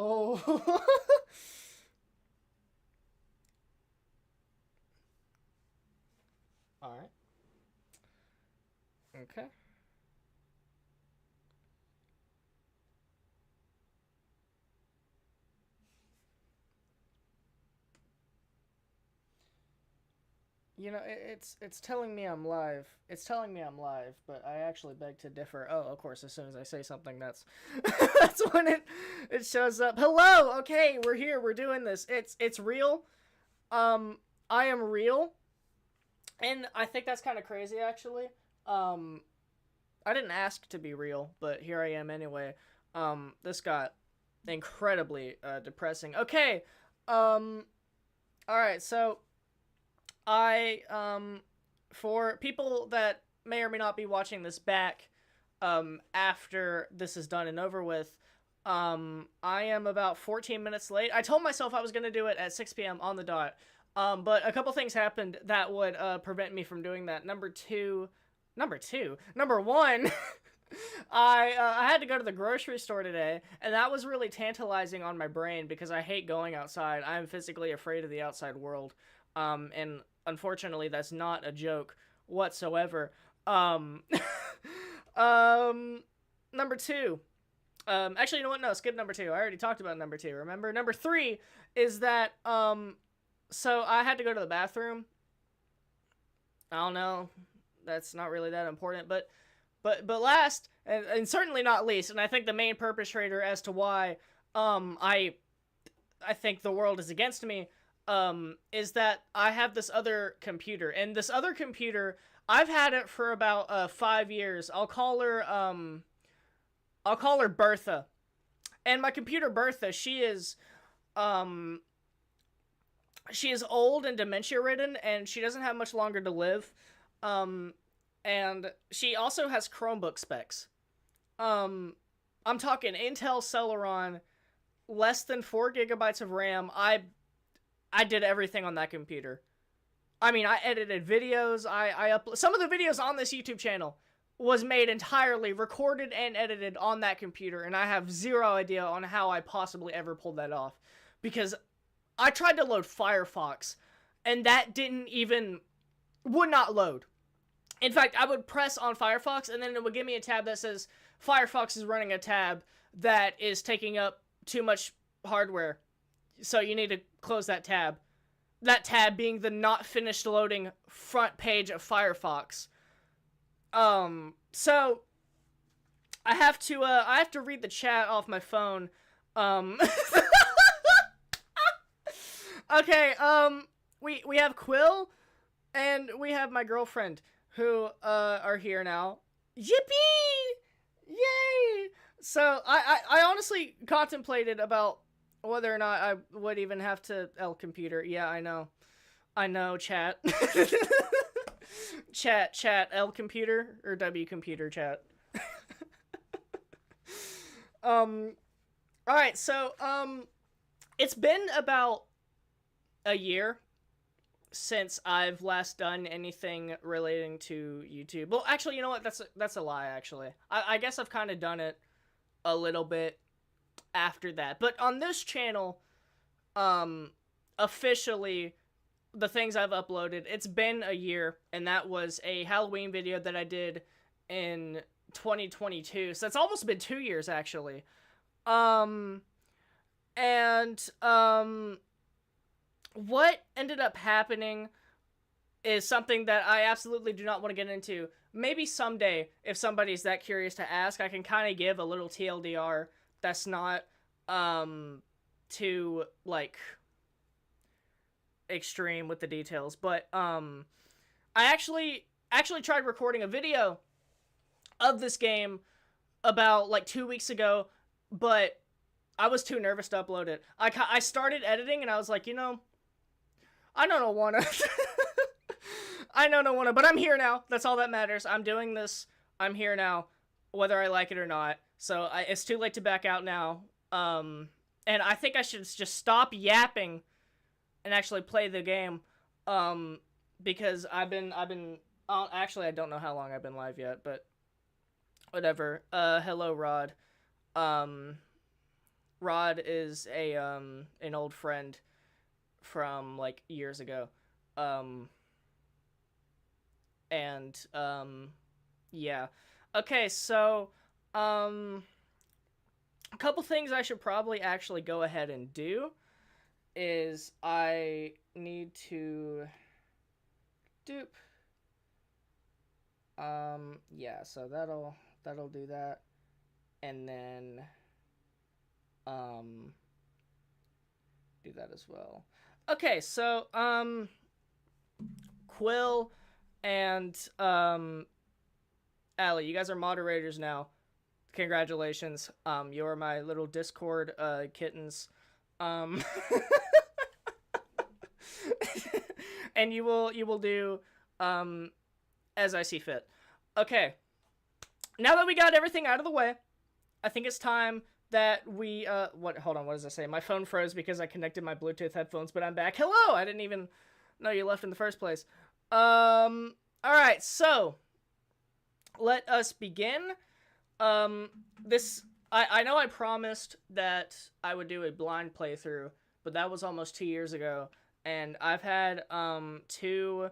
Oh. All right. Okay. It's telling me I'm live. It's telling me I'm live, but I actually beg to differ. Oh, of course, as soon as I say something, that's that's when it shows up. Hello. Okay, we're here. We're doing this. It's real. Um, I am real, and I think that's kind of crazy, actually. Um, I didn't ask to be real, but here I am anyway. This got incredibly depressing. Okay. Um, all right. So for people that may or may not be watching this back, after this is done and over with, I am about 14 minutes late. I told myself I was going to do it at 6 p.m. on the dot. But a couple things happened that would prevent me from doing that. Number one, I had to go to the grocery store today, and that was really tantalizing on my brain because I hate going outside. I'm physically afraid of the outside world, and unfortunately, that's not a joke whatsoever. Um, um, number two. Actually, you know what? No, skip number two. I already talked about number two. Remember, number three is that so I had to go to the bathroom. I don't know. That's not really that important, but last and certainly not least, and I think the main perpetrator as to why I think the world is against me is that I have this other computer, and this other computer I've had it for about 5 years. I'll call her Bertha, and my computer Bertha, um she is old and dementia ridden, and she doesn't have much longer to live. Um, and she also has Chromebook specs. Um, I'm talking Intel Celeron, less than 4 gigabytes of RAM. I did everything on that computer. I mean, I edited videos. I upload some of the videos on this YouTube channel was made entirely recorded and edited on that computer, and I have zero idea on how I possibly ever pulled that off because I tried to load Firefox, and that didn't even would not load. In fact, I would press on Firefox, and then it would give me a tab that says Firefox is running a tab that is taking up too much hardware, so you need to close that tab. That tab being the not finished loading front page of Firefox. So I have to read the chat off my phone. Um, okay. We have Quill and we have my girlfriend who are here now. Yippee! Yay! So I honestly contemplated about whether or not I would even have to L computer. Yeah, I know, chat. chat, L computer or W computer chat. um all right, so it's been about a year since I've last done anything relating to YouTube. Well, actually, you know what? That's a lie. Actually, I guess I've kind of done it a little bit after that. But on this channel, officially, the things I've uploaded, it's been a year, and that was a Halloween video that I did in 2022. So it's almost been 2 years actually. Um, and what ended up happening is something that I absolutely do not want to get into. Maybe someday, if somebody's that curious to ask, I can kind of give a little TLDR that's not too like extreme with the details. But I actually tried recording a video of this game about like 2 weeks ago, but I was too nervous to upload it. I started editing and I was like, I don't wanna. I don't wanna, but I'm here now. That's all that matters. I'm doing this. I'm here now, whether I like it or not. So it's too late to back out now. And I think I should just stop yapping and actually play the game. Because I've been. Actually, I don't know how long I've been live yet, but whatever. Hello, Rod. Um, Rod is a an old friend from like years ago. Um and yeah. Okay, so um a couple things I should probably actually go ahead and do is I need to dupe. Yeah, so that'll do that. And then um do that as well. Okay, so Quill and Allie, you guys are moderators now. Congratulations. You're my little Discord kittens. Um and you will do as I see fit. Okay. Now that we got everything out of the way, I think it's time that we hold on, what does that say? My phone froze because I connected my Bluetooth headphones, but I'm back. Hello. I didn't even know you left in the first place. All right. So, let us begin. I know I promised that I would do a blind playthrough, but that was almost 2 years ago, and I've had two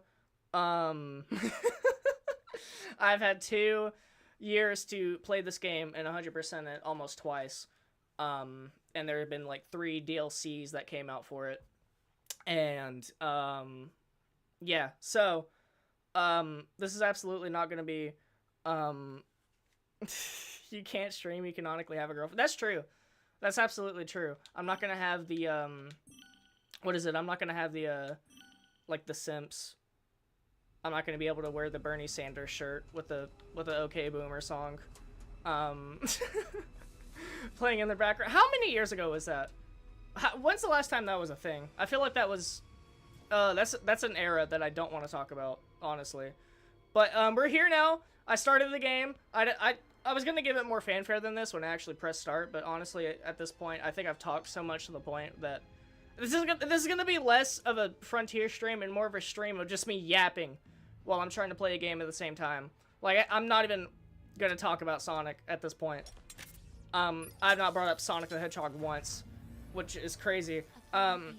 I've had 2 years to play this game and 100% it almost twice. And there have been like 3 DLCs that came out for it. And yeah, so this is absolutely not going to be you can't stream, you canonically have a girlfriend. That's true. That's absolutely true. I'm not going to have the what is it? I'm not going to have the like the simps. I'm not going to be able to wear the Bernie Sanders shirt with the OK Boomer song playing in the background. How many years ago was that? When's the last time that was a thing? I feel like that was that's an era that I don't want to talk about, honestly. But we're here now. I started the game. I was going to give it more fanfare than this when I actually pressed start, but honestly at this point I think I've talked so much to the point that this is gonna be less of a Frontier stream and more of a stream of just me yapping while I'm trying to play a game at the same time. Like, I'm not even gonna talk about Sonic at this point. I've not brought up Sonic the Hedgehog once, which is crazy. Okay,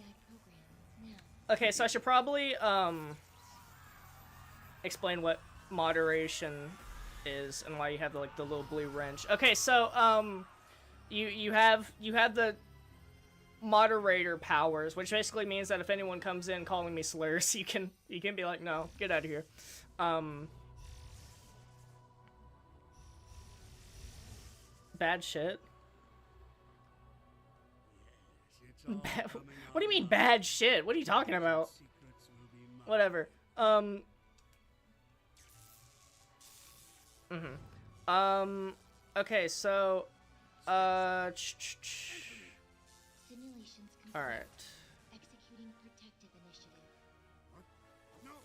so I should probably explain what moderation is and why you have the little blue wrench. Okay, so you have the moderator powers, which basically means that if anyone comes in calling me slurs, you can be like, no, get out of here. Bad shit. What do you mean bad shit? What are you talking about? Whatever. Okay, so alright.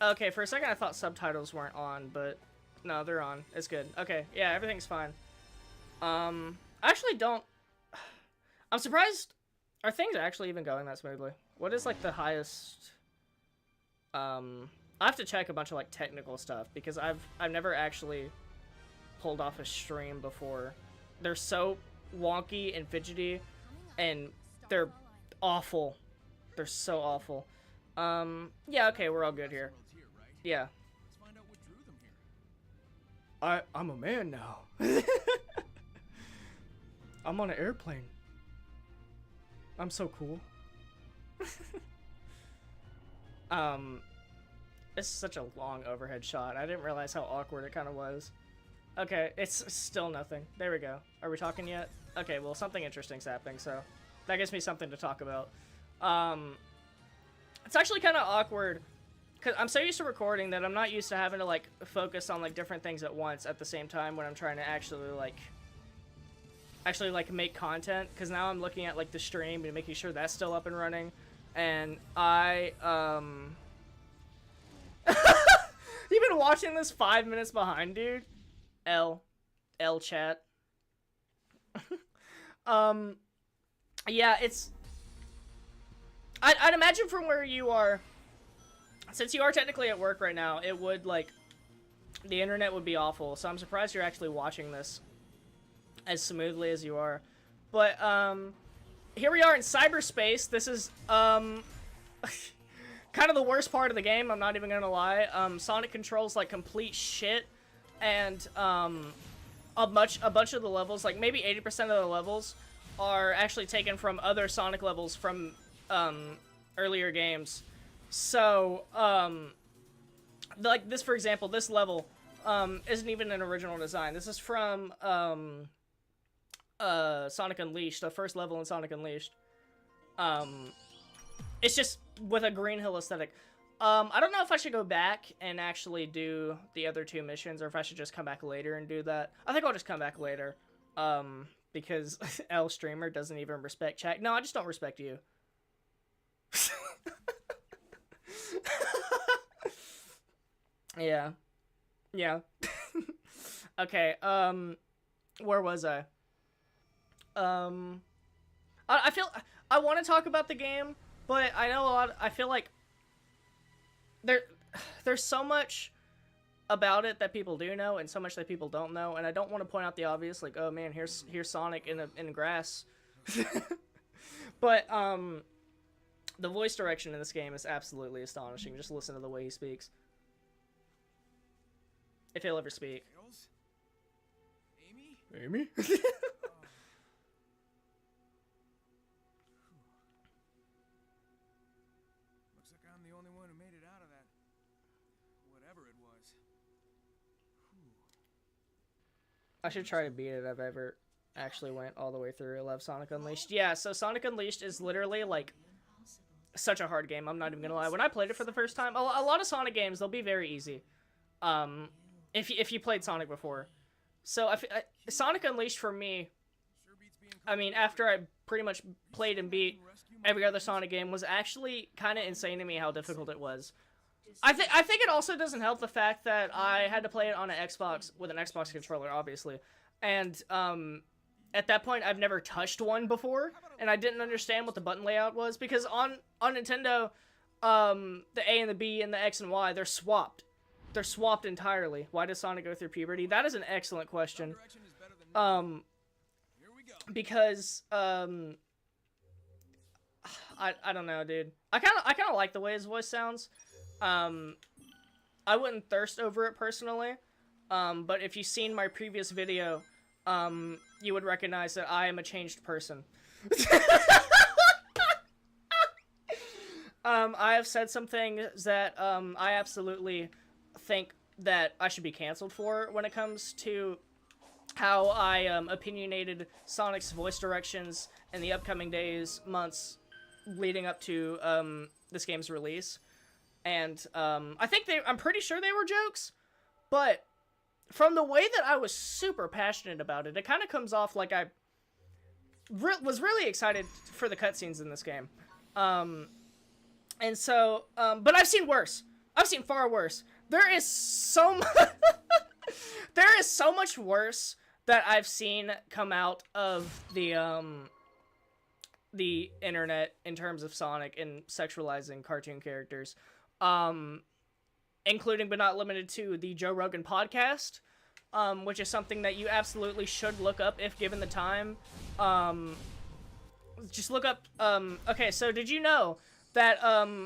Okay, for a second I thought subtitles weren't on, but no, they're on. It's good. Okay, yeah, everything's fine. I actually don't... I'm surprised... Are things actually even going that smoothly? What is, like, the highest... I have to check a bunch of, like, technical stuff, because I've never actually pulled off a stream before. They're so wonky and fidgety, and they're awful. They're so awful. Yeah, okay, we're all good here. Yeah. I'm a man now. I'm on an airplane. I'm so cool. This is such a long overhead shot. I didn't realize how awkward it kind of was. Okay, it's still nothing. There we go. Are we talking yet? Okay, well, something interesting's happening, so that gives me something to talk about. It's actually kind of awkward because I'm so used to recording that I'm not used to having to like focus on like different things at once at the same time when I'm trying to actually make content, because now I'm looking at like the stream and making sure that's still up and running, and you've been watching this 5 minutes behind, dude. L chat. Yeah, it's... I'd imagine from where you are, since you are technically at work right now, it would, like, the internet would be awful, so I'm surprised you're actually watching this as smoothly as you are. But, here we are in cyberspace. This is, kind of the worst part of the game, I'm not even gonna lie. Sonic controls like complete shit, and, a bunch of the levels, like maybe 80% of the levels, are actually taken from other Sonic levels from, earlier games. So, like this, for example, this level, isn't even an original design. This is from, Sonic Unleashed, the first level in Sonic Unleashed. It's just with a Green Hill aesthetic. I don't know if I should go back and actually do the other 2 missions, or if I should just come back later and do that. I think I'll just come back later, because L Streamer doesn't even respect chat. No, I just don't respect you. Yeah. Yeah. Okay, where was I? I feel, I want to talk about the game, but I know I feel like there's so much about it that people do know, and so much that people don't know, and I don't want to point out the obvious, like, oh man, here's Sonic in grass. But, the voice direction in this game is absolutely astonishing. Just listen to the way he speaks. If he'll ever speak. Amy? Amy? Looks like I'm the only one who made it out of that. Whatever it was. I should try to beat it if I've ever actually went all the way through. I love Sonic Unleashed. Yeah, so Sonic Unleashed is literally, like, such a hard game. I'm not even gonna lie. When I played it for the first time, a lot of Sonic games, they'll be very easy. If you played Sonic before. So, Sonic Unleashed for me, I mean, after I pretty much played and beat every other Sonic game, was actually kind of insane to me how difficult it was. I think it also doesn't help the fact that I had to play it on an Xbox, with an Xbox controller, obviously. And, at that point, I've never touched one before, and I didn't understand what the button layout was, because on Nintendo, the A and the B and the X and Y, they're swapped. They're swapped entirely. Why does Sonic go through puberty? That is an excellent question. Because, I don't know, dude. I kind of like the way his voice sounds. I wouldn't thirst over it personally. But if you've seen my previous video, you would recognize that I am a changed person. I have said some things that, I absolutely think that I should be canceled for when it comes to how I, opinionated Sonic's voice directions in the upcoming days, months, leading up to, this game's release. And, I'm pretty sure they were jokes, but from the way that I was super passionate about it, it kind of comes off like I was really excited for the cutscenes in this game. And so, but I've seen worse. I've seen far worse. There is so much worse that I've seen come out of the internet in terms of Sonic and sexualizing cartoon characters. Including but not limited to the Joe Rogan podcast, which is something that you absolutely should look up if given the time. Just look up, okay, so did you know that,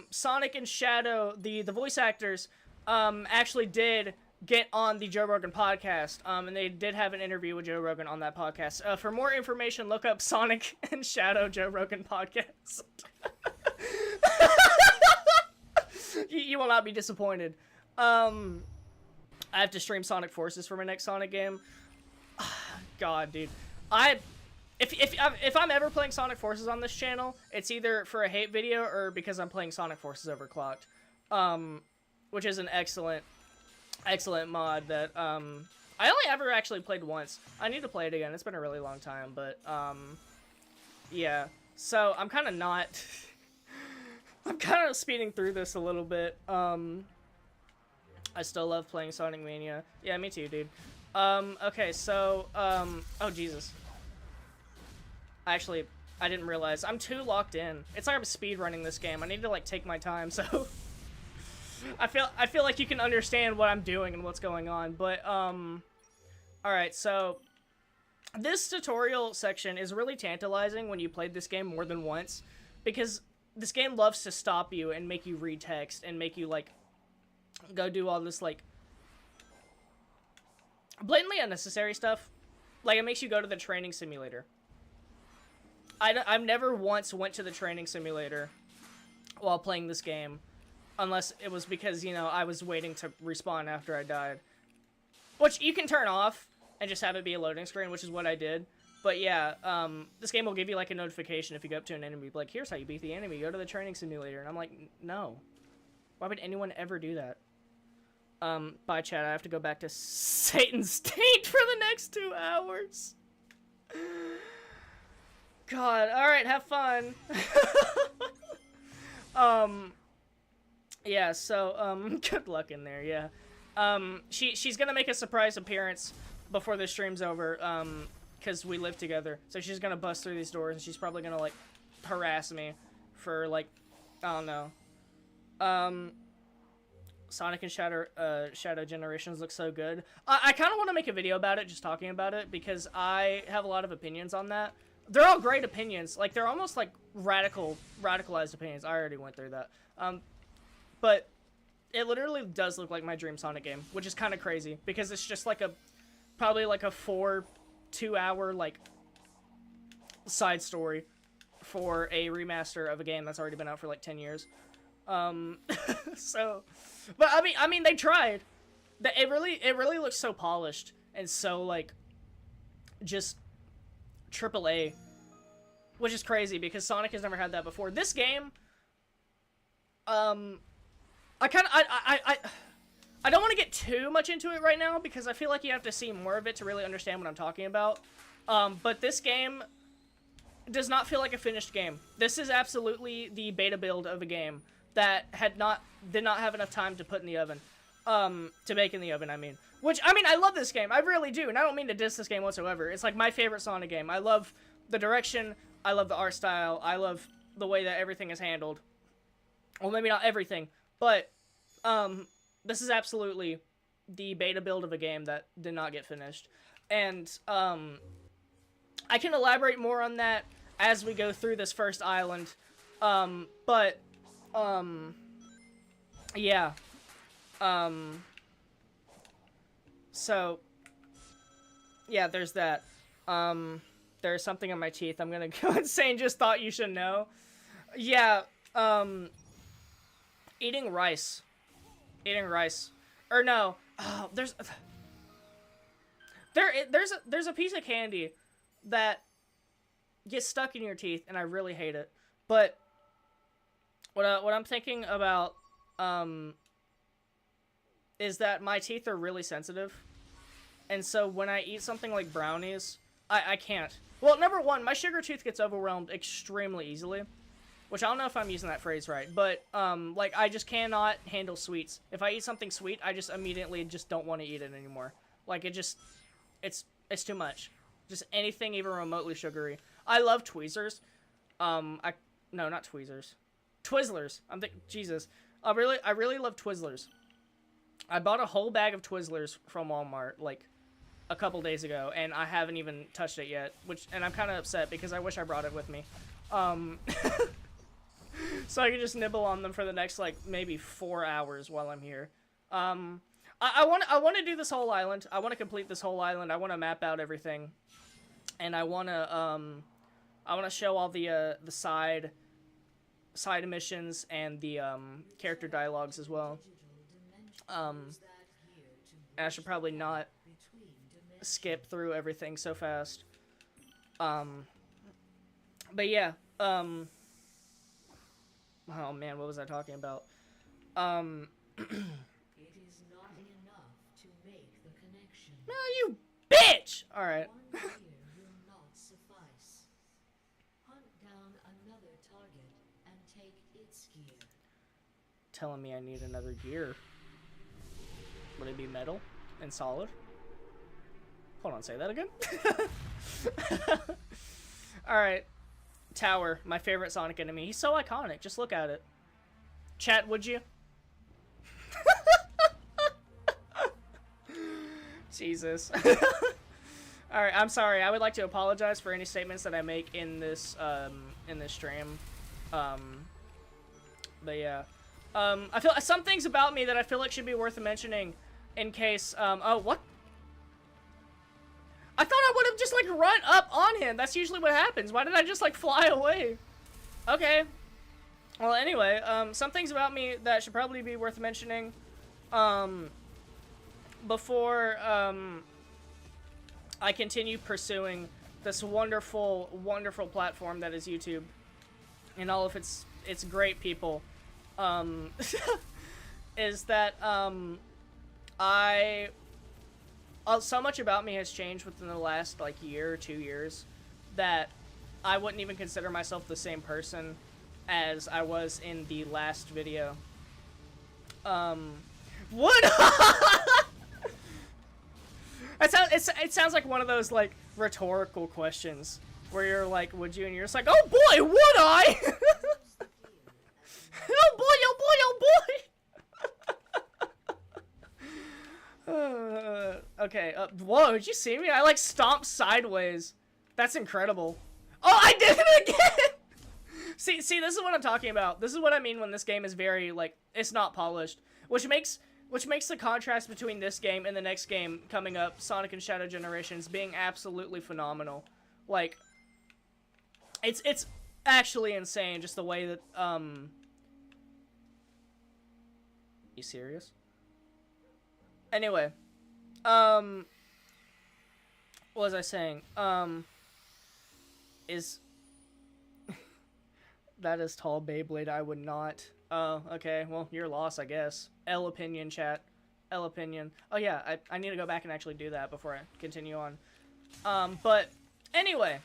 Sonic and Shadow, the voice actors, actually did get on the Joe Rogan podcast, and they did have an interview with Joe Rogan on that podcast. For more information, look up Sonic and Shadow Joe Rogan podcast. You will not be disappointed. I have to stream Sonic Forces for my next Sonic game. God, dude. If I'm ever playing Sonic Forces on this channel, it's either for a hate video or because I'm playing Sonic Forces Overclocked. Which is an excellent mod that, I only ever actually played once. I need to play it again. It's been a really long time, but, yeah. So, I'm kind of not... I'm kind of speeding through this a little bit. I still love playing Sonic Mania. Yeah, me too, dude. Okay, so, oh, Jesus. Actually, I didn't realize. I'm too locked in. It's like I'm speedrunning this game. I need to, like, take my time, so... I feel like you can understand what I'm doing and what's going on, but, alright, so... This tutorial section is really tantalizing when you played this game more than once, because this game loves to stop you and make you read text and make you, like, go do all this, like, blatantly unnecessary stuff. Like, it makes you go to the training simulator. I've never once went to the training simulator while playing this game, unless it was because, you know, I was waiting to respawn after I died. Which you can turn off and just have it be a loading screen, which is what I did. But yeah, this game will give you, like, a notification if you go up to an enemy, like, here's how you beat the enemy, go to the training simulator. And I'm like, no. Why would anyone ever do that? Bye, chat. I have to go back to Satan's State for the next 2 hours. God. Alright, have fun. Yeah, so, good luck in there, yeah. She's gonna make a surprise appearance before the stream's over, because we live together. So she's gonna bust through these doors, and she's probably gonna, like, harass me for, like, I don't know. Sonic and Shadow Generations look so good. I kind of want to make a video about it, just talking about it, because I have a lot of opinions on that. They're all great opinions. Like, they're almost, like, radicalized opinions. I already went through that. But it literally does look like my dream Sonic game, which is kind of crazy, because it's just, like, probably, like, a 2-hour, like, side story for a remaster of a game that's already been out for, like, 10 years. So, but I mean, they tried. It really looks so polished and so, like, just AAA, which is crazy because Sonic has never had that before. This game, I don't want to get too much into it right now because I feel like you have to see more of it to really understand what I'm talking about. But this game does not feel like a finished game. This is absolutely the beta build of a game that did not have enough time to put in the oven, to bake in the oven, I mean. Which, I mean, I love this game, I really do, and I don't mean to diss this game whatsoever. It's like my favorite Sonic game. I love the direction, I love the art style, I love the way that everything is handled. Well, maybe not everything, but, this is absolutely the beta build of a game that did not get finished. And, I can elaborate more on that as we go through this first island, yeah. So, yeah, there's that. There's something in my teeth. I'm gonna go insane. Just thought you should know. Yeah, eating rice. Eating rice. Or no. Oh, there's a piece of candy that gets stuck in your teeth, and I really hate it. But what I'm thinking about, is that my teeth are really sensitive. And so when I eat something like brownies, I can't. Well, number one, my sugar tooth gets overwhelmed extremely easily. Which I don't know if I'm using that phrase right. But, like, I just cannot handle sweets. If I eat something sweet, I just immediately just don't want to eat it anymore. Like, it's too much. Just anything even remotely sugary. I love tweezers. No, not tweezers. Twizzlers. Jesus. I really love Twizzlers. I bought a whole bag of Twizzlers from Walmart, like, a couple days ago, and I haven't even touched it yet, and I'm kind of upset because I wish I brought it with me. So I could just nibble on them for the next, like, maybe 4 hours while I'm here. I want to do this whole island. I want to complete this whole island. I want to map out everything. And I want to show all the side missions and the character dialogues as well. And I should probably not skip through everything so fast. But yeah, oh man, what was I talking about? It is not enough to make the connection. No, you bitch! Alright. One gear will not suffice. Hunt down another target and take its gear. Telling me I need another gear. Would it be metal and solid? Hold on, say that again? Alright. Tower, my favorite Sonic enemy. He's so iconic. Just look at it. Chat, would you? Jesus. All right, I'm sorry. I would like to apologize for any statements that I make in this stream. But yeah, I feel some things about me that I feel like should be worth mentioning, in case. Oh, what? I thought I would have just like run up on him. That's usually what happens. Why did I just like fly away? Okay. Well, anyway, some things about me that should probably be worth mentioning, before I continue pursuing this wonderful, wonderful platform that is YouTube, and all of its great people, is that so much about me has changed within the last like year or 2 years that I wouldn't even consider myself the same person as I was in the last video. What? It sounds like one of those like rhetorical questions where you're like, would you? And you're just like, oh boy, would I? Oh boy, oh boy, oh boy. Okay, whoa, did you see me? I like stomped sideways. That's incredible. Oh, I did it again! See, this is what I'm talking about. This is what I mean when this game is very, like, it's not polished. Which makes the contrast between this game and the next game coming up, Sonic and Shadow Generations, being absolutely phenomenal. Like, it's actually insane, just the way that, You serious? Anyway, what was I saying? That is tall Beyblade, I would not. Oh, okay, well, your loss, I guess. L opinion, chat. L opinion. Oh yeah, I need to go back and actually do that before I continue on. But anyway.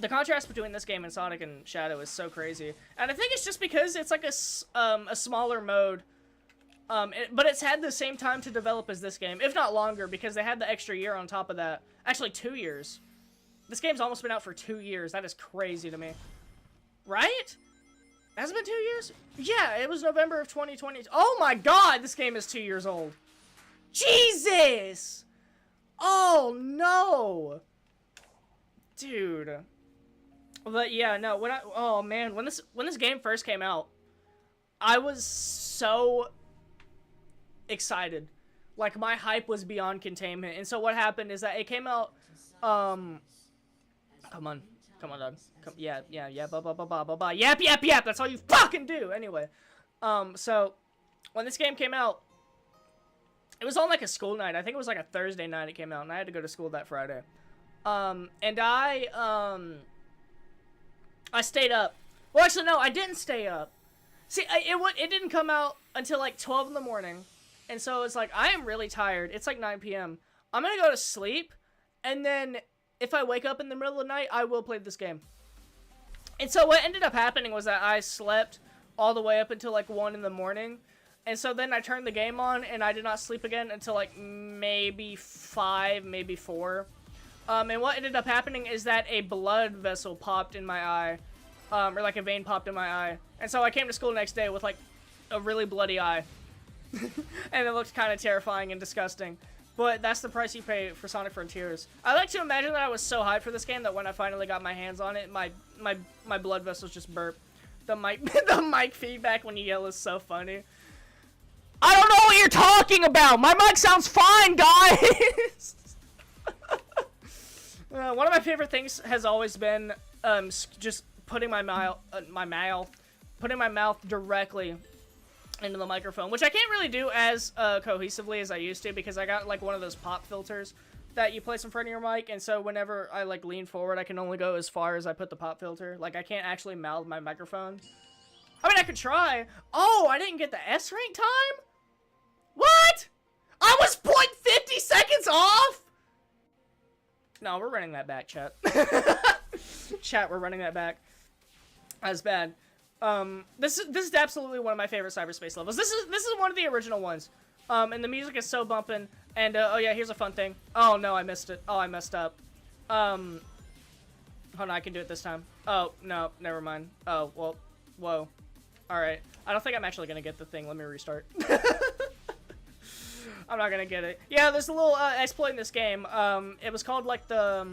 The contrast between this game and Sonic and Shadow is so crazy. And I think it's just because it's like a smaller mode. But it's had the same time to develop as this game, if not longer, because they had the extra year on top of that. Actually, 2 years. This game's almost been out for 2 years. That is crazy to me. Right? Has it been 2 years? Yeah, it was November of 2020. Oh my god, this game is 2 years old. Jesus! Oh no! Dude. But yeah, no, when this game first came out, I was so excited. Like, my hype was beyond containment. And so what happened is that it came out, come on, dog. Yeah, yap, that's all you fucking do. Anyway, so, when this game came out, it was on, like, a school night. I think it was, like, a Thursday night it came out, and I had to go to school that Friday. And I stayed up. Well, actually, no, I didn't stay up. See, it didn't come out until, like, 12 in the morning. And so it's like, I am really tired. It's like 9 p.m. I'm gonna go to sleep, and then if I wake up in the middle of the night, I will play this game. And so what ended up happening was that I slept all the way up until like 1 in the morning. And so then I turned the game on, and I did not sleep again until like maybe 5, maybe 4. And what ended up happening is that a blood vessel popped in my eye. Or like a vein popped in my eye. And so I came to school the next day with like a really bloody eye. And it looked kind of terrifying and disgusting. But that's the price you pay for Sonic Frontiers. I like to imagine that I was so hyped for this game that when I finally got my hands on it, my blood vessels just burp. The mic feedback when you yell is so funny. I don't know what you're talking about! My mic sounds fine, guys! One of my favorite things has always been just putting my mouth directly into the microphone, which I can't really do as cohesively as I used to, because I got like one of those pop filters that you place in front of your mic, and so whenever I like lean forward, I can only go as far as I put the pop filter. Like, I can't actually mouth my microphone. I mean, I could try. Oh, I didn't get the S rank time? What? I was 0.50 seconds off? No, we're running that back, chat. Chat, we're running that back. That's bad. This is absolutely one of my favorite cyberspace levels. This is one of the original ones. And the music is so bumpin'. And oh yeah, here's a fun thing. Oh no, I missed it. Oh, I messed up. Hold on, I can do it this time. Oh no, never mind. Oh well, whoa. All right, I don't think I'm actually gonna get the thing. Let me restart. I'm not gonna get it. Yeah, there's a little exploit in this game. It was called like the.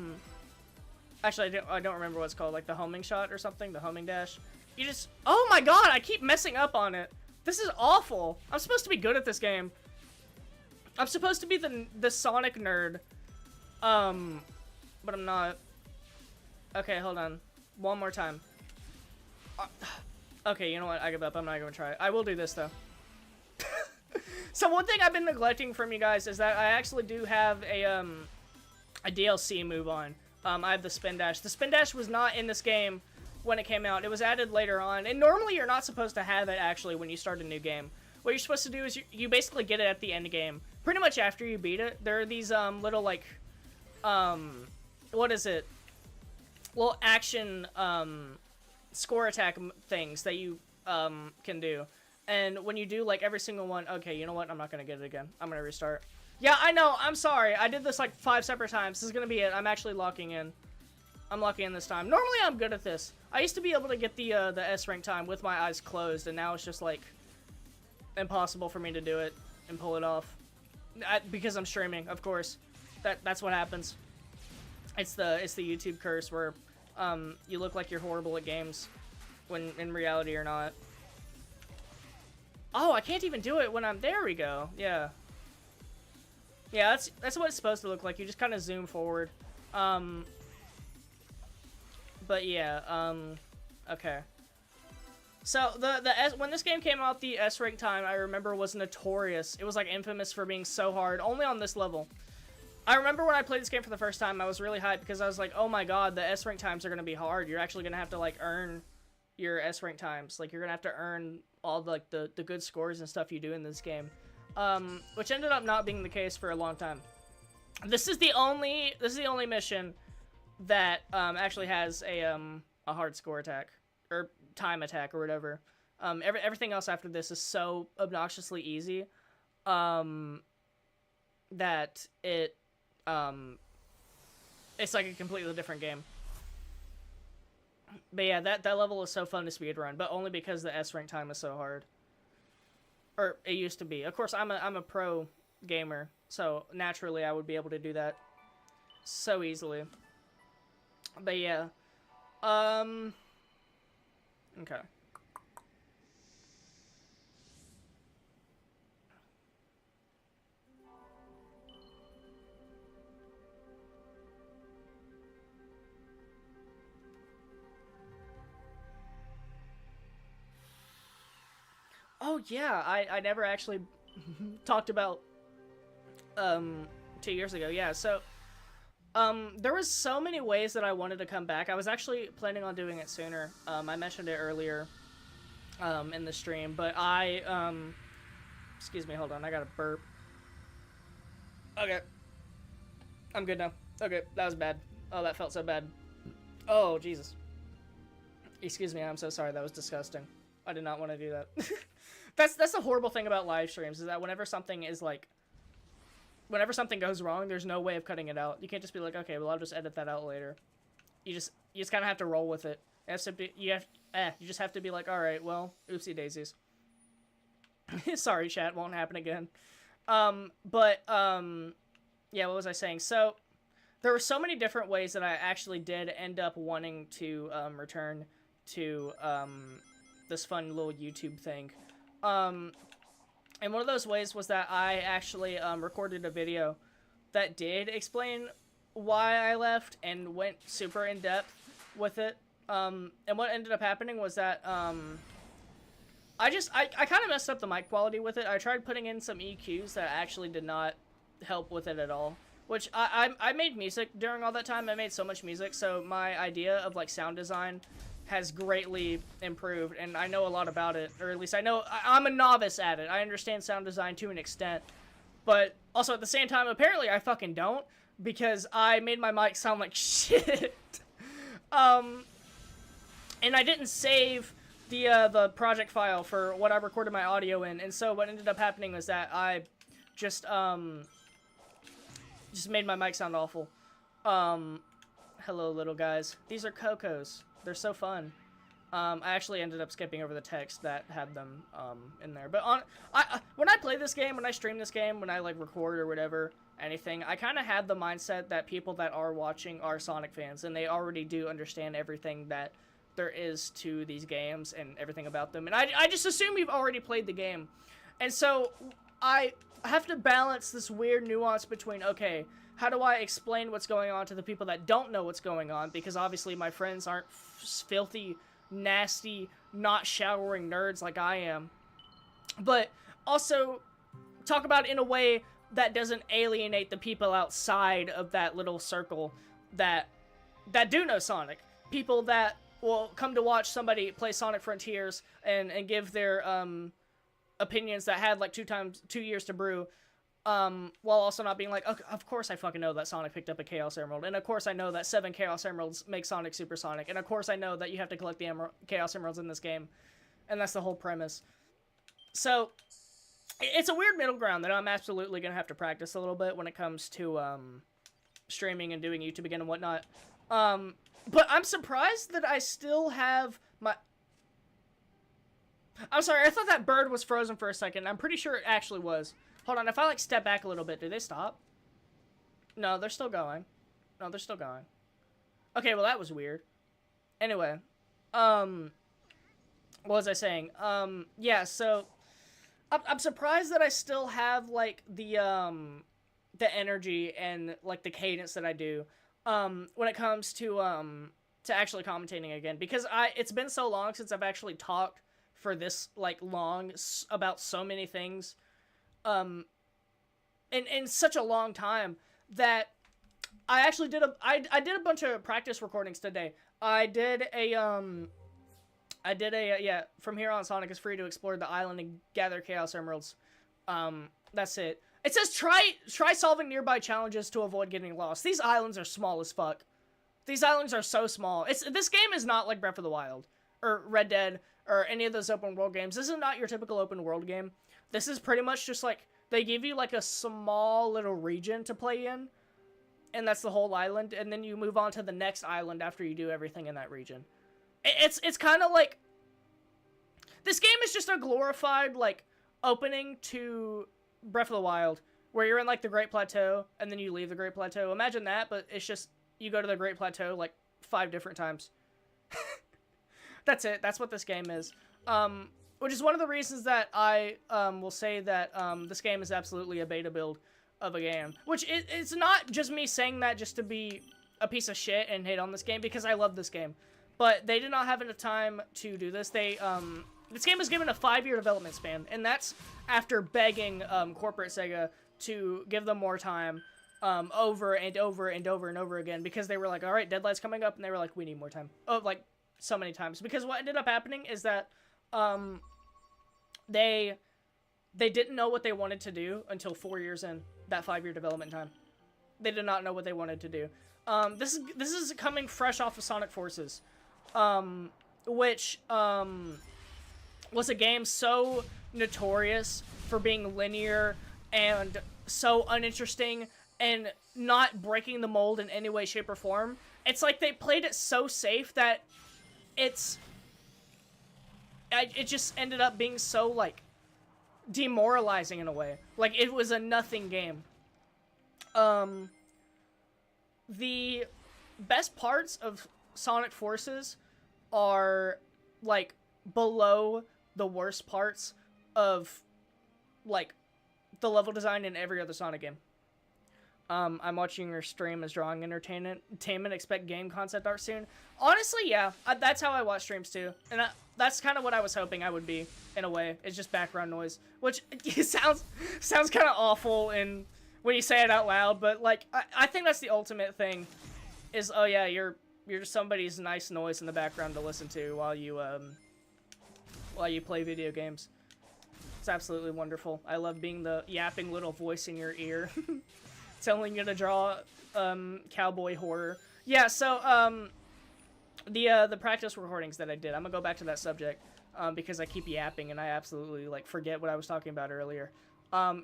Actually, I don't remember what it's called. Like the homing shot or something. The homing dash. You just. Oh my god! I keep messing up on it. This is awful. I'm supposed to be good at this game. I'm supposed to be the Sonic nerd. But I'm not. Okay, hold on. One more time. Okay, you know what? I give up. I'm not gonna try it. I will do this though. So one thing I've been neglecting from you guys is that I actually do have a DLC move on. I have the spin dash. The spin dash was not in this game when it came out. It was added later on, and normally you're not supposed to have it actually when you start a new game. What you're supposed to do is you basically get it at the end game, pretty much after you beat it. There are these little like what is it? Little action score attack things that you can do. And when you do, like, every single one... Okay, you know what? I'm not going to get it again. I'm going to restart. Yeah, I know. I'm sorry. I did this, like, 5 separate times. This is going to be it. I'm actually locking in. I'm locking in this time. Normally, I'm good at this. I used to be able to get the S rank time with my eyes closed, and now it's just, like, impossible for me to do it and pull it off. Because I'm streaming, of course. That's what happens. It's the YouTube curse where you look like you're horrible at games when in reality you're not. Oh, I can't even do it when I'm... There we go. Yeah. Yeah, that's what it's supposed to look like. You just kind of zoom forward. But yeah, okay. So, when this game came out, the S rank time, I remember, was notorious. It was, like, infamous for being so hard, only on this level. I remember when I played this game for the first time, I was really hyped because I was like, oh my god, the S rank times are going to be hard. You're actually going to have to, like, earn your S rank times. Like, you're going to have to earn all like the good scores and stuff you do in this game, which ended up not being the case for a long time. This is the only mission that actually has a hard score attack or time attack or whatever. Everything else after this is so obnoxiously easy that it's like a completely different game. But yeah, that level is so fun to speedrun, but only because the S rank time is so hard. Or it used to be. Of course, I'm a pro gamer, so naturally I would be able to do that so easily. But yeah, okay. Oh yeah, I never actually talked about 2 years ago. Yeah, so there was so many ways that I wanted to come back. I was actually planning on doing it sooner. I mentioned it earlier in the stream, but excuse me, hold on, I got a burp. Okay. I'm good now. Okay, that was bad. Oh, that felt so bad. Oh, Jesus. Excuse me, I'm so sorry, that was disgusting. I did not want to do that. That's the horrible thing about live streams, is that whenever something goes wrong, there's no way of cutting it out. You can't just be like, okay, well, I'll just edit that out later. You just kind of have to roll with it. You just have to be like, all right, well, oopsie daisies. Sorry, chat, won't happen again. Yeah, what was I saying? So there were so many different ways that I actually did end up wanting to return to this fun little YouTube thing. And one of those ways was that I actually recorded a video that did explain why I left and went super in depth with it. And what ended up happening was that I kind of messed up the mic quality with it. I tried putting in some EQs that actually did not help with it at all. Which I made music during all that time. I made so much music, so my idea of like sound design has greatly improved, and I know a lot about it, or at least I'm a novice at it. I understand sound design to an extent, but also at the same time, apparently I fucking don't, because I made my mic sound like shit. And I didn't save the project file for what I recorded my audio in, and so what ended up happening was that I just made my mic sound awful. Hello, little guys. These are Cocos. They're so fun. I actually ended up skipping over the text that had them in there. But when I play this game, when I stream this game, when I like record or whatever, anything, I kind of have the mindset that people that are watching are Sonic fans, and they already do understand everything that there is to these games and everything about them. And I just assume you've already played the game. And so I have to balance this weird nuance between, okay, how do I explain what's going on to the people that don't know what's going on? Because obviously my friends aren't filthy, nasty, not showering nerds like I am. But also talk about it in a way that doesn't alienate the people outside of that little circle that do know Sonic. People that will come to watch somebody play Sonic Frontiers and give their opinions that had like 2 years to brew, while also not being like, okay, of course I fucking know that Sonic picked up a Chaos Emerald, and of course I know that 7 Chaos Emeralds make Sonic Supersonic, and of course I know that you have to collect the Chaos Emeralds in this game, and that's the whole premise. So it's a weird middle ground that I'm absolutely gonna have to practice a little bit when it comes to streaming and doing YouTube again and whatnot. But I'm surprised that I still have my... I'm sorry, I thought that bird was frozen for a second. I'm pretty sure it actually was. Hold on, if I like step back a little bit, do they stop? No, they're still going. No, they're still going. Okay, well that was weird. Anyway, what was I saying? Yeah, so I'm surprised that I still have like the energy and like the cadence that I do when it comes to actually commentating again, because it's been so long since I've actually talked for this like long about so many things in such a long time that I actually did I did a bunch of practice recordings today. I did a yeah, from here on Sonic is free to explore the island and gather Chaos Emeralds. That's it. It says try solving nearby challenges to avoid getting lost. These islands are small as fuck. These islands are so small. This game is not like Breath of the Wild or Red Dead or any of those open world games. This is not your typical open world game. This is pretty much just like they give you like a small little region to play in, and that's the whole island, and then you move on to the next island after you do everything in that region. It's kind of like this game is just a glorified like opening to Breath of the Wild, where you're in like the Great Plateau and then you leave the Great Plateau. Imagine that, but it's just you go to the Great Plateau like 5 different times. That's it. That's what this game is. Which is one of the reasons that I will say that this game is absolutely a beta build of a game. Which it's not just me saying that just to be a piece of shit and hate on this game, because I love this game. But they did not have enough time to do this. They this game was given a 5-year development span, and that's after begging corporate Sega to give them more time over and over and over and over again, because they were like, all right, deadline's coming up, and they were like, we need more time. Oh, like so many times. Because what ended up happening is that they didn't know what they wanted to do until 4 years in that 5-year development time. They did not know what they wanted to do. This is coming fresh off of Sonic Forces, which was a game so notorious for being linear and so uninteresting and not breaking the mold in any way, shape, or form. It's like they played it so safe that it just ended up being so, like, demoralizing in a way. Like, it was a nothing game. The best parts of Sonic Forces are, like, below the worst parts of, like, the level design in every other Sonic game. I'm watching your stream as drawing entertainment. Expect game concept art soon. Honestly, yeah, that's how I watch streams too, and that's kind of what I was hoping I would be in a way. It's just background noise, which sounds kind of awful and when you say it out loud, but like I think that's the ultimate thing. Is oh yeah, you're just somebody's nice noise in the background to listen to while you play video games. It's absolutely wonderful. I love being the yapping little voice in your ear. Telling you to draw cowboy horror. Yeah, so the practice recordings that I did, I'm gonna go back to that subject because I keep yapping and I absolutely like forget what I was talking about earlier.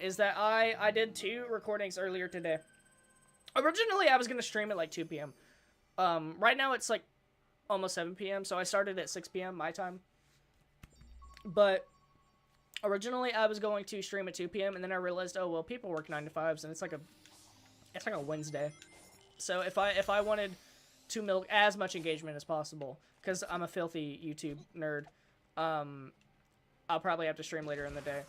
Is that I did 2 recordings earlier today. Originally I was gonna stream at like 2 p.m. Right now it's like almost 7 p.m. So I started at 6 p.m. my time. But originally I was going to stream at 2 p.m. and then I realized, oh well, people work 9 to 5s and it's like a Wednesday. So if I wanted to milk as much engagement as possible, because I'm a filthy YouTube nerd, I'll probably have to stream later in the day.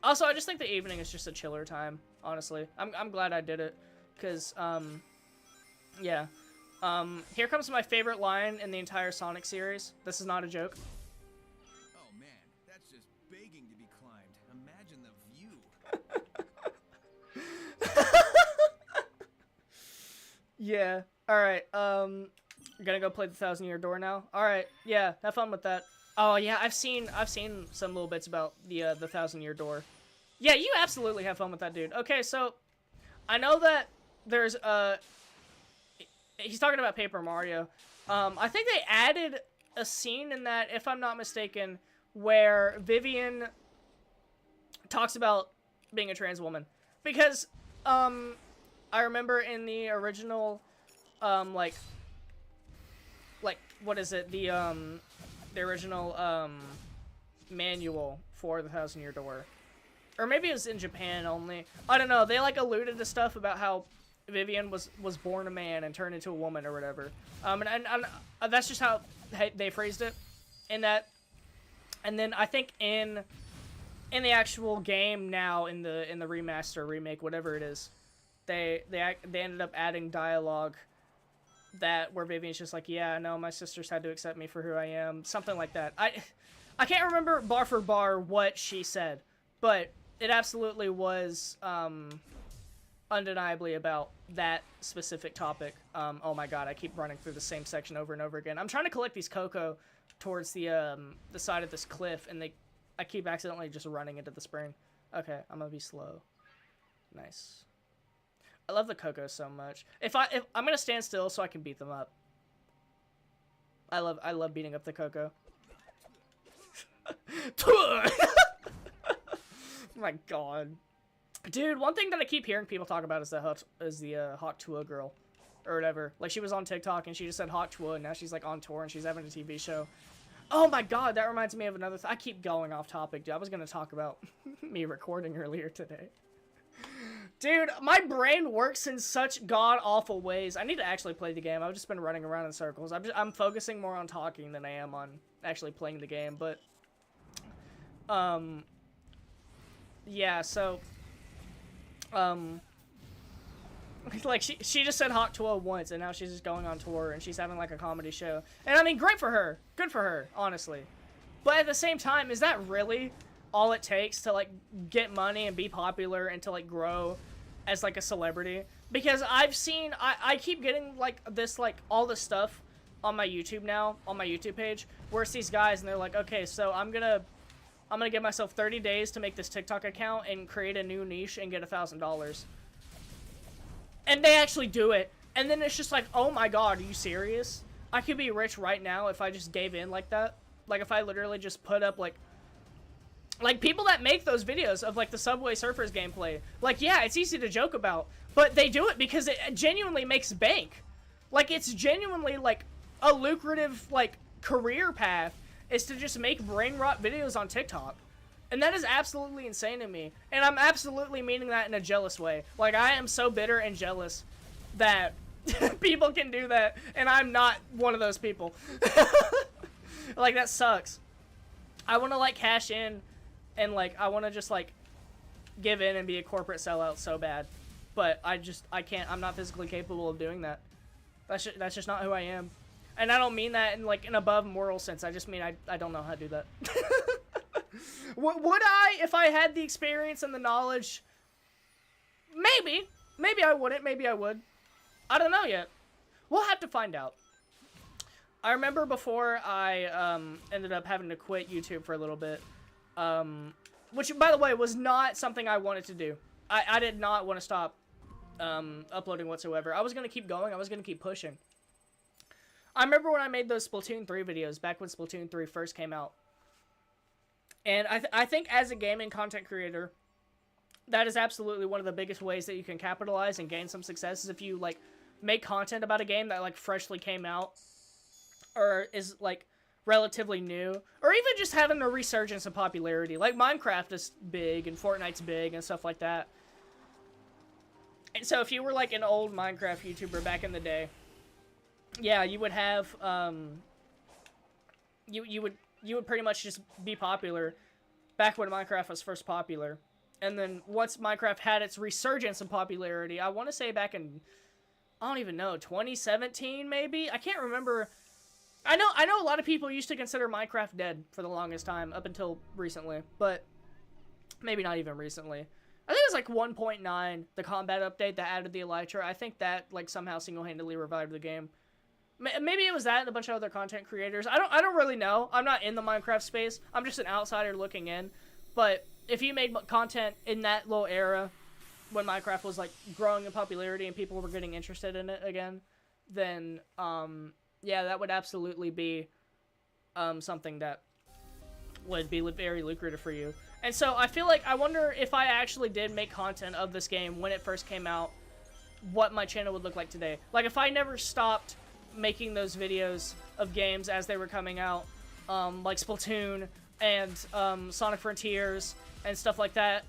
Also, I just think the evening is just a chiller time, honestly. I'm glad I did it, because, yeah. Here comes my favorite line in the entire Sonic series. This is not a joke. Oh man, that's just begging to be climbed. Imagine the view. Yeah. Alright, gonna go play the 1,000-Year Door now. Alright, yeah, have fun with that. Oh yeah, I've seen some little bits about the 1,000-Year Door. Yeah, you absolutely have fun with that, dude. Okay, so I know that there's he's talking about Paper Mario. I think they added a scene in that, if I'm not mistaken, where Vivian talks about being a trans woman. Because I remember in the original like what is it? The original manual for the 1,000-Year Door. Or maybe it was in Japan only. I don't know. They like alluded to stuff about how Vivian was born a man and turned into a woman or whatever. And that's just how they phrased it in that. And then I think in the actual game now, in the remaster, remake, whatever it is, they ended up adding dialogue where Vivian's just like, yeah, no, my sisters had to accept me for who I am, something like that. I can't remember bar for bar what she said, but it absolutely was undeniably about that specific topic. Oh my god, I keep running through the same section over and over again. I'm trying to collect these cocoa towards the side of this cliff, and I keep accidentally just running into the spring. Okay, I'm gonna be slow. Nice. I love the cocoa so much. If I'm gonna stand still so I can beat them up. I love beating up the cocoa. Oh my god. Dude, one thing that I keep hearing people talk about is the Hot Tua girl. Or whatever. Like, she was on TikTok and she just said Hot Tua, and now she's like on tour and she's having a TV show. Oh my god, that reminds me of another I keep going off topic, dude. I was gonna talk about me recording earlier today. Dude, my brain works in such god-awful ways. I need to actually play the game. I've just been running around in circles. I'm focusing more on talking than I am on actually playing the game, but yeah, so like she just said Hot Tour once, and now she's just going on tour and she's having like a comedy show. And I mean, great for her. Good for her, honestly. But at the same time, is that really all it takes to like get money and be popular and to like grow as like a celebrity? Because I've seen I keep getting like this, like all this stuff on my YouTube now, on my YouTube page, where it's these guys and they're like, okay, so I'm gonna give myself 30 days to make this TikTok account and create a new niche and get $1,000. And they actually do it. And then it's just like, oh my god, are you serious? I could be rich right now if I just gave in like that. Like, if I literally just put up, like people that make those videos of, like, the Subway Surfers gameplay. Like, yeah, it's easy to joke about. But they do it because it genuinely makes bank. Like, it's genuinely, like, a lucrative, like, career path is to just make brain rot videos on TikTok. And that is absolutely insane to me. And I'm absolutely meaning that in a jealous way. Like, I am so bitter and jealous that people can do that, and I'm not one of those people. Like, that sucks. I want to, like, cash in, and, like, I want to just, like, give in and be a corporate sellout so bad. But I can't. I'm not physically capable of doing that. That's just not who I am. And I don't mean that in, like, an above moral sense. I just mean I don't know how to do that. Would I, if I had the experience and the knowledge? Maybe. Maybe I wouldn't. Maybe I would. I don't know yet. We'll have to find out. I remember before I ended up having to quit YouTube for a little bit, which, by the way, was not something I wanted to do. I did not want to stop uploading whatsoever. I was going to keep going. I was going to keep pushing. I remember when I made those Splatoon 3 videos, back when Splatoon 3 first came out. And I think as a gaming content creator, that is absolutely one of the biggest ways that you can capitalize and gain some success is if you, like, make content about a game that like freshly came out or is like relatively new, or even just having a resurgence in popularity. Like Minecraft is big and Fortnite's big and stuff like that. And so if you were like an old Minecraft YouTuber back in the day, yeah, you would have you would pretty much just be popular back when Minecraft was first popular. And then once Minecraft had its resurgence in popularity, I want to say back in, I don't even know, 2017 maybe? I can't remember. I know a lot of people used to consider Minecraft dead for the longest time up until recently, but maybe not even recently. I think it was like 1.9, the combat update that added the elytra. I think that like somehow single-handedly revived the game. Maybe it was that and a bunch of other content creators. I don't really know. I'm not in the Minecraft space. I'm just an outsider looking in. But if you made content in that little era when Minecraft was like growing in popularity and people were getting interested in it again, then yeah, that would absolutely be something that would be very lucrative for you. And so I feel like I wonder if I actually did make content of this game when it first came out, what my channel would look like today. Like if I never stopped making those videos of games as they were coming out, like Splatoon and Sonic Frontiers and stuff like that,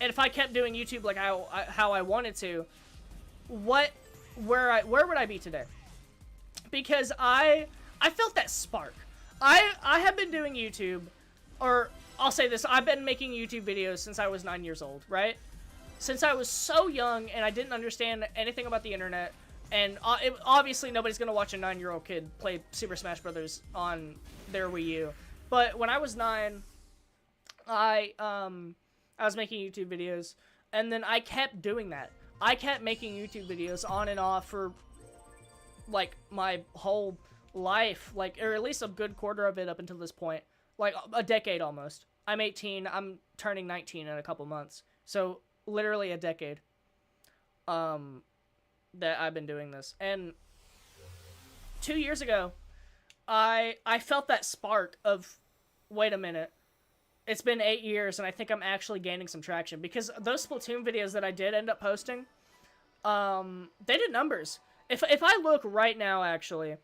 and if I kept doing YouTube like how I wanted to, where would I be today? Because I felt that spark. I have been doing YouTube, or I'll say this, I've been making YouTube videos since I was 9 years old, right? Since I was so young and I didn't understand anything about the internet, and obviously nobody's gonna watch a 9-year-old kid play Super Smash Brothers on their Wii U. But when I was 9, I was making YouTube videos, and then I kept doing that. I kept making YouTube videos on and off for like my whole life, like, or at least a good quarter of it up until this point, like a decade almost. I'm 18. I'm turning 19 in a couple months, so literally a decade. That I've been doing this, and 2 years ago, I felt that spark of, wait a minute, it's been 8 years, and I think I'm actually gaining some traction, because those Splatoon videos that I did end up posting, they did numbers. If I look right now, actually,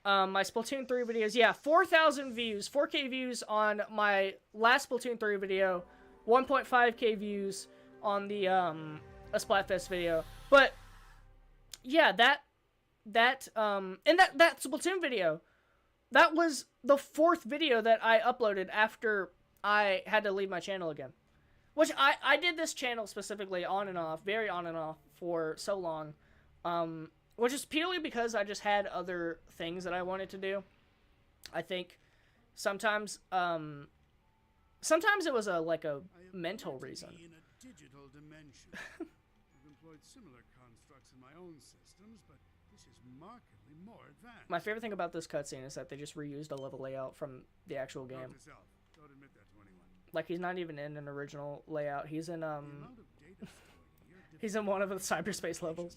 my Splatoon 3 videos, yeah, 4,000 views, 4K views on my last Splatoon 3 video, 1.5K views on the a Splatfest video, but yeah, that Splatoon video, that was the 4th video that I uploaded after I had to leave my channel again. Which I did this channel specifically on and off, very on and off for so long. Which is purely because I just had other things that I wanted to do. I think sometimes it was a mental reason. In a digital dimension. I've employed similar constructs in my own systems, but this is markedly more advanced. My favorite thing about this cutscene is that they just reused a level layout from the actual game. Note to self, don't admit that to anyone. Like, he's not even in an original layout. He's in The amount of data stored here he's in one of the cyberspace levels.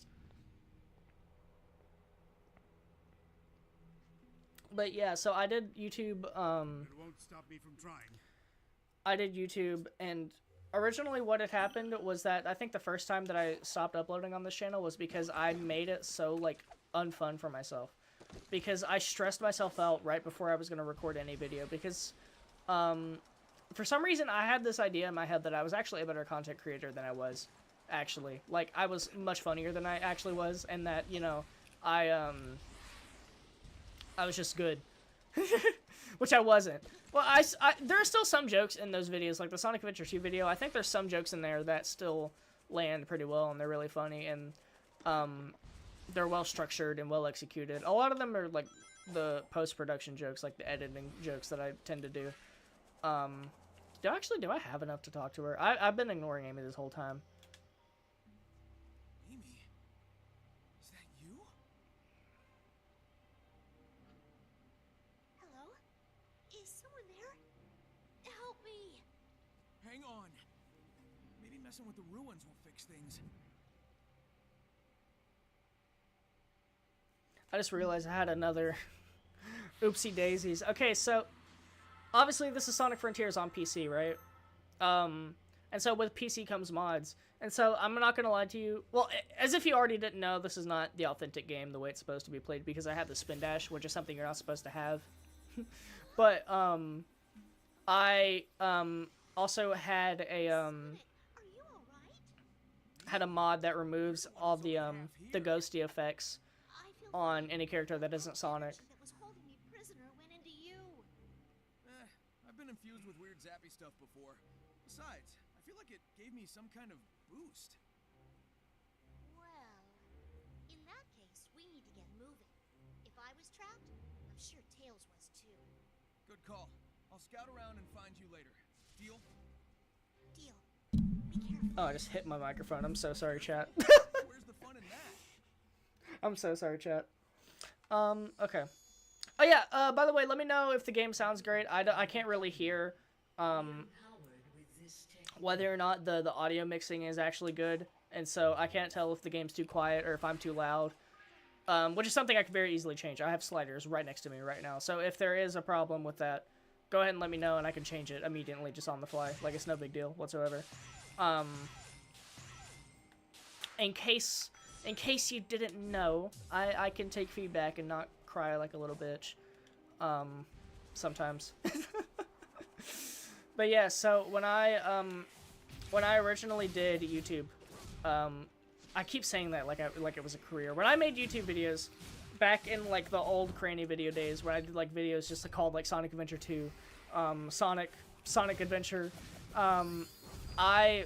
But yeah, so I did YouTube, It won't stop me from trying. I did YouTube, and originally what had happened was that I think the first time that I stopped uploading on this channel was because I made it so, like, unfun for myself. Because I stressed myself out right before I was going to record any video, because, for some reason I had this idea in my head that I was actually a better content creator than I was, actually. Like, I was much funnier than I actually was, and that, you know, I was just good. Which I wasn't. Well, there are still some jokes in those videos, like the Sonic Adventure 2 video. I think there's some jokes in there that still land pretty well, and they're really funny, and they're well structured and well executed. A lot of them are like the post-production jokes, like the editing jokes that I tend to do. Do I have enough to talk to her? I've been ignoring Amy this whole time. Amy, is that you? Hello? Is someone there? Help me! Hang on. Maybe messing with the ruins will fix things. I just realized I had another oopsie daisies. Okay, so obviously this is Sonic Frontiers on PC, right? And so with PC comes mods. And so I'm not going to lie to you. Well, as if you already didn't know, this is not the authentic game the way it's supposed to be played, because I have the spin dash, which is something you're not supposed to have. But I also had a Are you alright? had a mod that removes all the ghosty effects I feel on any character that isn't Sonic. that was holding me prisoner went into you. I've been infused with weird zappy stuff before. Besides, I feel like it gave me some kind of boost. Well, in that case, we need to get moving. If I was trapped, I'm sure Tails was too. Good call. I'll scout around and find you later. Deal? Deal. Be careful. Oh, I just hit my microphone. I'm so sorry, chat. Where's the fun in that? I'm so sorry, chat. Okay. Oh yeah, by the way, let me know if the game sounds great. I can't really hear whether or not the audio mixing is actually good, and so I can't tell if the game's too quiet or if I'm too loud, which is something I can very easily change. I have sliders right next to me right now, so if there is a problem with that, go ahead and let me know, and I can change it immediately just on the fly. Like, it's no big deal whatsoever. In case you didn't know, I can take feedback and not cry like a little bitch, sometimes. But yeah, so when I originally did YouTube, I keep saying that like it was a career. When I made YouTube videos back in like the old Cranni video days, when I did like videos just called like Sonic Adventure 2, Sonic Adventure, I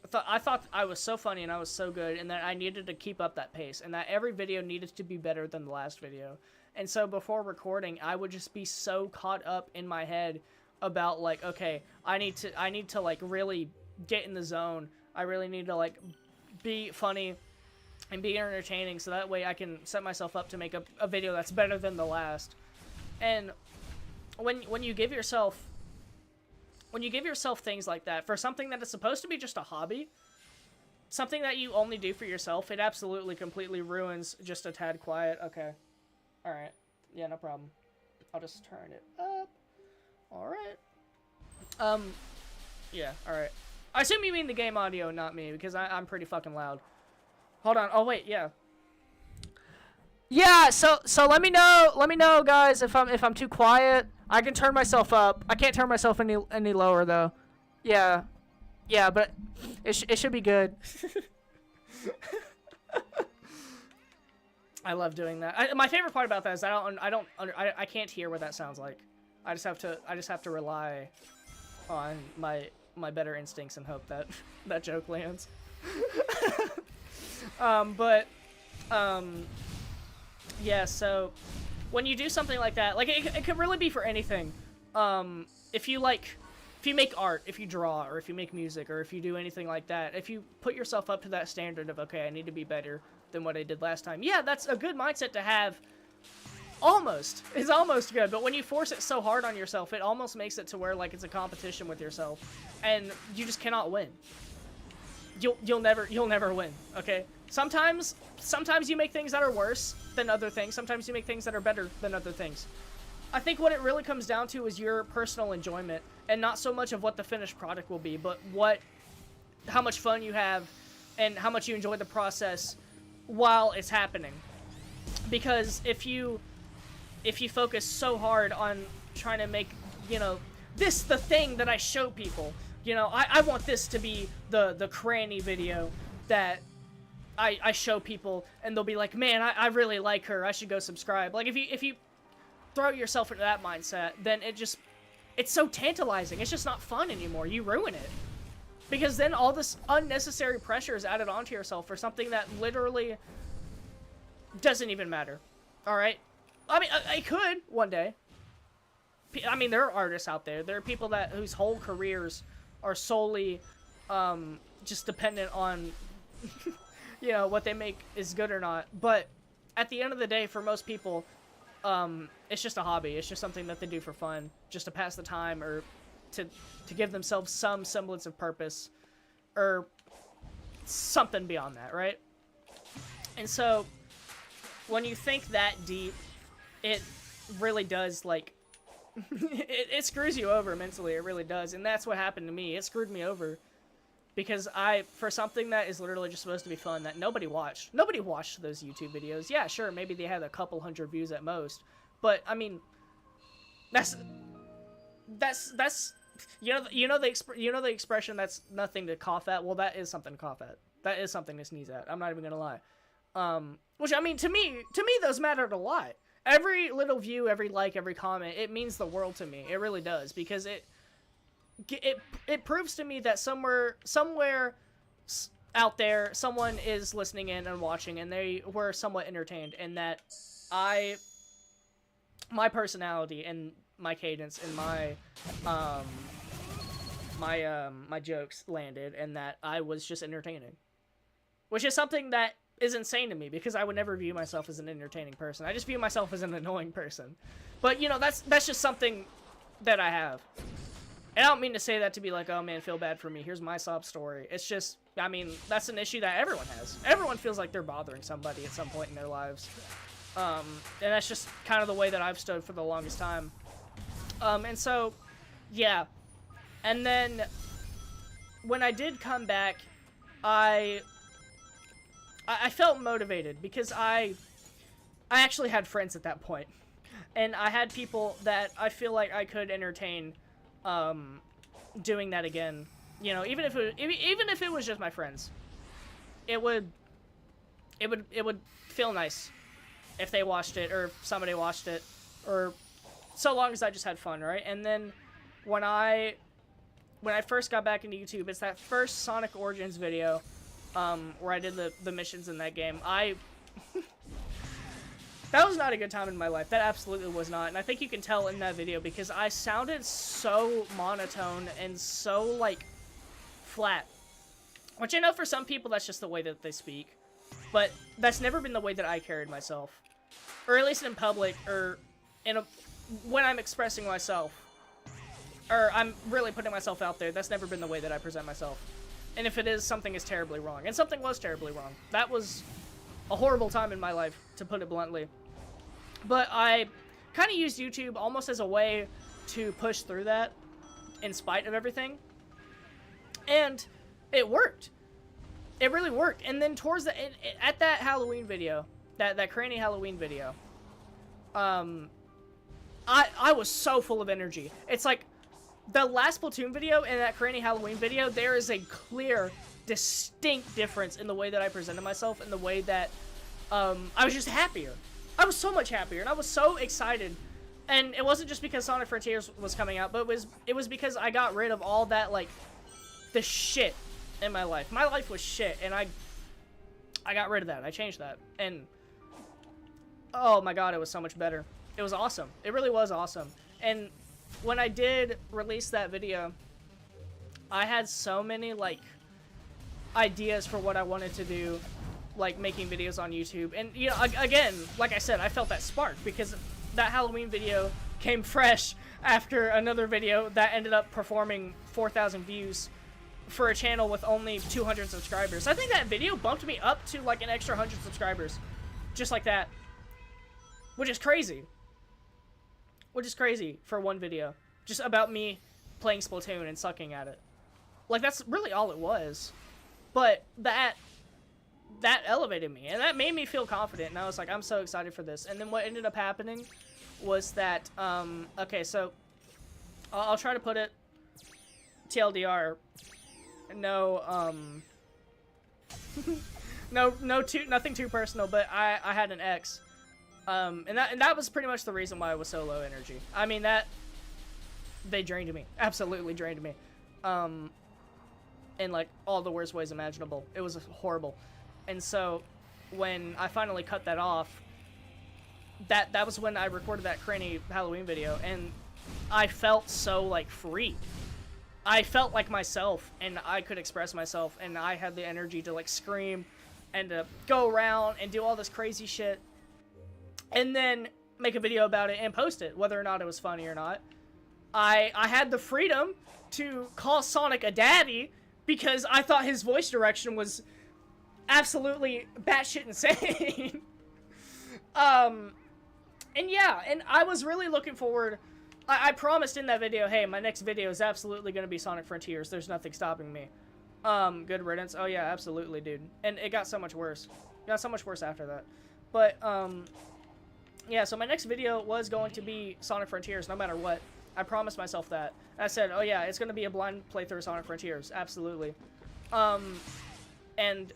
thought I was so funny and I was so good, and that I needed to keep up that pace, and that every video needed to be better than the last video. And so before recording, I would just be so caught up in my head about like, okay, I need to like really get in the zone. I really need to like be funny and be entertaining, so that way I can set myself up to make a video that's better than the last. And when you give yourself things like that for something that is supposed to be just a hobby, something that you only do for yourself, it absolutely completely ruins just a tad quiet. Okay. Alright. Yeah, no problem. I'll just turn it up. Alright. Yeah, alright. I assume you mean the game audio, not me, because I'm pretty fucking loud. Hold on. Oh, wait, yeah. Yeah, so let me know, guys, if I'm too quiet. I can turn myself up. I can't turn myself any lower, though. Yeah. Yeah, but it should be good. I love doing that. My favorite part about that is I can't hear what that sounds like. I just have to rely on my better instincts and hope that that joke lands. Yeah, so when you do something like that, like it could really be for anything. If you make art, if you draw, or if you make music, or if you do anything like that, if you put yourself up to that standard of, okay, I need to be better than what I did last time, yeah, that's a good mindset to have. It's almost good, but when you force it so hard on yourself, it almost makes it to where like it's a competition with yourself, and you just cannot win. You'll never win. Okay. Sometimes you make things that are worse than other things. Sometimes you make things that are better than other things. I think what it really comes down to is your personal enjoyment, and not so much of what the finished product will be, but how much fun you have and how much you enjoy the process while it's happening. Because if you focus so hard on trying to make, this the thing that I show people, I want this to be the Cranni video that I show people, and they'll be like, man, I really like her, I should go subscribe. Like, if you throw yourself into that mindset, then it's so tantalizing. It's just not fun anymore. You ruin it. Because then all this unnecessary pressure is added onto yourself for something that literally doesn't even matter. Alright? I mean, it could one day. I mean, there are artists out there. There are people whose whole careers are solely just dependent on what they make is good or not. But at the end of the day, for most people, it's just a hobby. It's just something that they do for fun, just to pass the time, or to give themselves some semblance of purpose, or something beyond that, right? And so when you think that deep, it really does, like, it screws you over mentally. It really does. And that's what happened to me. It screwed me over. Because for something that is literally just supposed to be fun that nobody watched. Nobody watched those YouTube videos. Yeah, sure, maybe they had a couple hundred views at most. But, I mean, that's you know the expression that's nothing to cough at? Well, that is something to cough at. That is something to sneeze at. I'm not even going to lie. Which, I mean, to me, those mattered a lot. Every little view, every like, every comment, it means the world to me. It really does. Because it proves to me that somewhere out there, someone is listening in and watching, and they were somewhat entertained, and that my personality and my cadence and my jokes landed, and that I was just entertaining, which is something that is insane to me because I would never view myself as an entertaining person. I just view myself as an annoying person. But you know, that's just something that I have. And I don't mean to say that to be like, oh man, feel bad for me. Here's my sob story. It's just, I mean, that's an issue that everyone has. Everyone feels like they're bothering somebody at some point in their lives. And that's just kind of the way that I've stood for the longest time. And so, yeah. And then, when I did come back, I felt motivated because I actually had friends at that point. And I had people that I feel like I could entertain doing that again. You know, even if it was just my friends. It would feel nice if they watched it or if somebody watched it, or so long as I just had fun, right? And then when I first got back into YouTube, it's that first Sonic Origins video where I did the missions in that game. That was not a good time in my life. That absolutely was not. And I think you can tell in that video because I sounded so monotone and so, like, flat. Which I know for some people that's just the way that they speak. But that's never been the way that I carried myself. Or at least in public, or when I'm expressing myself. Or I'm really putting myself out there. That's never been the way that I present myself. And if it is, something is terribly wrong. And something was terribly wrong. That was a horrible time in my life, to put it bluntly. But I kind of used YouTube almost as a way to push through that in spite of everything. And it worked. It really worked. And then towards at that Halloween video, that Cranni Halloween video, I was so full of energy. It's like the last Splatoon video and that Cranni Halloween video, there is a clear, distinct difference in the way that I presented myself and the way that I was just happier. I was so much happier, and I was so excited. And it wasn't just because Sonic Frontiers was coming out, but it was because I got rid of all that, like, the shit in my life. My life was shit, and I got rid of that. I changed that. And, oh my god, it was so much better. It was awesome. It really was awesome. And when I did release that video, I had so many, like, ideas for what I wanted to do, like making videos on YouTube. And, you know, again, like I said, I felt that spark because that Halloween video came fresh after another video that ended up performing 4,000 views for a channel with only 200 subscribers. I think that video bumped me up to like an extra 100 subscribers. Just like that. Which is crazy. Which is crazy for one video. Just about me playing Splatoon and sucking at it. Like, that's really all it was. But that elevated me, and that made me feel confident, and I was like, I'm so excited for this. And then what ended up happening was that, okay, so, I'll try to put it, TLDR, no, nothing too personal, but I had an ex, and that was pretty much the reason why I was so low energy. I mean, they drained me, absolutely drained me, in, like, all the worst ways imaginable. It was horrible. And so, when I finally cut that off, that was when I recorded that Cranni Halloween video, and I felt so, like, free. I felt like myself, and I could express myself, and I had the energy to, like, scream, and to go around and do all this crazy shit, and then make a video about it and post it, whether or not it was funny or not. I had the freedom to call Sonic a daddy, because I thought his voice direction was absolutely batshit insane. And yeah, and I was really looking forward I promised in that video, hey, my next video is absolutely going to be Sonic Frontiers. There's nothing stopping me. Good riddance. Oh, yeah, absolutely, dude. And it got so much worse. It got so much worse after that. But, yeah, so my next video was going to be Sonic Frontiers, no matter what. I promised myself that. I said, oh, yeah, it's going to be a blind playthrough of Sonic Frontiers. Absolutely. And,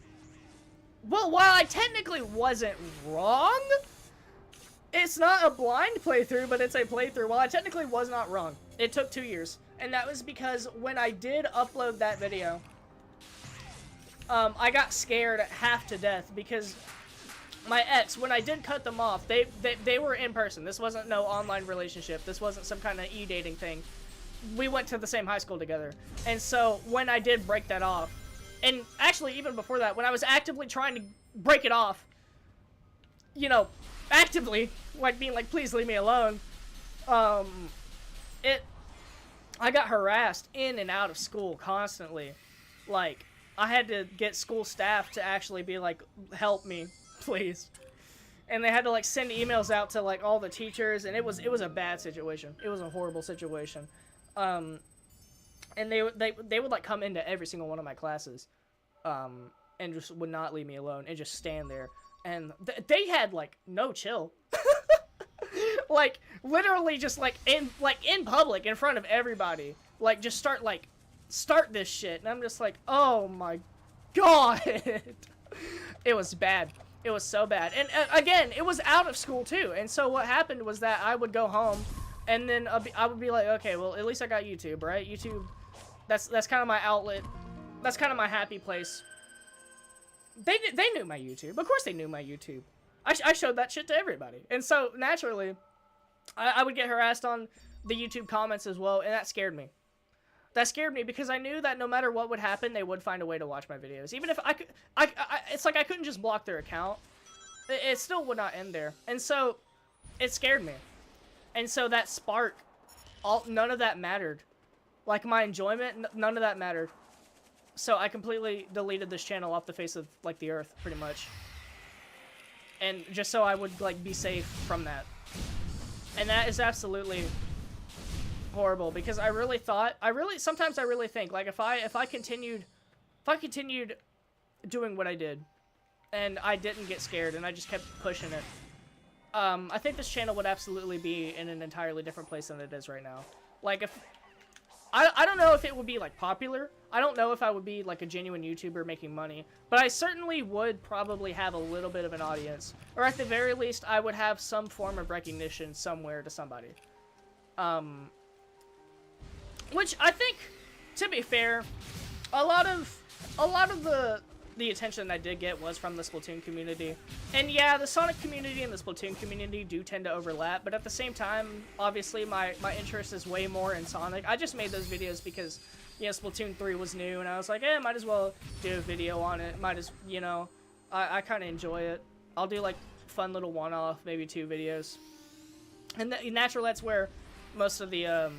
well, while I technically wasn't wrong, it's not a blind playthrough, but it's a playthrough. While I technically was not wrong, it took 2 years. And that was because when I did upload that video, I got scared half to death because my ex, when I did cut them off, they were in person. This wasn't no online relationship. This wasn't some kind of e-dating thing. We went to the same high school together. And so when I did break that off, and actually even before that, when I was actively trying to break it off, you know, actively, like being like, please leave me alone, I got harassed in and out of school constantly. Like, I had to get school staff to actually be like, help me, please. And they had to like send emails out to like all the teachers, and it was a bad situation. It was a horrible situation. And they would like come into every single one of my classes, and just would not leave me alone and just stand there. And they had like no chill. Like literally just like in public in front of everybody, like just start this shit. And I'm just like, oh my god. It was bad. It was so bad. And again, it was out of school too. And so what happened was that I would go home, and then I would be like, okay, well at least I got YouTube, right? YouTube, that's kind of my outlet. That's kind of my happy place. They knew my YouTube. Of course they knew my YouTube. I showed that shit to everybody. And so naturally, I would get harassed on the YouTube comments as well, and that scared me. That scared me because I knew that no matter what would happen, they would find a way to watch my videos. Even if I could, it's like I couldn't just block their account. It still would not end there. And so, it scared me. And so that spark, none of that mattered. Like my enjoyment, none of that mattered. So I completely deleted this channel off the face of like the earth, pretty much. And just so I would like be safe from that. And that is absolutely horrible, because I really thought, sometimes I really think, like, if I continued doing what I did, and I didn't get scared, and I just kept pushing it, I think this channel would absolutely be in an entirely different place than it is right now. Like, if, I don't know if it would be, like, popular, I don't know if I would be, like, a genuine YouTuber making money, but I certainly would probably have a little bit of an audience, or at the very least, I would have some form of recognition somewhere to somebody. Which I think, to be fair, a lot of the attention I did get was from the Splatoon community. And yeah, the Sonic community and the Splatoon community do tend to overlap, but at the same time, obviously my interest is way more in Sonic. I just made those videos because, you know, Splatoon 3 was new, and I was like, eh, might as well do a video on it. Might as, you know, I kind of enjoy it. I'll do, like, fun little one-off, maybe 2 videos. And naturally, that's where most of the,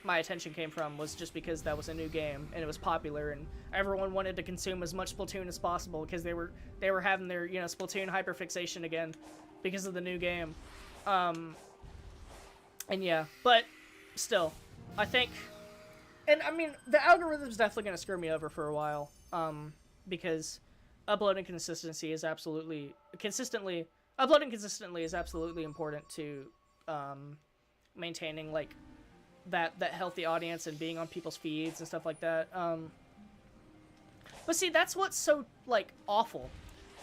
my attention came from, was just because that was a new game and it was popular and everyone wanted to consume as much Splatoon as possible because they were having their, you know, Splatoon hyperfixation again because of the new game. And yeah, but still, I think, and I mean, the algorithm's definitely going to screw me over for a while, because uploading consistently is absolutely important to maintaining like that healthy audience and being on people's feeds and stuff like that. But see, that's what's so like awful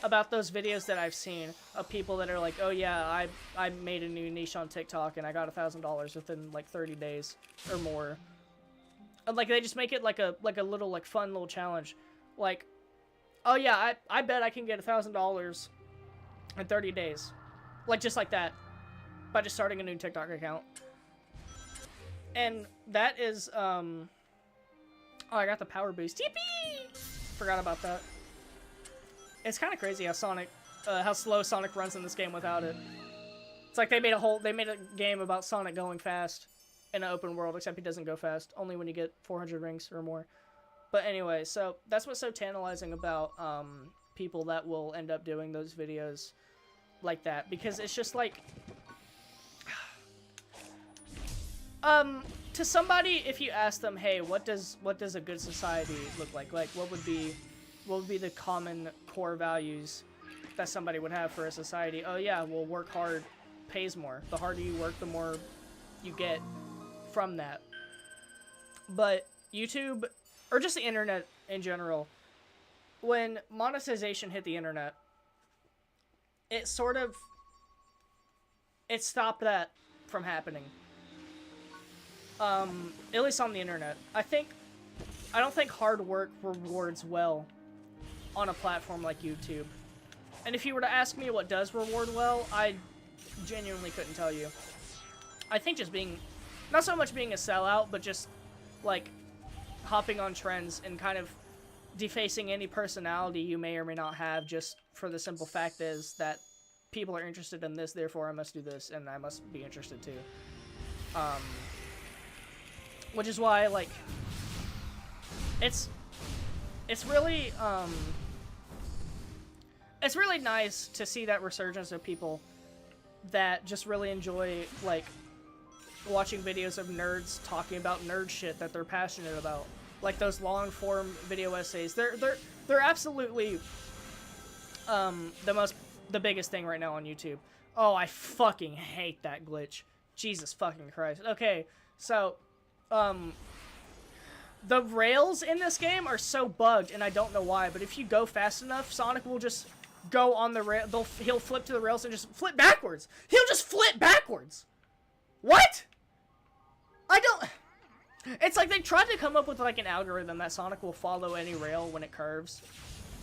about those videos that I've seen of people that are like, oh yeah, I made a new niche on TikTok and I got $1,000 within like 30 days or more. And like they just make it like a little like fun little challenge, like, oh yeah, I bet I can get $1,000 in 30 days, like just like that, by just starting a new TikTok account. And that is, oh, I got the power boost. Yippee! Forgot about that. It's kind of crazy how how slow Sonic runs in this game without it. It's like they made a game about Sonic going fast in an open world, except he doesn't go fast, only when you get 400 rings or more. But anyway, so that's what's so tantalizing about, people that will end up doing those videos like that, because it's just like, To somebody, if you ask them, hey, what does a good society look like? Like, what would be the common core values that somebody would have for a society? Oh yeah, well, work hard pays more. The harder you work, the more you get from that. But YouTube, or just the internet in general, when monetization hit the internet, it stopped that from happening. At least on the internet. I don't think hard work rewards well on a platform like YouTube. And if you were to ask me what does reward well, I genuinely couldn't tell you. I think just being, not so much being a sellout, but just, like, hopping on trends and kind of defacing any personality you may or may not have, just for the simple fact is that people are interested in this, therefore I must do this, and I must be interested too. Which is why, like, it's really nice to see that resurgence of people that just really enjoy, like, watching videos of nerds talking about nerd shit that they're passionate about. Like those long form video essays. They're absolutely the biggest thing right now on YouTube. Oh, I fucking hate that glitch. Jesus fucking Christ. Okay, so the rails in this game are so bugged, and I don't know why, but if you go fast enough, Sonic will just go on the rail. He'll flip to the rails and just flip backwards. He'll just flip backwards. What? I don't... It's like they tried to come up with, like, an algorithm that Sonic will follow any rail when it curves.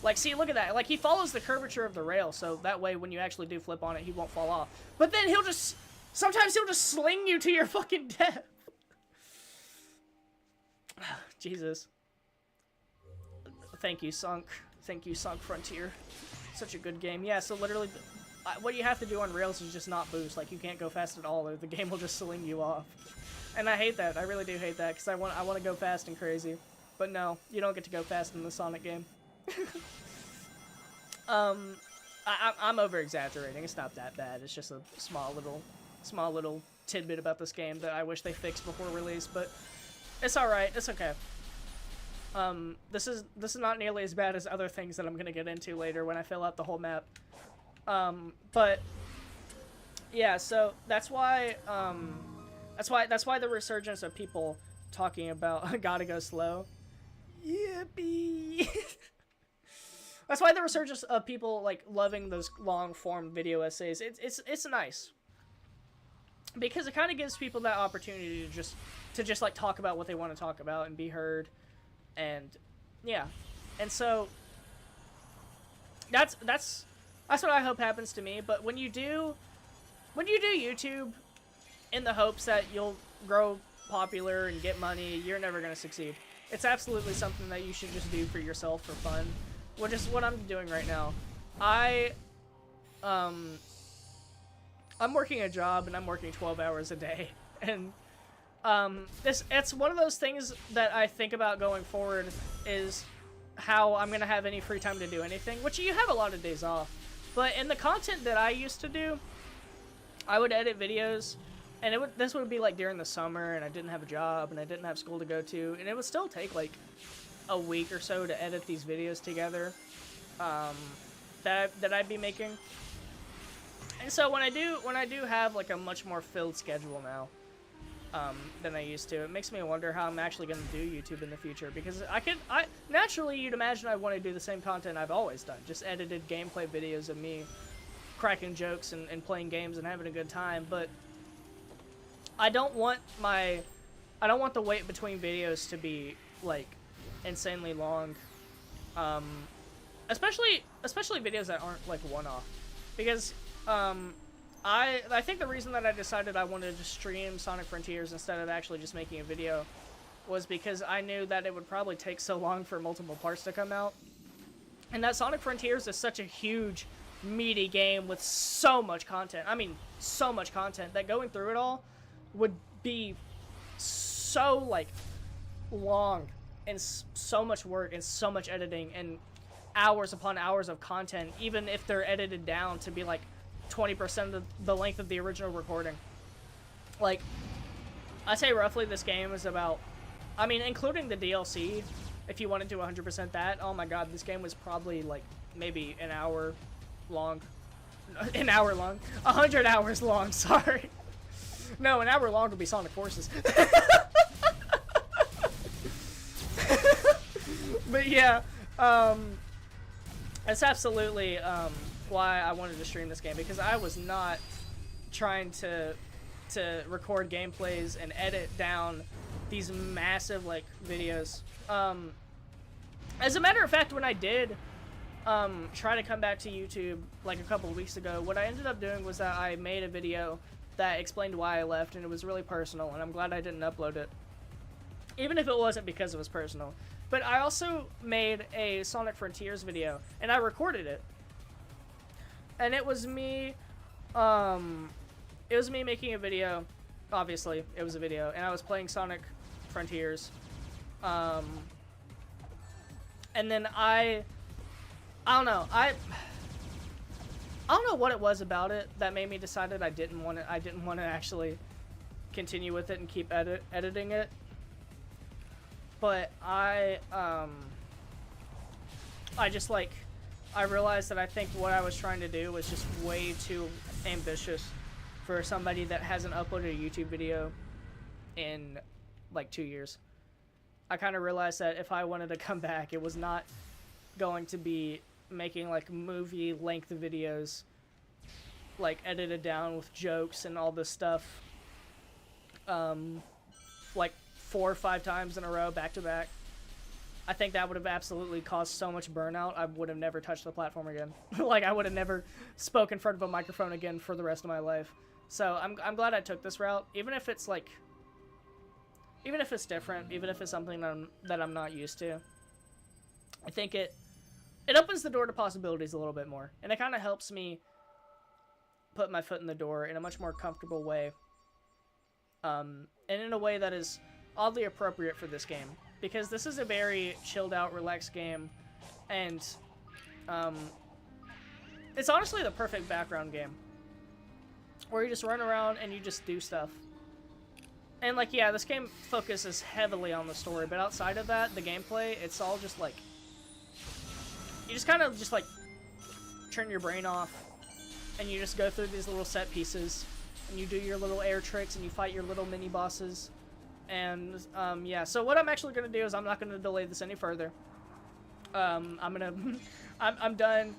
Like, see, look at that. Like, he follows the curvature of the rail, so that way when you actually do flip on it, he won't fall off. But then he'll just... Sometimes he'll just sling you to your fucking death. Jesus. Thank you, Sunk. Thank you, Sunk Frontier. Such a good game. Yeah, so literally, what you have to do on rails is just not boost. Like, you can't go fast at all, or the game will just sling you off. And I hate that. I really do hate that, because I want to go fast and crazy. But no, you don't get to go fast in the Sonic game. I'm over-exaggerating. It's not that bad. It's just a small little tidbit about this game that I wish they fixed before release, but it's alright. It's okay. This is not nearly as bad as other things that I'm gonna get into later when I fill out the whole map. But yeah, so that's why the resurgence of people talking about gotta go slow. Yippee! That's why the resurgence of people like loving those long form video essays. It's nice because it kind of gives people that opportunity to just like talk about what they want to talk about and be heard, and yeah, and so that's what I hope happens to me. But when you do YouTube in the hopes that you'll grow popular and get money, you're never gonna succeed. It's absolutely something that you should just do for yourself for fun, which is what I'm doing right now. I'm working a job and I'm working 12 hours a day, and it's one of those things that I think about going forward is how I'm gonna have any free time to do anything, which you have a lot of days off. But in the content that I used to do, I would edit videos, and this would be like during the summer, and I didn't have a job, and I didn't have school to go to, and it would still take like a week or so to edit these videos together that I'd be making. And so when I do have like a much more filled schedule now than I used to, it makes me wonder how I'm actually going to do YouTube in the future, because naturally you'd imagine I want to do the same content I've always done, just edited gameplay videos of me cracking jokes and playing games and having a good time, but I don't want the wait between videos to be like insanely long, especially videos that aren't like one-off, because I think the reason that I decided I wanted to stream Sonic Frontiers instead of actually just making a video was because I knew that it would probably take so long for multiple parts to come out, and that Sonic Frontiers is such a huge, meaty game with so much content. I mean, so much content that going through it all would be so like long and so much work and so much editing and hours upon hours of content, even if they're edited down to be like 20% of the length of the original recording. Like, I say roughly this game is about, I mean, including the DLC, if you wanted to 100% that, oh my god, this game was probably like maybe an hour long. An hour long. 100 hours long, sorry. No, an hour long would be Sonic Forces. But yeah, that's absolutely why I wanted to stream this game, because I was not trying to record gameplays and edit down these massive like videos. As a matter of fact, when I did try to come back to YouTube like a couple of weeks ago, what I ended up doing was that I made a video that explained why I left, and it was really personal, and I'm glad I didn't upload it, even if it wasn't because it was personal. But I also made a Sonic Frontiers video, and I recorded it, and it was me making a video. Obviously it was a video, and I was playing Sonic Frontiers, and then I don't know, I don't know what it was about it that made me decide that I didn't want to actually continue with it and keep editing it. But I just like, I realized that I think what I was trying to do was just way too ambitious for somebody that hasn't uploaded a YouTube video in like 2 years. I kind of realized that if I wanted to come back, it was not going to be making like movie length videos, like edited down with jokes and all this stuff, like 4 or 5 times in a row, back to back. I think that would have absolutely caused so much burnout. I would have never touched the platform again. Like, I would have never spoke in front of a microphone again for the rest of my life. So I'm glad I took this route, even if it's like, even if it's different, even if it's something that I'm not used to. I think it opens the door to possibilities a little bit more, and it kind of helps me put my foot in the door in a much more comfortable way, and in a way that is oddly appropriate for this game, because this is a very chilled out, relaxed game, and it's honestly the perfect background game, where you just run around and you just do stuff. And like, yeah, this game focuses heavily on the story, but outside of that, the gameplay, it's all just like, you just kind of just like turn your brain off, and you just go through these little set pieces, and you do your little air tricks, and you fight your little mini bosses. And yeah, so what I'm actually gonna do is I'm not gonna delay this any further. I'm done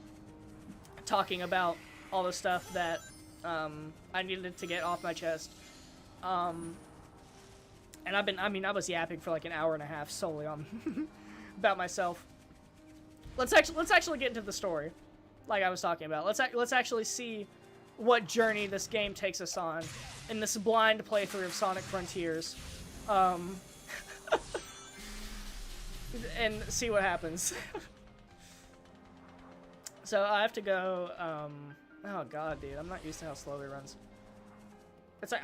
talking about all the stuff that I needed to get off my chest. And I was yapping for like an hour and a half solely on about myself. Let's actually get into the story, like I was talking about. Let's actually see what journey this game takes us on in this blind playthrough of Sonic Frontiers, and see what happens. So I have to go. Oh god, dude, I'm not used to how slow he runs. It's like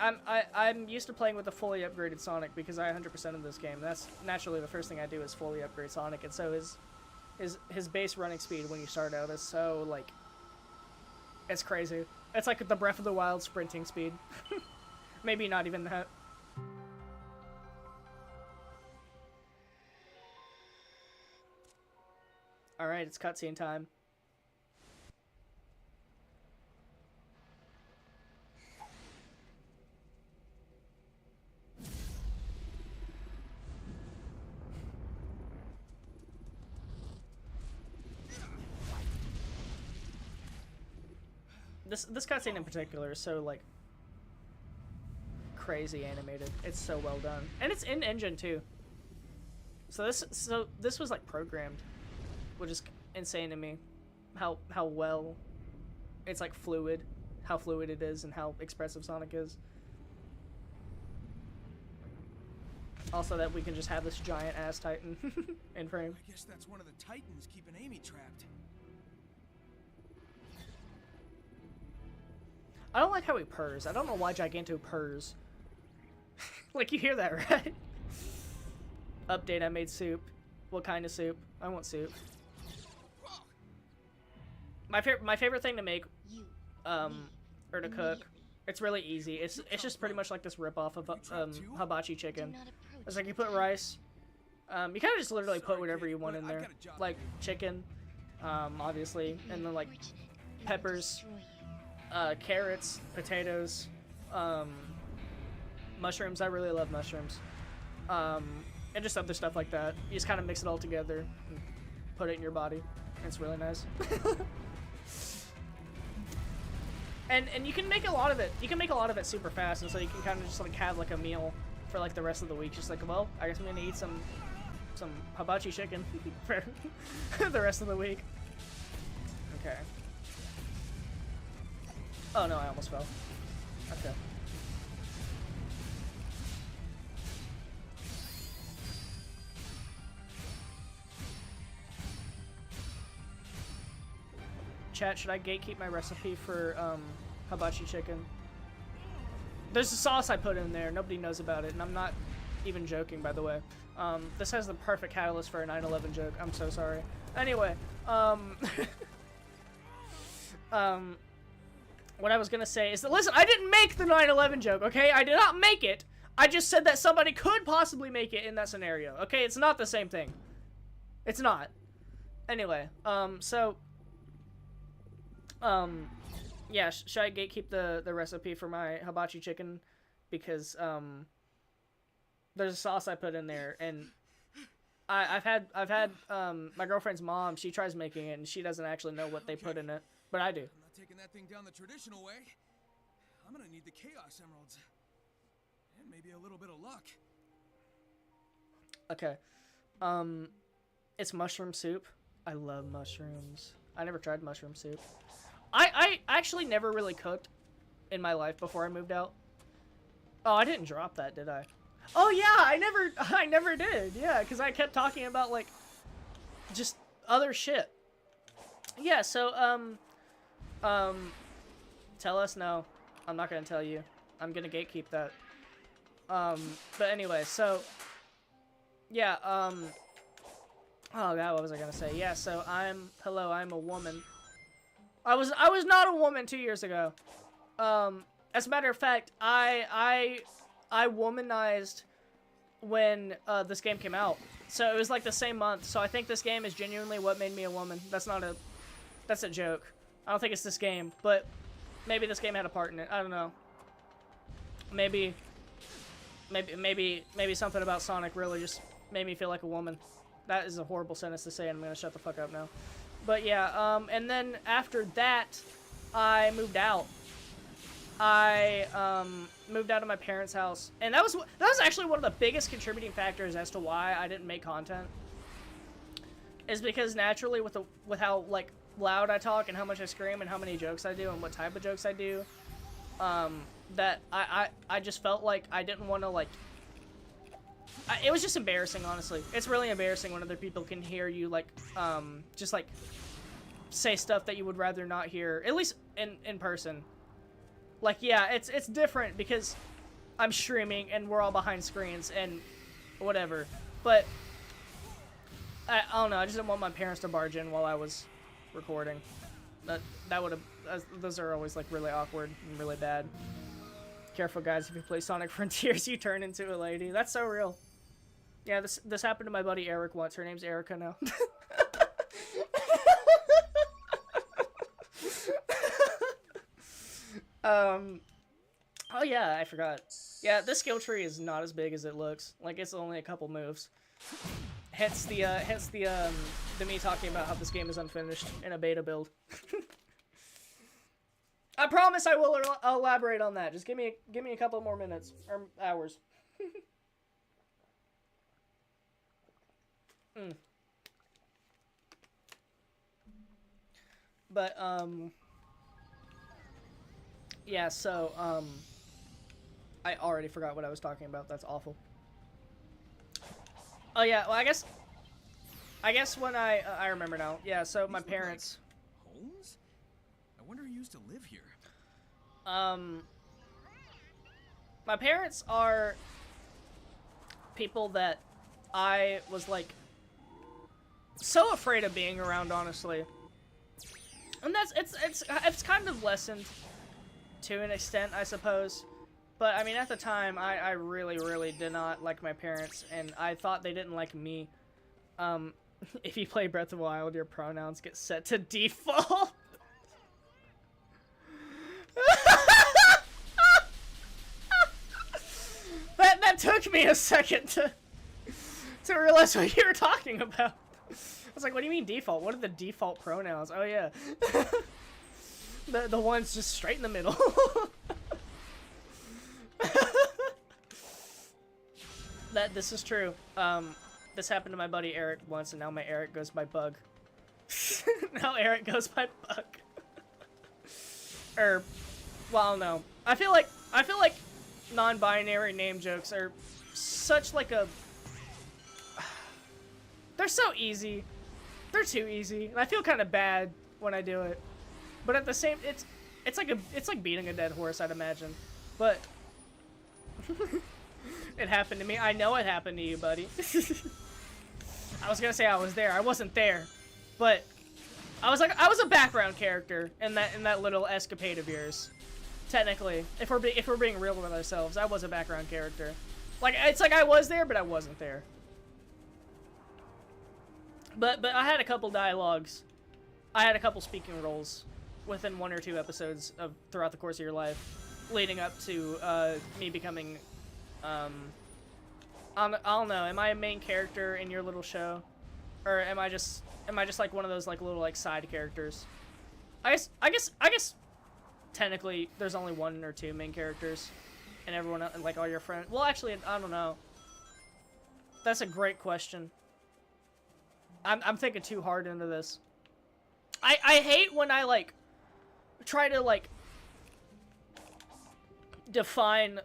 I'm used to playing with a fully upgraded Sonic because I 100% of this game. That's naturally the first thing I do is fully upgrade Sonic, and so his base running speed when you start out is so like, it's crazy. It's like the Breath of the Wild sprinting speed. Maybe not even that. All right, it's cutscene time. This cutscene in particular is so like crazy animated. It's so well done, and it's in engine too. So this was like programmed, which is insane to me. How well it's like fluid, how fluid it is, and how expressive Sonic is. Also, that we can just have this giant ass Titan in frame. I guess that's one of the Titans keeping Amy trapped. I don't like how he purrs. I don't know why Giganto purrs. Like, you hear that, right? Update, I made soup. What kind of soup? I want soup. My favorite thing to make, or to cook, It's really easy. It's just pretty much like this ripoff of hibachi chicken. It's like you put rice. You kind of just literally put whatever you want in there, like chicken, obviously, and then like peppers, carrots, potatoes, mushrooms. I really love mushrooms, and just other stuff like that. You just kind of mix it all together and put it in your body. It's really nice. And you can make a lot of it. You can make a lot of it super fast, and so you can kind of just like have like a meal for like the rest of the week. Just like, well, I guess I'm gonna eat some hibachi chicken for the rest of the week. Okay. Oh no, I almost fell. Okay. Chat, should I gatekeep my recipe for hibachi chicken? There's a sauce I put in there. Nobody knows about it, and I'm not even joking, by the way. This has the perfect catalyst for a 9/11 joke. I'm so sorry. Anyway, what I was gonna say is that, listen, I didn't make the 9/11 joke, okay? I did not make it. I just said that somebody could possibly make it in that scenario, okay? It's not the same thing. It's not. Anyway, yeah, should I gatekeep the recipe for my hibachi chicken? Because, there's a sauce I put in there, and I've had my girlfriend's mom, she tries making it, and she doesn't actually know what they put in it, but I do. I'm not taking that thing down the traditional way. I'm gonna need the Chaos Emeralds. And maybe a little bit of luck. Okay. It's mushroom soup. I love mushrooms. I never tried mushroom soup. I actually never really cooked in my life before I moved out. Oh, I didn't drop that, did I? Oh yeah, I never did. Yeah, because I kept talking about like just other shit. Yeah, so tell us. No, I'm not gonna tell you. I'm gonna gatekeep that. But anyway, so yeah, oh god, what was I gonna say? Yeah, so I'm a woman. I was not a woman 2 years ago. As a matter of fact, I womanized when this game came out. So it was like the same month. So I think this game is genuinely what made me a woman. That's a joke. I don't think it's this game, but maybe this game had a part in it. I don't know. Maybe something about Sonic really just made me feel like a woman. That is a horrible sentence to say, and I'm gonna shut the fuck up now. But yeah, and then after that, I moved out. I moved out of my parents' house, and that was actually one of the biggest contributing factors as to why I didn't make content. Is because naturally, with how like loud I talk and how much I scream and how many jokes I do and what type of jokes I do, that I just felt like I didn't want to like. It was just embarrassing, honestly. It's really embarrassing when other people can hear you like just like say stuff that you would rather not hear, at least in person. Like, yeah, it's different because I'm streaming and we're all behind screens and whatever. But I don't know. I just didn't want my parents to barge in while I was recording. That would have. Those are always like really awkward and really bad. Careful, guys. If you play Sonic Frontiers, you turn into a lady. That's so real. Yeah, this happened to my buddy Eric once. Her name's Erica now. Oh yeah, I forgot. Yeah, this skill tree is not as big as it looks. Like, it's only a couple moves. Hence the me talking about how this game is unfinished in a beta build. I promise I will elaborate on that. Just give me a couple more minutes or hours. But yeah, so I already forgot what I was talking about. That's awful. Oh yeah, well I guess when I remember now. Yeah, so my parents. Like homes? I wonder who used to live here. My parents are people that I was like so afraid of being around, honestly. And it's kind of lessened to an extent, I suppose. But, I mean, at the time, I really, really did not like my parents, and I thought they didn't like me. If you play Breath of the Wild, your pronouns get set to default. That took me a second to realize what you were talking about. I was like, what do you mean default? What are the default pronouns? Oh, yeah. The ones just straight in the middle. This is true. This happened to my buddy Eric once, and now my Eric goes by Bug. Now Eric goes by Bug. Well, I don't know. I feel like non-binary name jokes are such like a. They're so easy. They're too easy, and I feel kind of bad when I do it. But at the same, it's like beating a dead horse, I'd imagine. But it happened to me. I know it happened to you, buddy. I was gonna say I was there. I wasn't there, but I was a background character in that little escapade of yours. Technically, if we're being real with ourselves, I was a background character. Like, it's like I was there, but I wasn't there. But I had a couple dialogues. I had a couple speaking roles within 1 or 2 episodes throughout the course of your life, leading up to me becoming. I don't know. Am I a main character in your little show, or am I just like one of those like little like side characters? I guess. Technically, there's only 1 or 2 main characters, and everyone else, like all your friends. Well, actually, I don't know. That's a great question. I'm thinking too hard into this. I hate when I like try to like define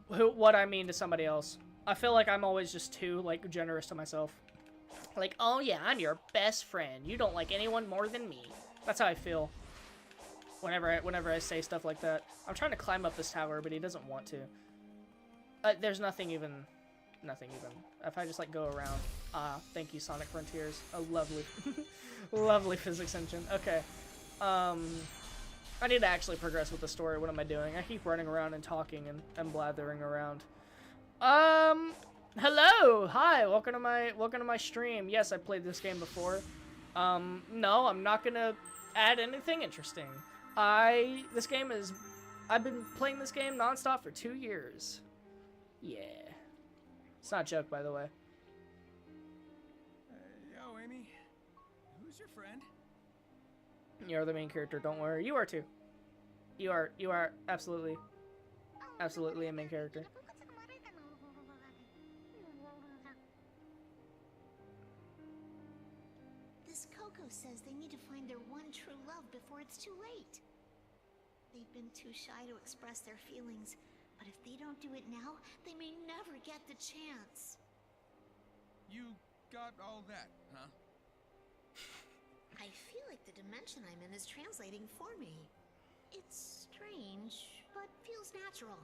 what I mean to somebody else. I feel like I'm always just too like generous to myself. Like, oh yeah, I'm your best friend. You don't like anyone more than me. That's how I feel. Whenever I say stuff like that. I'm trying to climb up this tower, but he doesn't want to. There's nothing even. If I just like go around. Thank you, Sonic Frontiers. A lovely, lovely physics engine. Okay. I need to actually progress with the story. What am I doing? I keep running around and talking and blathering around. Hello, hi, welcome to my stream. Yes, I played this game before. No, I'm not gonna add anything interesting. I've been playing this game nonstop for 2 years. Yeah. It's not a joke, by the way. Yo, Amy. Who's your friend? You're the main character, don't worry. You are too. You are absolutely a main character. This Coco says they need to find their one true love before it's too late. They've been too shy to express their feelings, but if they don't do it now, they may never get the chance. You got all that, huh? I feel like the dimension I'm in is translating for me. It's strange, but feels natural.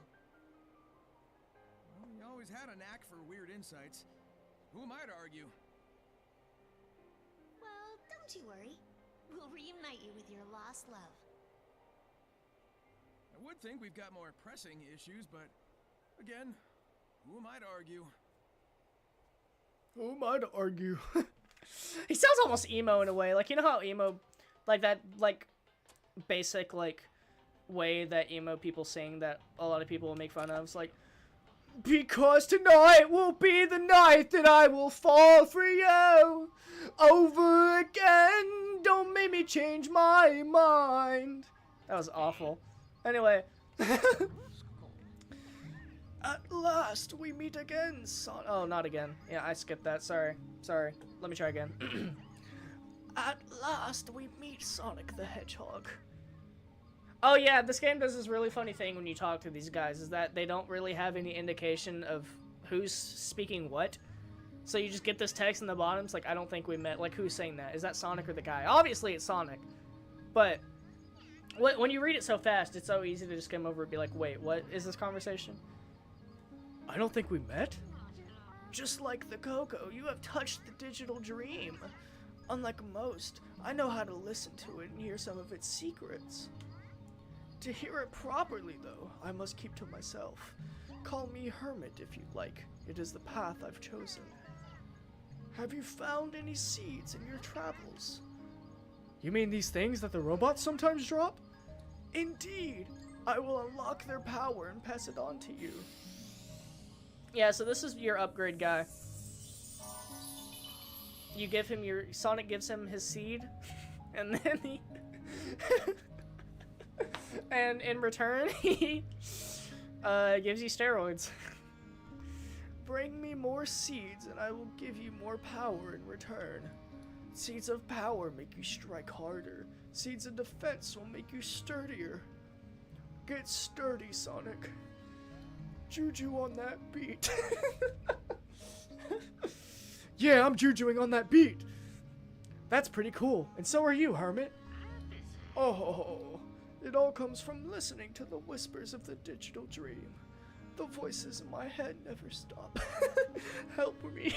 Well, you always had a knack for weird insights. Who am I to argue? Well, don't you worry. We'll reunite you with your lost love. I would think we've got more pressing issues, but again, who am I to argue? Who am I to argue? He sounds almost emo in a way. Like, you know how emo, like that, like, basic, like, way that emo people sing that a lot of people will make fun of. It's like, because tonight will be the night that I will fall for you over again. Don't make me change my mind. That was awful. Anyway. At last, we meet again, son. Oh, not again. Yeah, I skipped that. Sorry. Let me try again. At last, we meet Sonic the Hedgehog. Oh, yeah, this game does this really funny thing when you talk to these guys, is that they don't really have any indication of who's speaking what. So you just get this text in the bottom. It's like, I don't think we met. Like, who's saying that? Is that Sonic or the guy? Obviously, it's Sonic. But when you read it so fast, it's so easy to just come over and be like, wait, what is this conversation? I don't think we met. Just like the Coco, you have touched the digital dream. Unlike most, I know how to listen to it and hear some of its secrets. To hear it properly, though, I must keep to myself. Call me Hermit if you like. It is the path I've chosen. Have you found any seeds in your travels? You mean these things that the robots sometimes drop? Indeed. I will unlock their power and pass it on to you. Yeah, so this is your upgrade guy. You give him Sonic gives him his seed, and then he... and in return, he gives you steroids. Bring me more seeds and I will give you more power in return. Seeds of power make you strike harder. Seeds of defense will make you sturdier. Get sturdy, Sonic. Juju on that beat. Yeah, I'm jujuing on that beat. That's pretty cool. And so are you, Hermit. Oh, it all comes from listening to the whispers of the digital dream. The voices in my head never stop. Help me.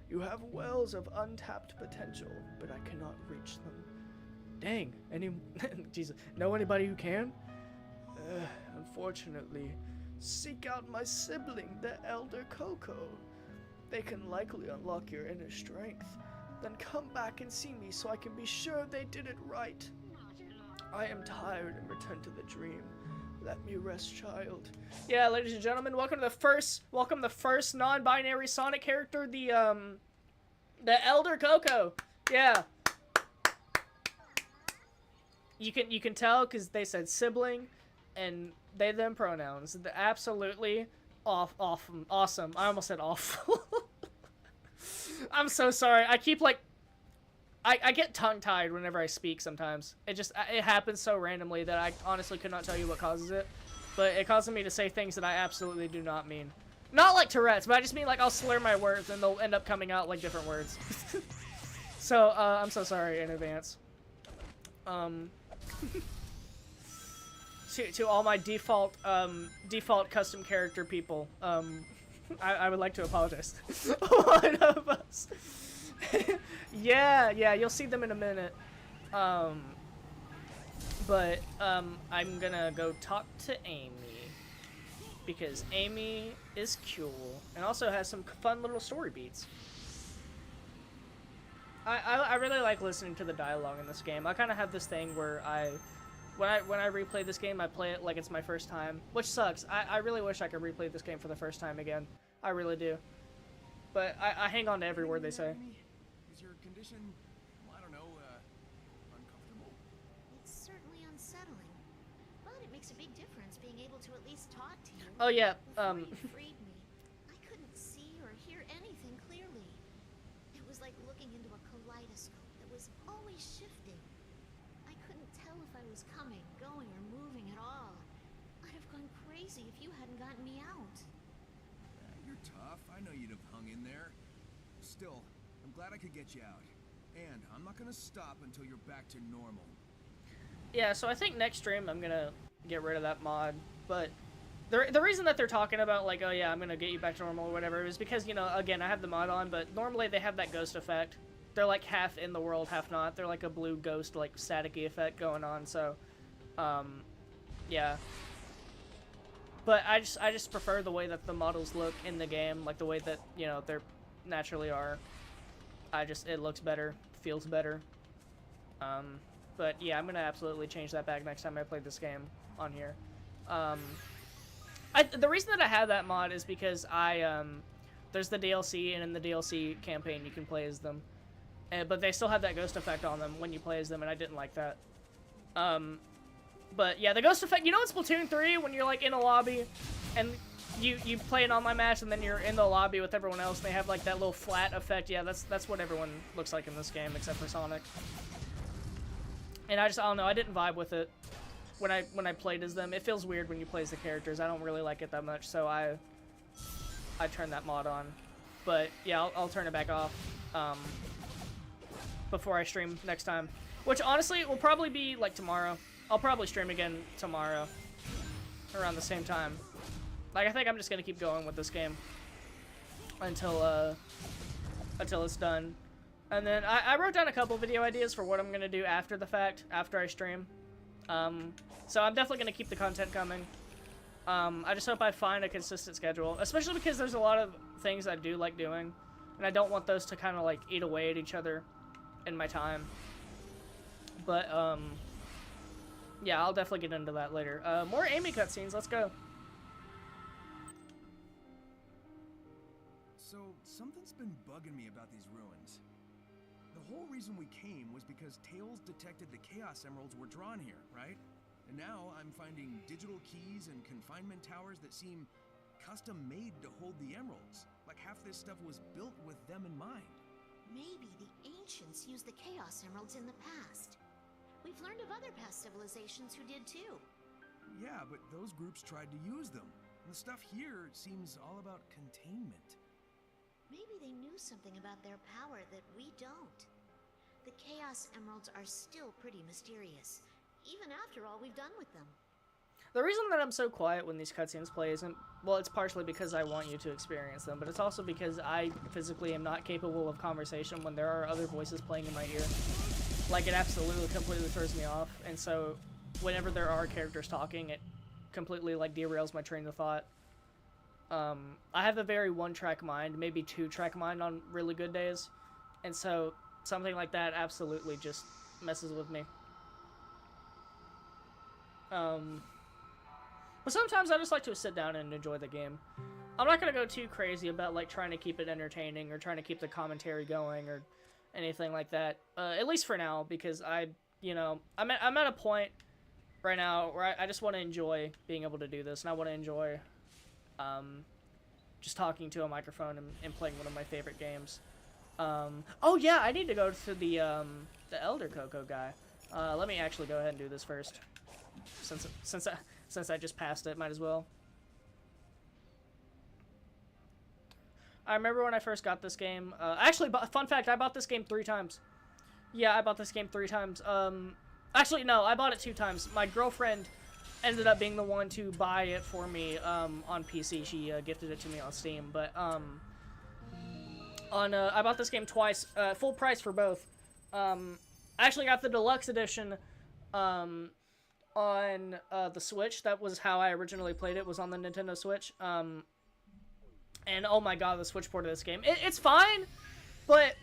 You have wells of untapped potential, but I cannot reach them. Dang, Jesus, know anybody who can? Unfortunately, seek out my sibling, the Elder Coco. They can likely unlock your inner strength. Then come back and see me so I can be sure they did it right. I am tired and return to the dream. Let me rest, child. Yeah, ladies and gentlemen, welcome to the first non-binary Sonic character, the Elder Coco. Yeah. You can tell because they said sibling, and they them pronouns. They're absolutely awesome. I almost said awful. I'm so sorry. I keep I get tongue-tied whenever I speak sometimes. It happens so randomly that I honestly could not tell you what causes it. But it causes me to say things that I absolutely do not mean. Not like Tourette's, but I just mean like I'll slur my words and they'll end up coming out like different words. So, I'm so sorry in advance. To all my default custom character people, I would like to apologize. One of us. yeah, you'll see them in a minute. But I'm gonna go talk to Amy because Amy is cool and also has some fun little story beats. I really like listening to the dialogue in this game. I kind of have this thing where when I replay this game, I play it like it's my first time, which sucks. I really wish I could replay this game for the first time again. I really do. But I hang on to every word they say. Is your condition, I don't know, uncomfortable? It's certainly unsettling, but it makes a big difference being able to at least talk to you. Oh yeah. Before you freed me, I couldn't see or hear anything clearly. It was like looking into a kaleidoscope that was always shifting. I couldn't tell if I was coming, going, or moving at all. I'd have gone crazy if you hadn't gotten me out. You're tough. I know you'd have hung in there. Still, I'm glad I could get you out. And I'm not gonna stop until you're back to normal. Yeah, so I think next stream I'm gonna get rid of that mod. But the reason that they're talking about, like, oh yeah, I'm gonna get you back to normal or whatever, is because, you know, again, I have the mod on, but normally they have that ghost effect. They're like half in the world, half not. They're like a blue ghost, like, staticky effect going on, so, yeah. But I just prefer the way that the models look in the game, like the way that, you know, they're naturally are. It looks better, feels better. But yeah, I'm gonna absolutely change that back next time I play this game on here. The reason that I have that mod is because there's the DLC, and in the DLC campaign you can play as them. But they still have that ghost effect on them when you play as them, and I didn't like that. But yeah, the ghost effect, you know in Splatoon 3 when you're like in a lobby and you play an online match and then you're in the lobby with everyone else and they have like that little flat effect? Yeah, that's what everyone looks like in this game except for Sonic. And I don't know, I didn't vibe with it when I played as them. It feels weird when you play as the characters. I don't really like it that much, so I turned that mod on. But yeah, I'll turn it back off before I stream next time. Which honestly will probably be like tomorrow. I'll probably stream again tomorrow around the same time. Like, I think I'm just gonna keep going with this game until it's done. And then I wrote down a couple video ideas for what I'm going to do after the fact, after I stream. So I'm definitely going to keep the content coming. I just hope I find a consistent schedule, especially because there's a lot of things I do like doing, and I don't want those to kind of like eat away at each other in my time. But, yeah, I'll definitely get into that later. More Amy cutscenes, let's go. So, something's been bugging me about these ruins. The whole reason we came was because Tails detected the Chaos Emeralds were drawn here, right? And now I'm finding digital keys and confinement towers that seem custom-made to hold the emeralds. Like half this stuff was built with them in mind. Maybe the ancients used the Chaos Emeralds in the past. We've learned of other past civilizations who did too. Yeah, but those groups tried to use them. And the stuff here seems all about containment. Maybe they knew something about their power that we don't. The Chaos Emeralds are still pretty mysterious, even after all we've done with them. The reason that I'm so quiet when these cutscenes play isn't, well, it's partially because I want you to experience them, but it's also because I physically am not capable of conversation when there are other voices playing in my ear. Like, it absolutely completely throws me off, and so whenever there are characters talking, it completely, like, derails my train of thought. I have a very one-track mind, maybe two-track mind on really good days, and so something like that absolutely just messes with me. But sometimes I just like to sit down and enjoy the game. I'm not gonna go too crazy about like trying to keep it entertaining or trying to keep the commentary going or anything like that. At least for now, because I'm at a point right now where I just want to enjoy being able to do this, and I want to enjoy just talking to a microphone and playing one of my favorite games. Oh yeah, I need to go to the Elder Coco guy. Let me actually go ahead and do this first. Since I just passed it, might as well. I remember when I first got this game. Actually, fun fact, I bought this game 3 times. Yeah, I bought this game 3 times. Actually, no, I bought it 2 times. My girlfriend ended up being the one to buy it for me on PC. She gifted it to me on Steam. But I bought this game twice, full price for both. I actually got the deluxe edition on the Switch. That was how I originally played it, was on the Nintendo Switch. And oh my god, the Switch port of this game. It's fine, but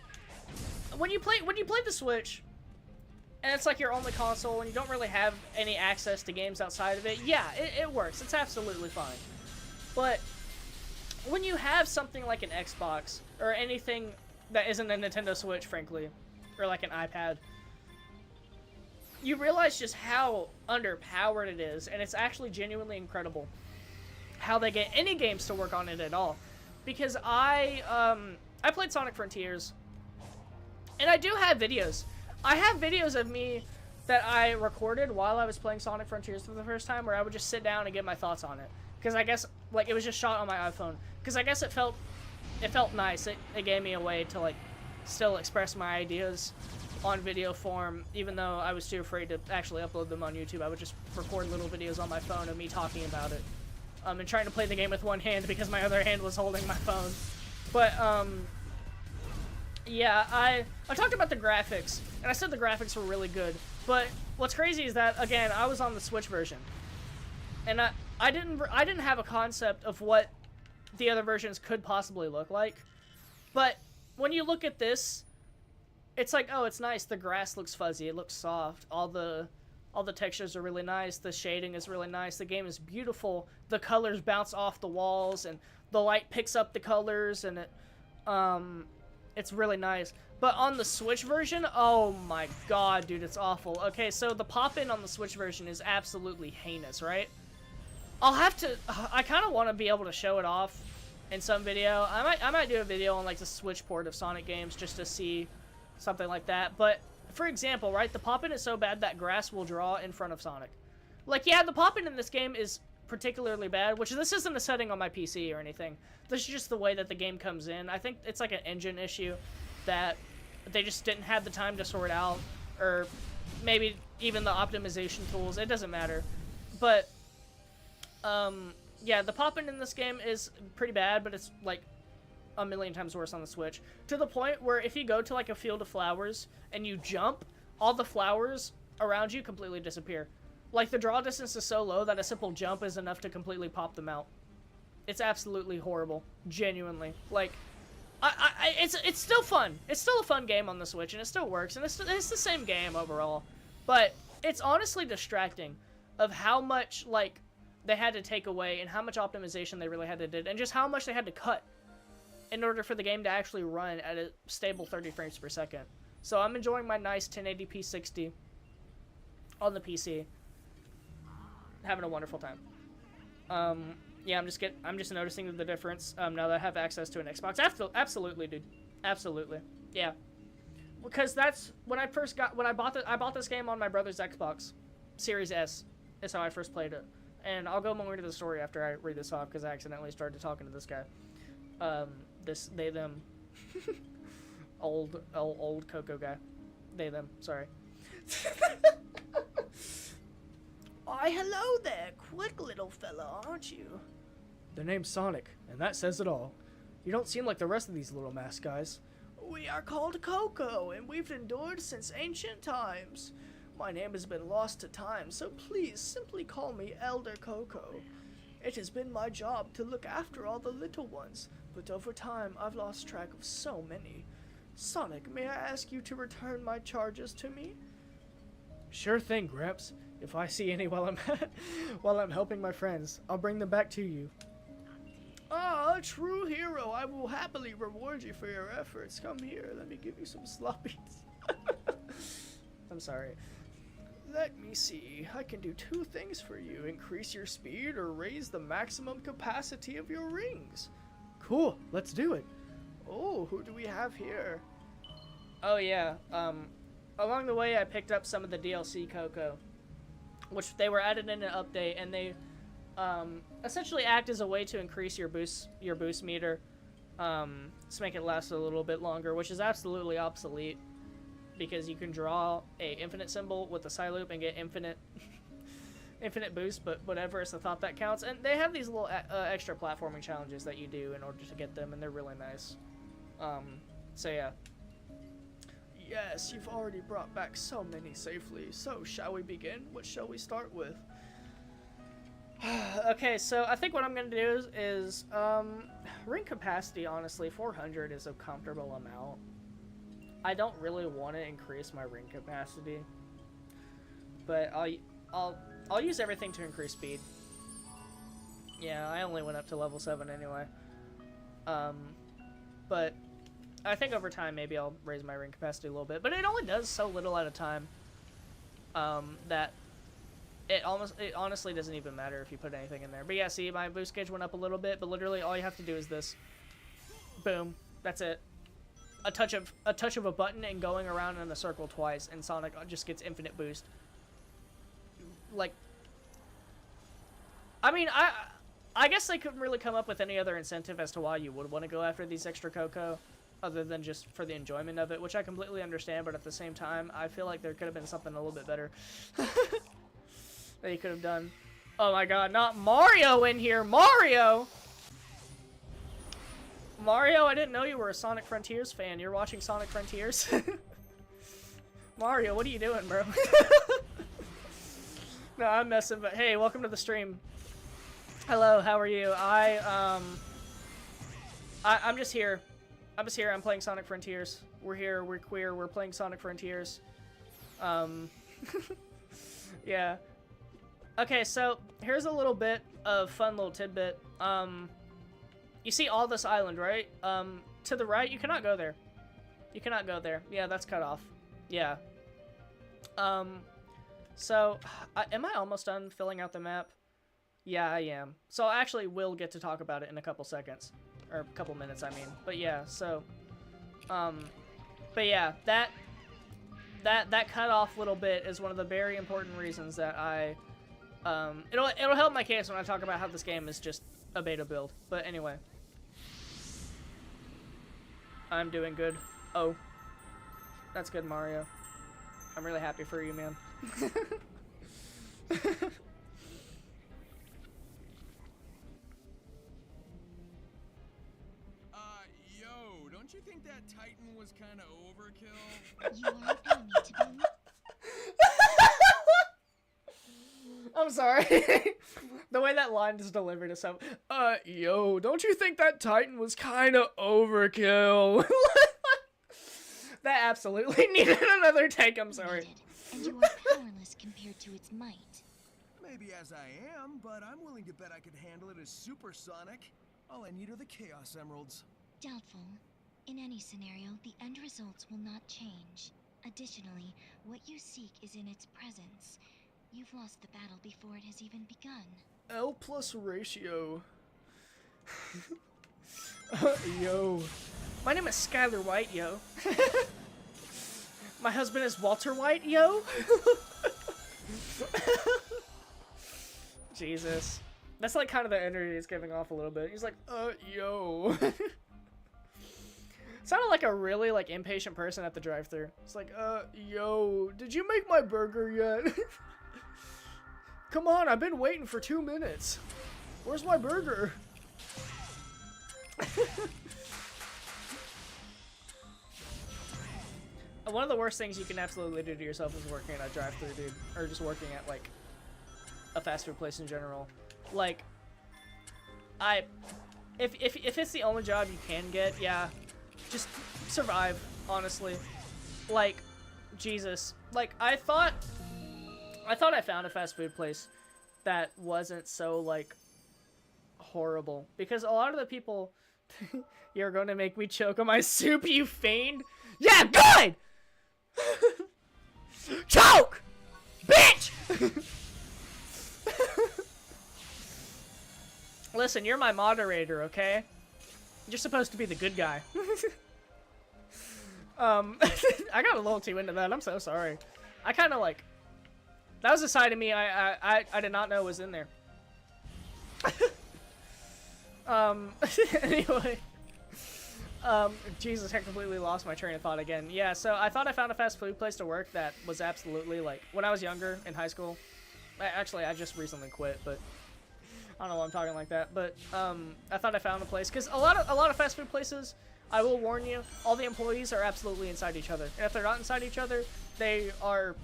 when you play the Switch, and it's like your only console, and you don't really have any access to games outside of it, yeah, it works. It's absolutely fine. But when you have something like an Xbox, or anything that isn't a Nintendo Switch, frankly, or like an iPad, you realize just how underpowered it is, and it's actually genuinely incredible how they get any games to work on it at all. Because I played Sonic Frontiers, and I do have videos. I have videos of me that I recorded while I was playing Sonic Frontiers for the first time, where I would just sit down and get my thoughts on it. Because I guess, like, it was just shot on my iPhone. Because I guess it felt nice. It gave me a way to, like, still express my ideas on video form, even though I was too afraid to actually upload them on YouTube. I would just record little videos on my phone of me talking about it. And trying to play the game with one hand because my other hand was holding my phone. But, yeah, I talked about the graphics, and I said the graphics were really good. But what's crazy is that, again, I was on the Switch version. And I didn't have a concept of what the other versions could possibly look like. But when you look at this, it's like, oh, it's nice. The grass looks fuzzy. It looks soft. All the textures are really nice. The shading is really nice. The game is beautiful. The colors bounce off the walls, and the light picks up the colors, and it's really nice. But on the Switch version, oh my god, dude, it's awful. Okay, so the pop-in on the Switch version is absolutely heinous, right? I kind of want to be able to show it off in some video. I might do a video on, like, the Switch port of Sonic games just to see something like that. But for example, right, the pop-in is so bad that grass will draw in front of Sonic. Like, yeah, the pop-in in this game is particularly bad, which this isn't a setting on my PC or anything. This is just the way that the game comes in. I think it's like an engine issue that they just didn't have the time to sort out, or maybe even the optimization tools. It doesn't matter. But, yeah, the pop-in in this game is pretty bad, but it's, like, a million times worse on the Switch. To the point where if you go to like a field of flowers and you jump, all the flowers around you completely disappear. Like the draw distance is so low that a simple jump is enough to completely pop them out. It's absolutely horrible. Genuinely. Like, it's still fun. It's still a fun game on the Switch, and it still works, and it's the same game overall. But it's honestly distracting of how much, like, they had to take away and how much optimization they really had to do, and just how much they had to cut in order for the game to actually run at a stable 30 frames per second. So I'm enjoying my nice 1080p 60 on the PC. Having a wonderful time. Yeah, I'm just noticing the difference now that I have access to an Xbox. Absolutely, dude. Absolutely. Yeah. Because that's when I bought this game on my brother's Xbox Series S. Is how I first played it. And I'll go more into the story after I read this off because I accidentally started talking to this guy. They them old Coco guy. They them, sorry. Why, hello there, quick little fella, aren't you? The name's Sonic, and that says it all. You don't seem like the rest of these little mask guys. We are called Coco, and we've endured since ancient times. My name has been lost to time, so please simply call me Elder Coco. It has been my job to look after all the little ones, but over time I've lost track of so many. Sonic, may I ask you to return my charges to me? Sure thing, Gramps. If I see any while I'm helping my friends, I'll bring them back to you. Ah, a true hero. I will happily reward you for your efforts. Come here, let me give you some sloppies. I'm sorry. Let me see. I can do two things for you. Increase your speed or raise the maximum capacity of your rings. Cool, let's do it. Oh, who do we have here? Oh yeah, along the way I picked up some of the DLC Coco, which they were added in an update, and they essentially act as a way to increase your boost meter, to make it last a little bit longer, which is absolutely obsolete because you can draw a infinite symbol with the Psyloop and get infinite boost, but whatever, it's the thought that counts. And they have these little extra platforming challenges that you do in order to get them, and they're really nice. So yeah. Yes, you've already brought back so many safely. So, shall we begin? What shall we start with? Okay, so I think what I'm going to do is ring capacity, honestly, 400 is a comfortable amount. I don't really want to increase my ring capacity, but I'll use everything to increase speed. Yeah, I only went up to level 7 anyway. But I think over time maybe I'll raise my ring capacity a little bit, but it only does so little at a time that it honestly doesn't even matter if you put anything in there. But yeah, see, my boost gauge went up a little bit, but literally all you have to do is this. Boom. That's it. A touch of a button and going around in a circle twice, and Sonic just gets infinite boost. Like, I mean, I guess they couldn't really come up with any other incentive as to why you would want to go after these extra Coco, other than just for the enjoyment of it, which I completely understand, but at the same time, I feel like there could have been something a little bit better that you could have done. Oh my god, not Mario in here! Mario! Mario, I didn't know you were a Sonic Frontiers fan. You're watching Sonic Frontiers? Mario, what are you doing, bro? No, I'm messing, but hey, welcome to the stream. Hello, how are you? I'm just here. I'm playing Sonic Frontiers. We're here, we're queer, we're playing Sonic Frontiers. Yeah. Okay, so here's a little bit of fun little tidbit. You see all this island, right? To the right, you cannot go there. You cannot go there. Yeah, that's cut off. Yeah. So, am I almost done filling out the map? Yeah, I am. So I actually will get to talk about it in a couple seconds. Or a couple minutes, I mean. But yeah, so... but yeah, that cut off little bit is one of the very important reasons that I... It'll help my case when I talk about how this game is just a beta build. But anyway. I'm doing good. Oh. That's good, Mario. I'm really happy for you, man. think that Titan was kind of overkill? You are an enemy to be. I'm sorry. The way that line is delivered is so. Yo, don't you think that Titan was kind of overkill? That absolutely needed another take. I'm sorry. Needed, and you are powerless compared to its might. Maybe as I am, but I'm willing to bet I could handle it as supersonic. All I need are the Chaos Emeralds. Doubtful. In any scenario, the end results will not change. Additionally, what you seek is in its presence. You've lost the battle before it has even begun. L plus ratio. Yo. My name is Skylar White, yo. My husband is Walter White, yo. Jesus. That's like kind of the energy he's giving off a little bit. He's like, yo. Sounded like a really like impatient person at the drive-thru. It's like, yo, did you make my burger yet? Come on, I've been waiting for 2 minutes. Where's my burger? One of the worst things you can absolutely do to yourself is working at a drive-thru, dude. Or just working at, like, a fast food place in general. Like, if it's the only job you can get, yeah, just survive, honestly. Like, Jesus. Like, I thought I found a fast food place that wasn't so, like, horrible. Because a lot of the people... You're going to make me choke on my soup, you fiend? Yeah, good! Choke! Bitch! Listen, you're my moderator, okay? You're supposed to be the good guy. I got a little too into that. I'm so sorry. I kind of like... That was a side of me I did not know was in there. Anyway. Jesus, I completely lost my train of thought again. Yeah, so I thought I found a fast food place to work that was absolutely, like, when I was younger, in high school. Actually, I just recently quit, but I don't know why I'm talking like that. But, I thought I found a place, because a lot of fast food places, I will warn you, all the employees are absolutely inside each other. And if they're not inside each other, they are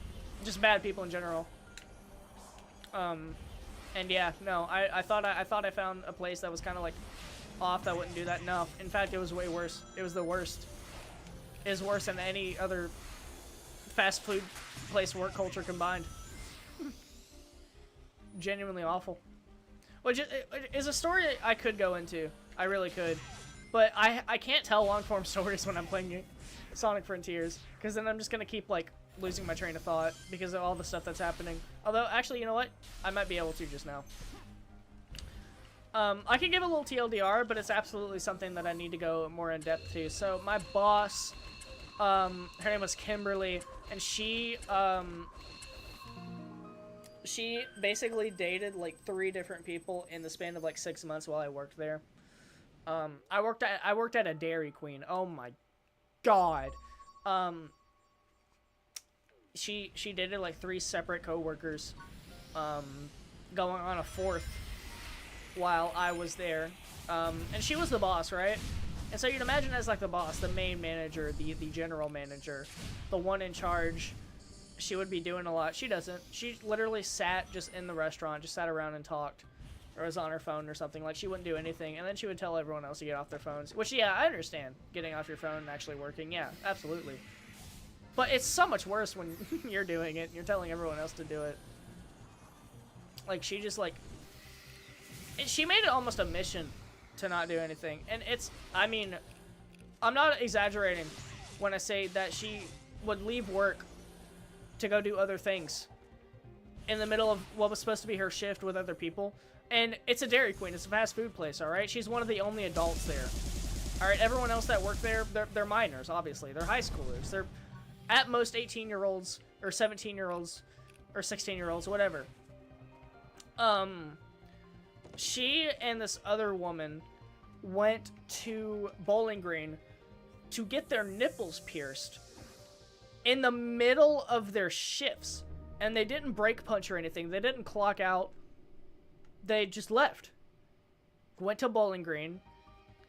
just bad people in general. And yeah, no, I thought I found a place that was kind of like off that wouldn't do that. No, in fact, it was way worse. It was the worst. It was worse than any other fast food place work culture combined. Genuinely awful. Which is a story I could go into. I really could. But I can't tell long-form stories when I'm playing Sonic Frontiers, because then I'm just going to keep, like, losing my train of thought because of all the stuff that's happening. Although, actually, you know what? I might be able to just now. I can give a little TLDR, but it's absolutely something that I need to go more in depth to. So my boss, her name was Kimberly, and she basically dated like 3 different people in the span of like 6 months while I worked there. I worked at a Dairy Queen. Oh my god. She dated like 3 separate coworkers, going on a 4th while I was there. And she was the boss, right? And so you'd imagine as like the boss, the main manager, the general manager, the one in charge, she would be doing a lot. She doesn't. She literally sat just in the restaurant, just sat around and talked, or was on her phone or something. Like, she wouldn't do anything, and then she would tell everyone else to get off their phones. Which, yeah, I understand. Getting off your phone and actually working, yeah, absolutely. But it's so much worse when you're doing it and you're telling everyone else to do it. Like, she just, like... She made it almost a mission to not do anything. And it's... I mean, I'm not exaggerating when I say that she would leave work to go do other things in the middle of what was supposed to be her shift with other people. And it's a Dairy Queen. It's a fast food place, alright? She's one of the only adults there. Alright, everyone else that work there, they're minors, obviously. They're high schoolers. They're at most 18-year-olds, or 17-year-olds, or 16-year-olds, whatever. She and this other woman went to Bowling Green to get their nipples pierced in the middle of their shifts. And they didn't break punch or anything. They didn't clock out. They just left. Went to Bowling Green.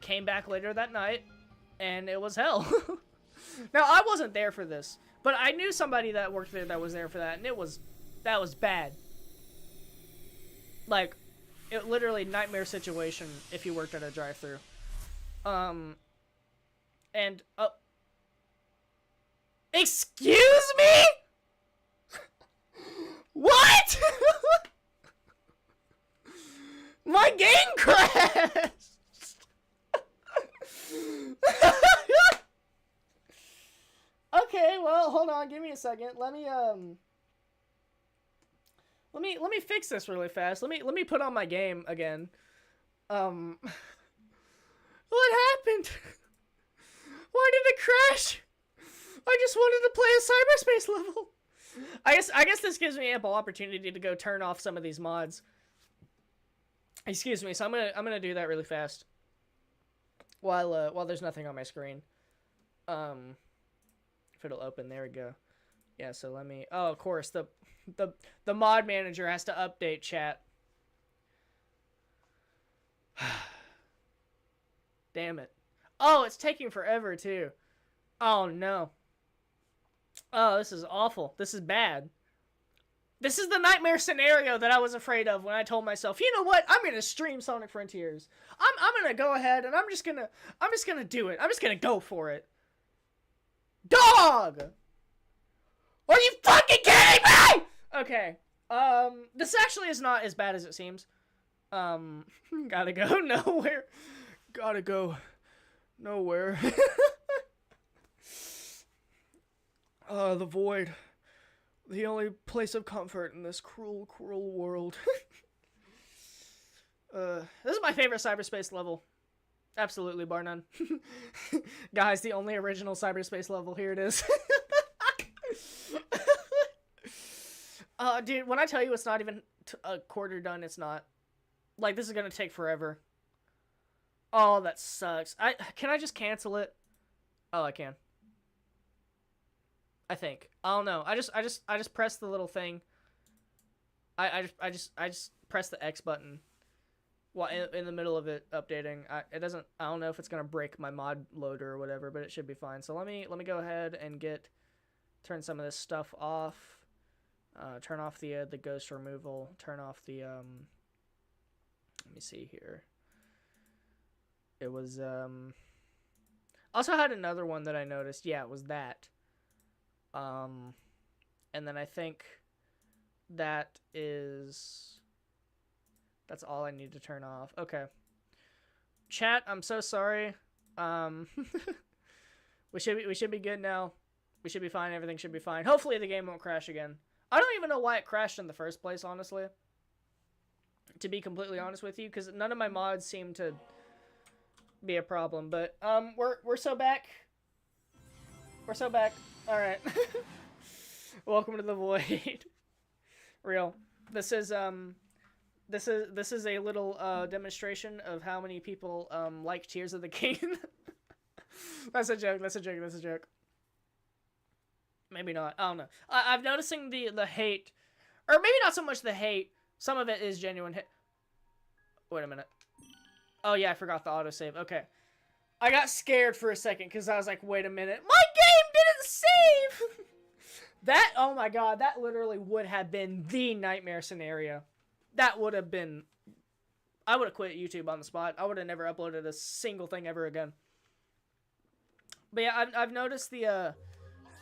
Came back later that night. and it was hell. Now, I wasn't there for this, but I knew somebody that worked there that was there for that, and that was bad. Like, it literally nightmare situation if you worked at a drive-thru. And, excuse me? What? My game crashed! Okay, well, hold on, give me a second. Let me fix this really fast. Let me put on my game again. What happened? Why did it crash? I just wanted to play a cyberspace level. I guess this gives me ample opportunity to go turn off some of these mods. Excuse me, so I'm gonna do that really fast. While there's nothing on my screen. If it'll open, there we go. Yeah, so let me. Oh, of course, the mod manager has to update chat. Damn it. Oh, it's taking forever too. Oh no. Oh, this is awful. This is bad. This is the nightmare scenario that I was afraid of when I told myself, you know what? I'm gonna stream Sonic Frontiers. I'm gonna go ahead and I'm just gonna do it. I'm just gonna go for it. Dog! Are you fucking kidding me? Okay. This actually is not as bad as it seems. Gotta go nowhere. Gotta go nowhere. The void. The only place of comfort in this cruel, cruel world. This is my favorite cyberspace level. Absolutely, bar none. Guys, the only original cyberspace level. Here it is. Dude, when I tell you it's not even a quarter done, it's not. Like, this is gonna take forever. Oh, that sucks. Can I just cancel it? Oh, I can. I think. I don't know. I just press the little thing. I just press the X button while in the middle of it updating. I don't know if it's gonna break my mod loader or whatever, but it should be fine. So let me go ahead and turn some of this stuff off. Turn off the ghost removal. Turn off the let me see here. It was also had another one that I noticed. Yeah, it was that. And then I think that's all I need to turn off. Okay. Chat, I'm so sorry. We should be good now. We should be fine. Everything should be fine. Hopefully the game won't crash again. I don't even know why it crashed in the first place, honestly. To be completely honest with you, because none of my mods seem to be a problem. But we're so back. We're so back. All right. Welcome to the void. Real. This is a little demonstration of how many people like Tears of the Kingdom. That's a joke. That's a joke. That's a joke. Maybe not. I don't know. I'm noticing the hate, or maybe not so much the hate. Some of it is genuine hate. Wait a minute. Oh yeah, I forgot the autosave. Okay. I got scared for a second because I was like, wait a minute. My game didn't save! That, oh my god, that literally would have been the nightmare scenario. That would have been... I would have quit YouTube on the spot. I would have never uploaded a single thing ever again. But yeah, I've noticed the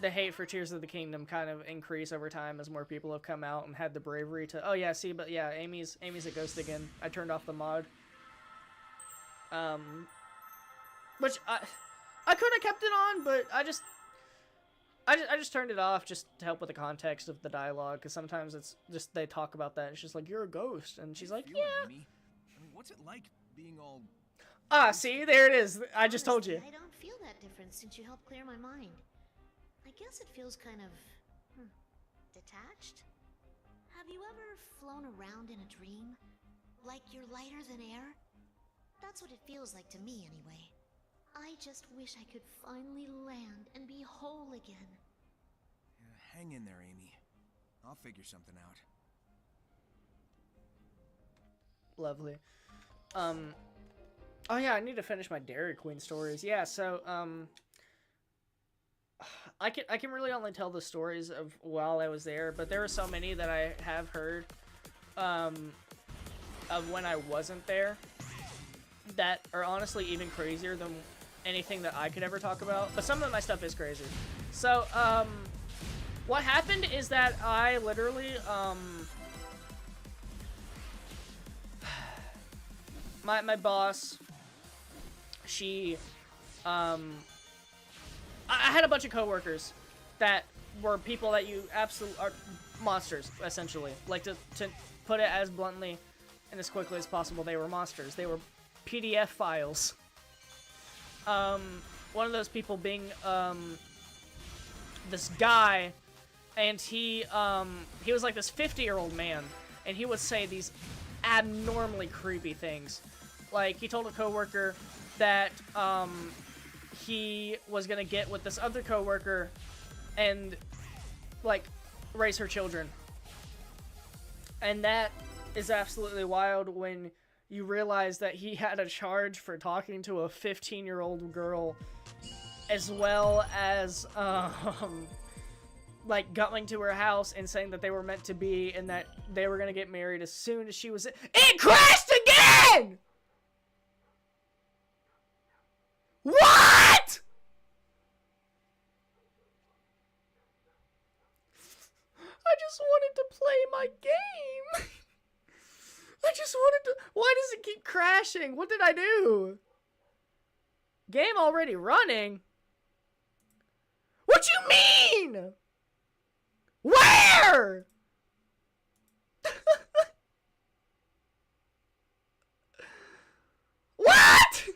hate for Tears of the Kingdom kind of increase over time as more people have come out and had the bravery to... Oh yeah, see, but yeah, Amy's a ghost again. I turned off the mod. Which I could have kept it on, but I just turned it off just to help with the context of the dialogue, because sometimes it's just they talk about that. And it's just like, you're a ghost, and she's like, yeah. Amy? I mean, what's it like being all? Ah, see, there it is. I just told you. I don't feel that difference since you helped clear my mind. I guess it feels kind of detached. Have you ever flown around in a dream, like you're lighter than air? That's what it feels like to me, anyway. I just wish I could finally land and be whole again. Yeah, hang in there, Amy. I'll figure something out. Lovely. Oh yeah, I need to finish my Dairy Queen stories. Yeah, so I can really only tell the stories of while I was there, but there were so many that I have heard of when I wasn't there that are honestly even crazier than anything that I could ever talk about. But some of my stuff is crazy. So what happened is that I literally my boss, she I had a bunch of coworkers that were people that you absolutely are monsters, essentially. Like, to put it as bluntly and as quickly as possible, they were monsters. They were PDF files. One of those people being this guy, and he was like this 50-year-old man, and he would say these abnormally creepy things. Like, he told a coworker that he was gonna get with this other coworker and like raise her children. And that is absolutely wild when you realize that he had a charge for talking to a 15-year-old girl, as well as like going to her house and saying that they were meant to be and that they were gonna get married as soon as she was. It crashed again! What? I just wanted to play my game. I just wanted to. Why does it keep crashing? What did I do? Game already running? What you mean? Where? What?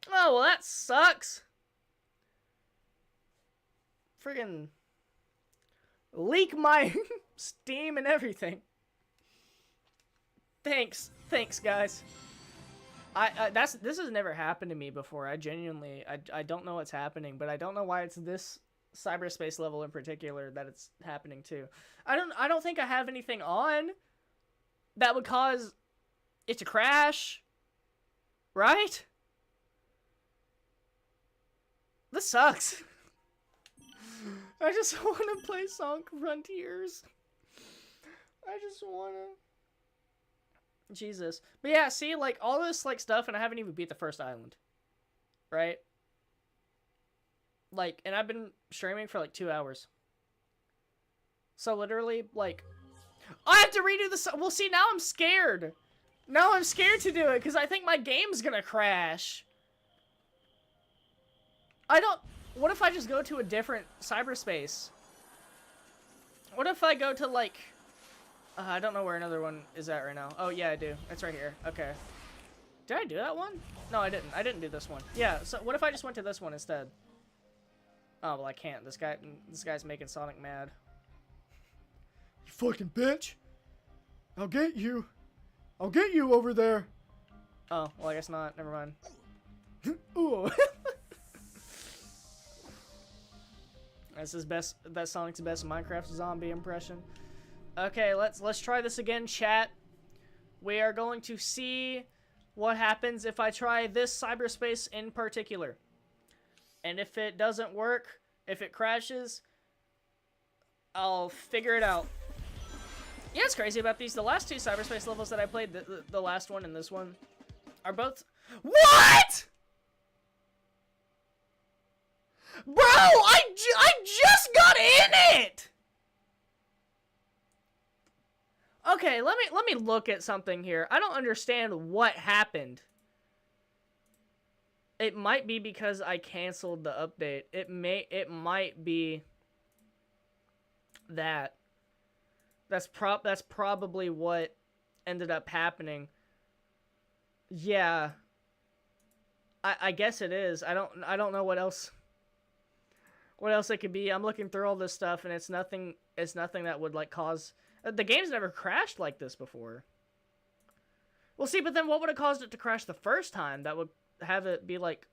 Oh, well, that sucks. Friggin' leak my Steam and everything. Thanks, guys. This has never happened to me before. I genuinely, I don't know what's happening, but I don't know why it's this cyberspace level in particular that it's happening to. I don't think I have anything on that would cause it to crash, right? This sucks. I just want to play Sonic Frontiers. I just want to. Jesus. But yeah, see, like, all this, like, stuff, and I haven't even beat the first island. Right? Like, and I've been streaming for, like, 2 hours. So, literally, like, I have to redo this. Well, see, now I'm scared. Now I'm scared to do it, because I think my game's gonna crash. I don't... What if I just go to a different cyberspace? What if I go to, like... I don't know where another one is at right now. Oh, yeah, I do. It's right here. Okay. Did I do that one? No, I didn't. I didn't do this one. Yeah, so what if I just went to this one instead? Oh, well, I can't. This guy's making Sonic mad. You fucking bitch! I'll get you! I'll get you over there! Oh, well, I guess not. Never mind. Ooh. That's Sonic's best Minecraft zombie impression. Okay, let's try this again, chat. We are going to see what happens if I try this cyberspace in particular. And if it doesn't work, if it crashes, I'll figure it out. Yeah, it's crazy about these. The last two cyberspace levels that I played, the last one and this one, are both... What?! Bro, I just got in it! Okay, let me look at something here. I don't understand what happened. It might be because I canceled the update. It might be that. That's probably what ended up happening. Yeah. I guess it is. I don't know what else it could be. I'm looking through all this stuff and it's nothing that would like cause... The game's never crashed like this before. Well, see, but then what would have caused it to crash the first time? That would have it be like...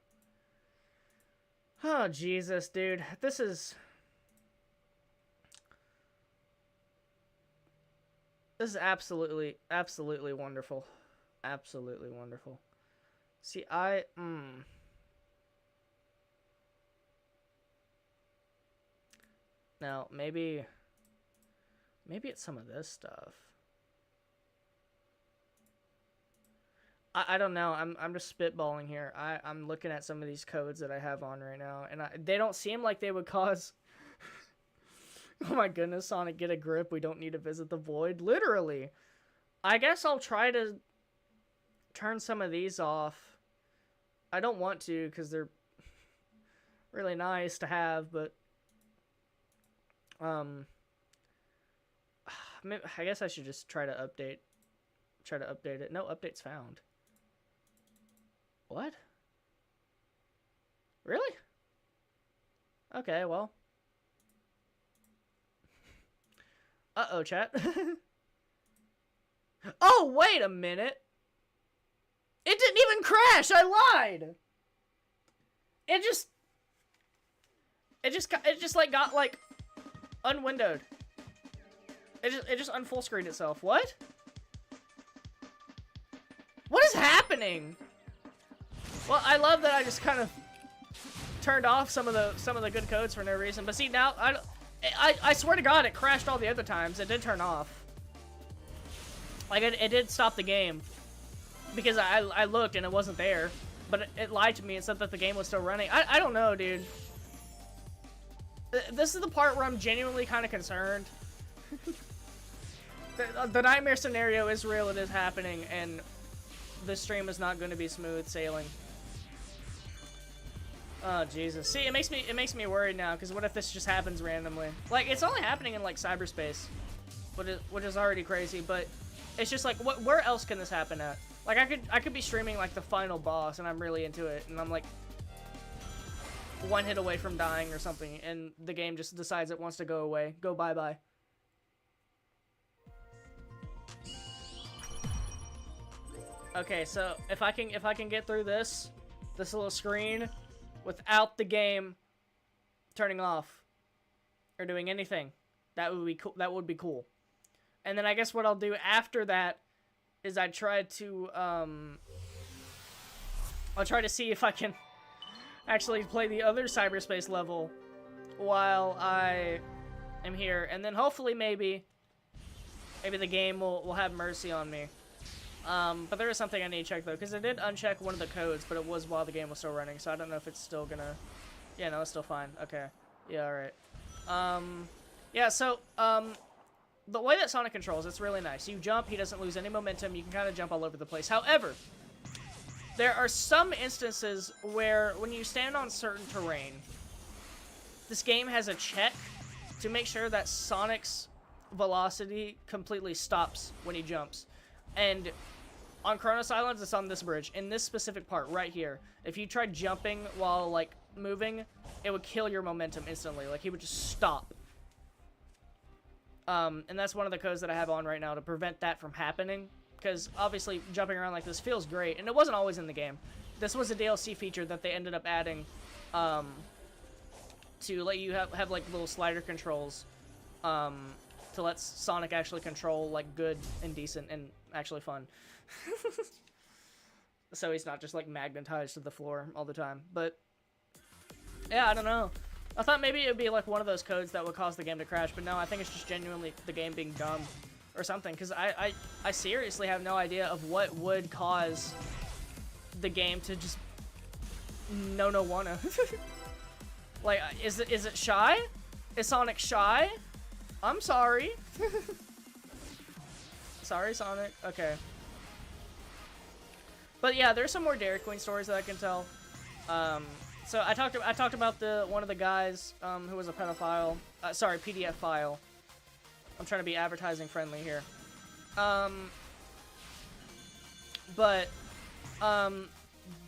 Oh, Jesus, dude. This is absolutely, absolutely wonderful. Absolutely wonderful. See, Now, maybe it's some of this stuff. I don't know. I'm just spitballing here. I'm looking at some of these codes that I have on right now, and they don't seem like they would cause... Oh my goodness, Sonic, get a grip. We don't need to visit the void. Literally. I guess I'll try to turn some of these off. I don't want to because they're really nice to have, but I guess I should just try to update it. No updates found. What? Really? Okay, well. Uh-oh, chat. Oh, wait a minute. It didn't even crash. I lied. It just like got like unwindowed. It just unfull screened itself. What? What is happening? Well, I love that I just kind of turned off some of the good codes for no reason. But see, now I swear to God, it crashed all the other times. It did turn off. Like it did stop the game because I looked and it wasn't there. But it lied to me and said that the game was still running. I don't know, dude. This is the part where I'm genuinely kind of concerned. The nightmare scenario is real. It is happening, and this stream is not going to be smooth sailing. Oh Jesus! See, it makes me worried now. Because what if this just happens randomly? Like it's only happening in like cyberspace, which is already crazy. But it's just like, where else can this happen at? Like I could be streaming like the final boss, and I'm really into it, and I'm like one hit away from dying or something, and the game just decides it wants to go away, go bye bye. Okay, so if I can get through this little screen without the game turning off or doing anything, that would be cool. That would be cool. And then I guess what I'll do after that is I try to I'll try to see if I can actually play the other cyberspace level while I am here, and then hopefully maybe the game will have mercy on me. But there is something I need to check though, because I did uncheck one of the codes, but it was while the game was still running, so I don't know if it's still gonna... Yeah, no, it's still fine. Okay. Yeah, alright. Yeah, so, the way that Sonic controls, it's really nice. You jump, he doesn't lose any momentum, you can kind of jump all over the place. However, there are some instances where when you stand on certain terrain, this game has a check to make sure that Sonic's velocity completely stops when he jumps. And on Kronos Islands, it's on this bridge. In this specific part, right here, if you tried jumping while, like, moving, it would kill your momentum instantly. Like, he would just stop. And that's one of the codes that I have on right now to prevent that from happening. Because, obviously, jumping around like this feels great. And it wasn't always in the game. This was a DLC feature that they ended up adding to let you have like, little slider controls to let Sonic actually control, like, good and decent and actually fun. So he's not just, like, magnetized to the floor all the time. But, yeah, I don't know. I thought maybe it would be, like, one of those codes that would cause the game to crash, but no, I think it's just genuinely the game being dumb or something, because I seriously have no idea of what would cause the game to just no wanna. Like, is it shy? Is Sonic shy? I'm sorry. Sorry, Sonic. Okay. But yeah, there's some more Dairy Queen stories that I can tell. So I talked about one of the guys who was a pedophile. Sorry, PDF file. I'm trying to be advertising friendly here. But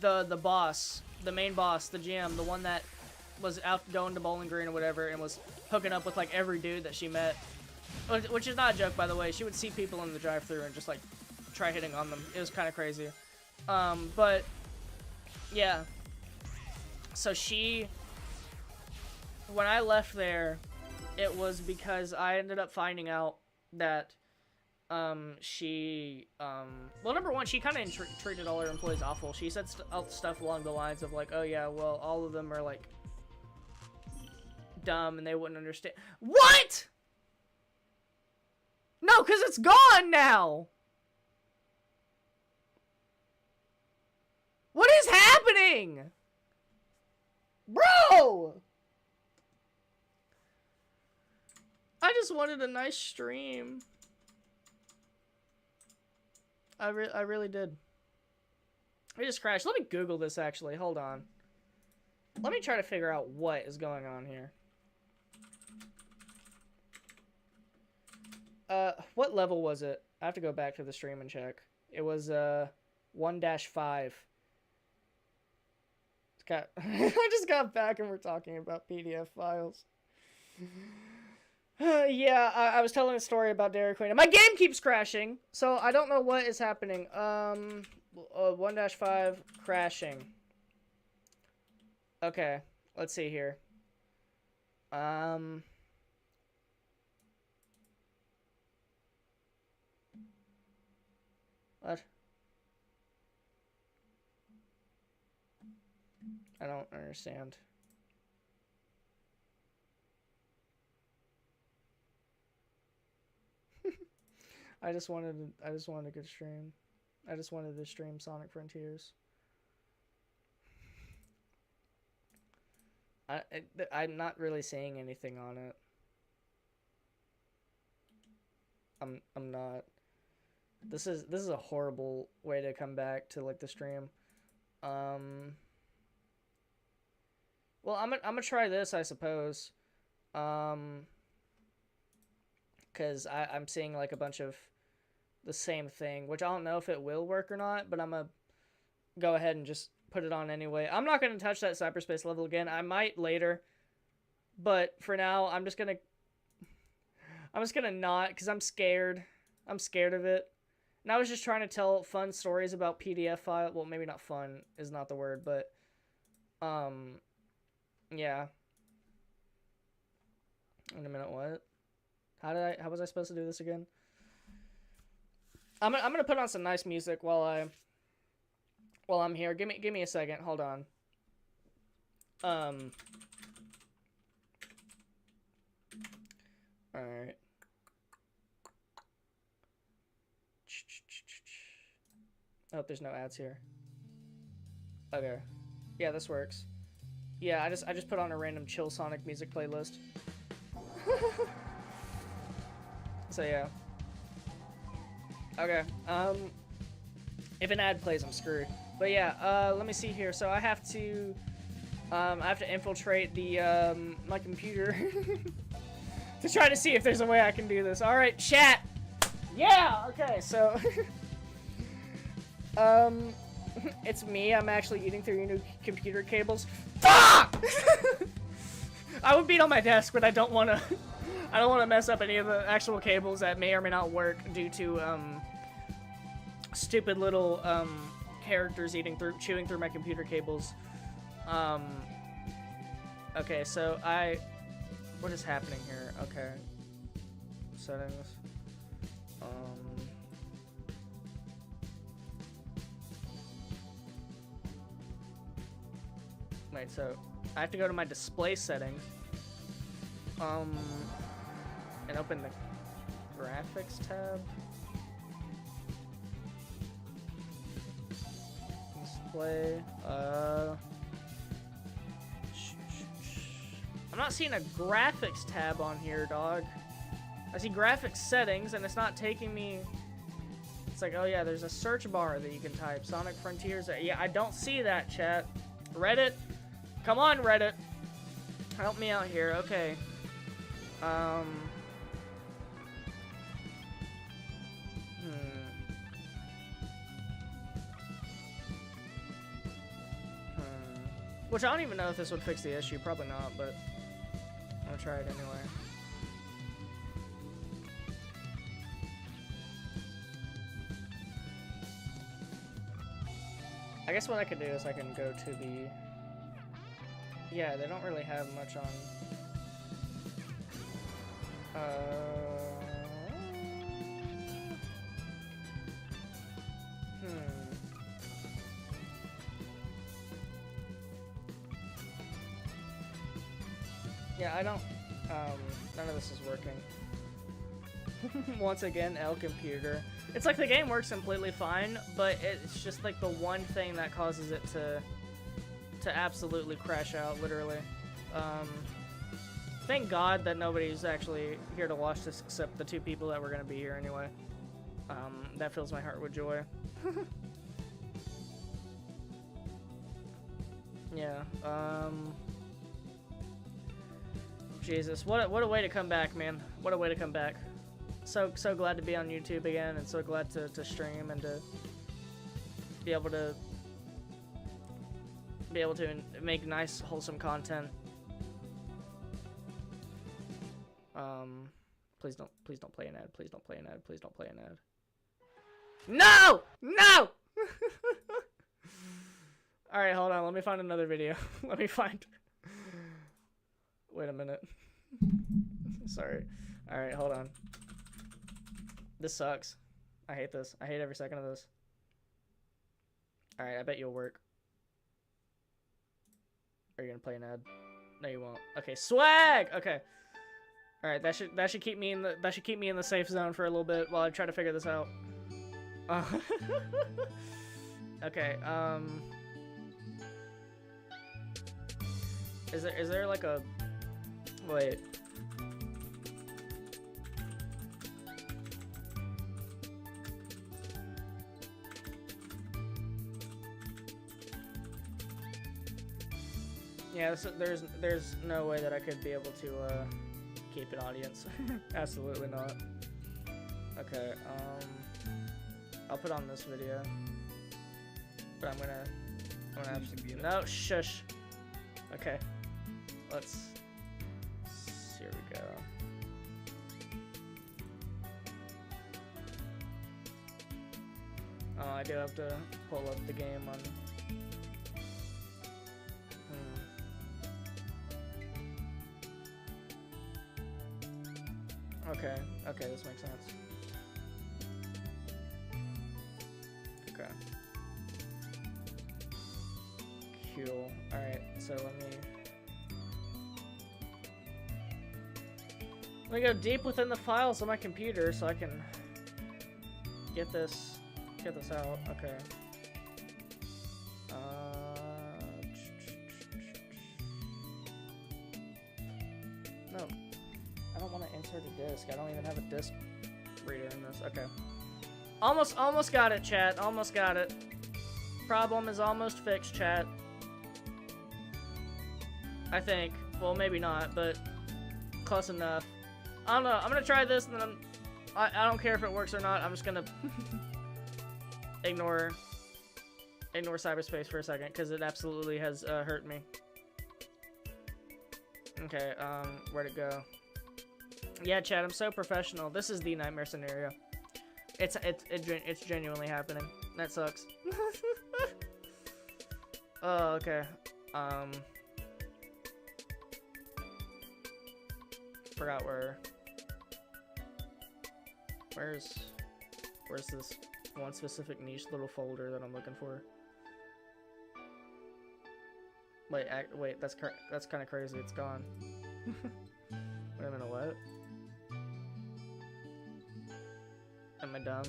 the boss, the main boss, the GM, the one that was out going to Bowling Green or whatever and was hooking up with like every dude that she met, which is not a joke, by the way. She would see people in the drive-thru and just like try hitting on them. It was kind of crazy. But yeah, so when I left there, it was because I ended up finding out that well, number one, she kind of treated all her employees awful. She said stuff along the lines of like, oh yeah, well, all of them are like dumb and they wouldn't understand. What? No, because it's gone now. What is happening? Bro! I just wanted a nice stream. I really did. I just crashed. Let me Google this, actually. Hold on. Let me try to figure out what is going on here. What level was it? I have to go back to the stream and check. It was, 1-5. I just got back and we're talking about PDF files. Yeah, I was telling a story about Dairy Queen. And my game keeps crashing, so I don't know what is happening. 1-5 crashing. Okay, let's see here. What? I don't understand. I just wanted a good stream. I just wanted to stream Sonic Frontiers. I'm not really saying anything on it. I'm not. This is a horrible way to come back to like the stream. Well, I'm gonna try this, I suppose. Because I'm seeing like a bunch of the same thing, which I don't know if it will work or not, but I'm gonna go ahead and just put it on anyway. I'm not gonna touch that cyberspace level again. I might later, but for now, I'm just gonna not, because I'm scared. I'm scared of it. And I was just trying to tell fun stories about PDF file. Well, maybe not fun is not the word, but yeah. Wait a minute, what? How was I supposed to do this again? I'm gonna put on some nice music while I'm here. Give me a second. Hold on. All right. Oh, there's no ads here. Okay. Yeah, this works. Yeah, I just put on a random chill Sonic music playlist. So yeah. Okay. If an ad plays, I'm screwed. But yeah, let me see here. So I have to infiltrate the my computer to try to see if there's a way I can do this. All right, chat. Yeah. Okay. So it's me. I'm actually eating through your new computer cables. Fuck! I would beat on my desk, but I don't want to. I don't want to mess up any of the actual cables that may or may not work due to stupid little characters chewing through my computer cables. Okay, so what is happening here? Okay, settings. Wait, so I have to go to my display settings. And open the graphics tab. Display. I'm not seeing a graphics tab on here, dog. I see graphics settings, and it's not taking me. It's like, oh yeah, there's a search bar that you can type. Sonic Frontiers. Yeah, I don't see that, chat. Reddit. Come on, Reddit. Help me out here. Okay. Which I don't even know if this would fix the issue. Probably not, but I'm gonna try it anyway. I guess what I could do is I can go to the... Yeah, they don't really have much on... Yeah, I don't, none of this is working. Once again, L computer. It's like the game works completely fine, but it's just like the one thing that causes it to absolutely crash out, literally. Thank God that nobody's actually here to watch this except the 2 people that were gonna be here anyway. That fills my heart with joy. Yeah, Jesus, what a way to come back, man. What a way to come back. So glad to be on YouTube again, and so glad to stream and to be able to make nice, wholesome content. Please don't play an ad. Please don't play an ad. Please don't play an ad. No! No! Alright, hold on. Let me find another video. Let me find... Wait a minute. Sorry. Alright, hold on. This sucks. I hate this. I hate every second of this. Alright, I bet you'll work. Are you gonna play an ad? No, you won't. Okay, swag! Okay. Alright, that should keep me in the safe zone for a little bit while I try to figure this out. Okay, is there like a... Wait. Yeah, so there's no way that I could be able to keep an audience. Absolutely not. Okay, I'll put on this video, but I'm gonna have to. No, shush. Okay, let's. Here we go. Oh, I do have to pull up the game on. Okay, this makes sense. Okay. Cool. Alright, so let me go deep within the files on my computer so I can get this out. Okay. No. I don't want to insert a disc. I don't even have a disc reader in this. Okay. Almost got it, chat. Almost got it. Problem is almost fixed, chat. I think. Well, maybe not, but close enough. I don't know. I'm gonna try this, and then I don't care if it works or not. I'm just gonna ignore cyberspace for a second, because it absolutely has hurt me. Okay, where'd it go? Yeah, chat, I'm so professional. This is the nightmare scenario. It's genuinely happening. That sucks. Oh, okay. Forgot where's this one specific niche little folder that I'm looking for? Wait, that's kind of crazy. It's gone. Wait a minute, what? Am I dumb?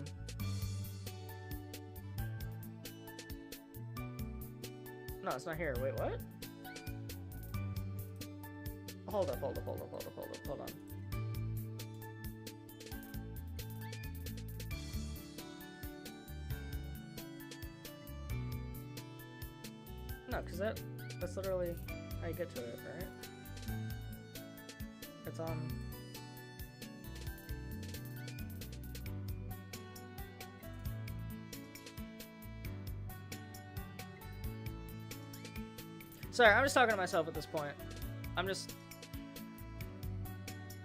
No, it's not here. Wait, what? Hold up. Hold on. No, because that's literally how you get to it, right? It's on... Sorry, I'm just talking to myself at this point. I'm just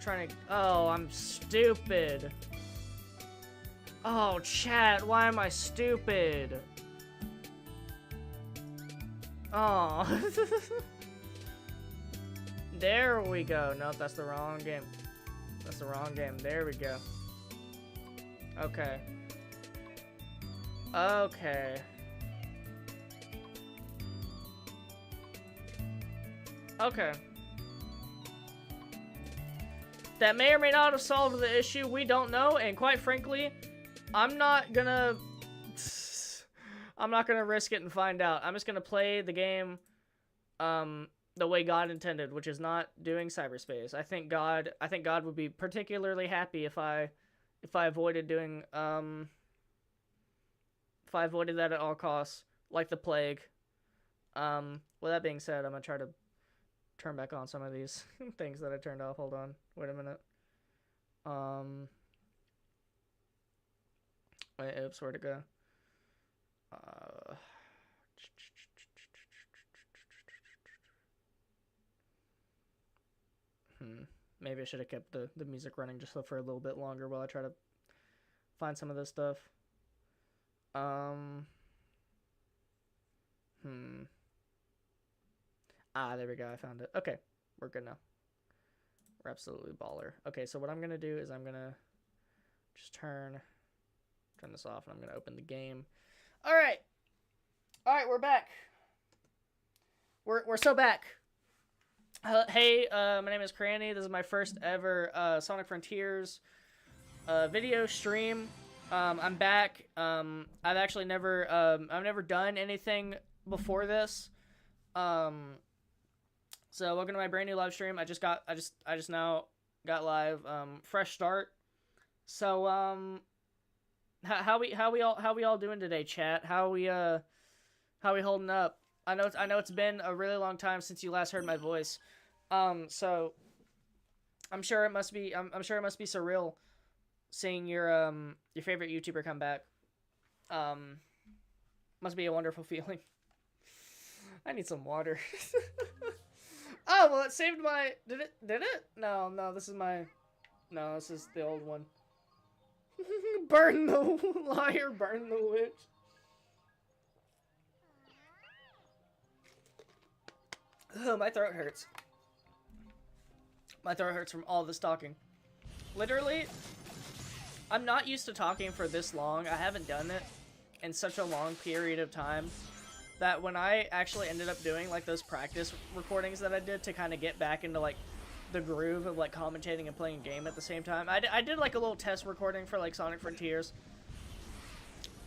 trying to... Oh, I'm stupid. Oh, chat, why am I stupid? Oh. There we go. Nope, that's the wrong game. That's the wrong game. There we go. Okay. Okay. Okay. That may or may not have solved the issue. We don't know. And quite frankly, I'm not gonna risk it and find out. I'm just gonna play the game the way God intended, which is not doing cyberspace. I think God would be particularly happy if I avoided doing if I avoided that at all costs, like the plague. With that being said, I'm gonna try to turn back on some of these things that I turned off. Hold on. Wait a minute. Wait, oops, where'd it go? Maybe I should have kept the music running just for a little bit longer while I try to find some of this stuff. There we go. I found it. Okay, we're good now. We're absolutely baller. Okay, so what I'm gonna do is I'm gonna just turn this off, and I'm gonna open the game. All right, we're back. We're so back. Hey, my name is Cranni. This is my first ever Sonic Frontiers video stream. I'm back. I've actually never done anything before this. So welcome to my brand new live stream. I just now got live. Fresh start. So how we all doing today, chat? How we holding up? I know it's been a really long time since you last heard my voice. So I'm sure it must be surreal seeing your favorite YouTuber come back. Must be a wonderful feeling. I need some water. Oh, well, it saved my... Did it? No, this is the old one. Burn the liar, burn the witch. Oh, my throat hurts. My throat hurts from all this talking. Literally, I'm not used to talking for this long. I haven't done it in such a long period of time that when I actually ended up doing like those practice recordings that I did to kind of get back into like the groove of like commentating and playing a game at the same time. I did like a little test recording for like Sonic Frontiers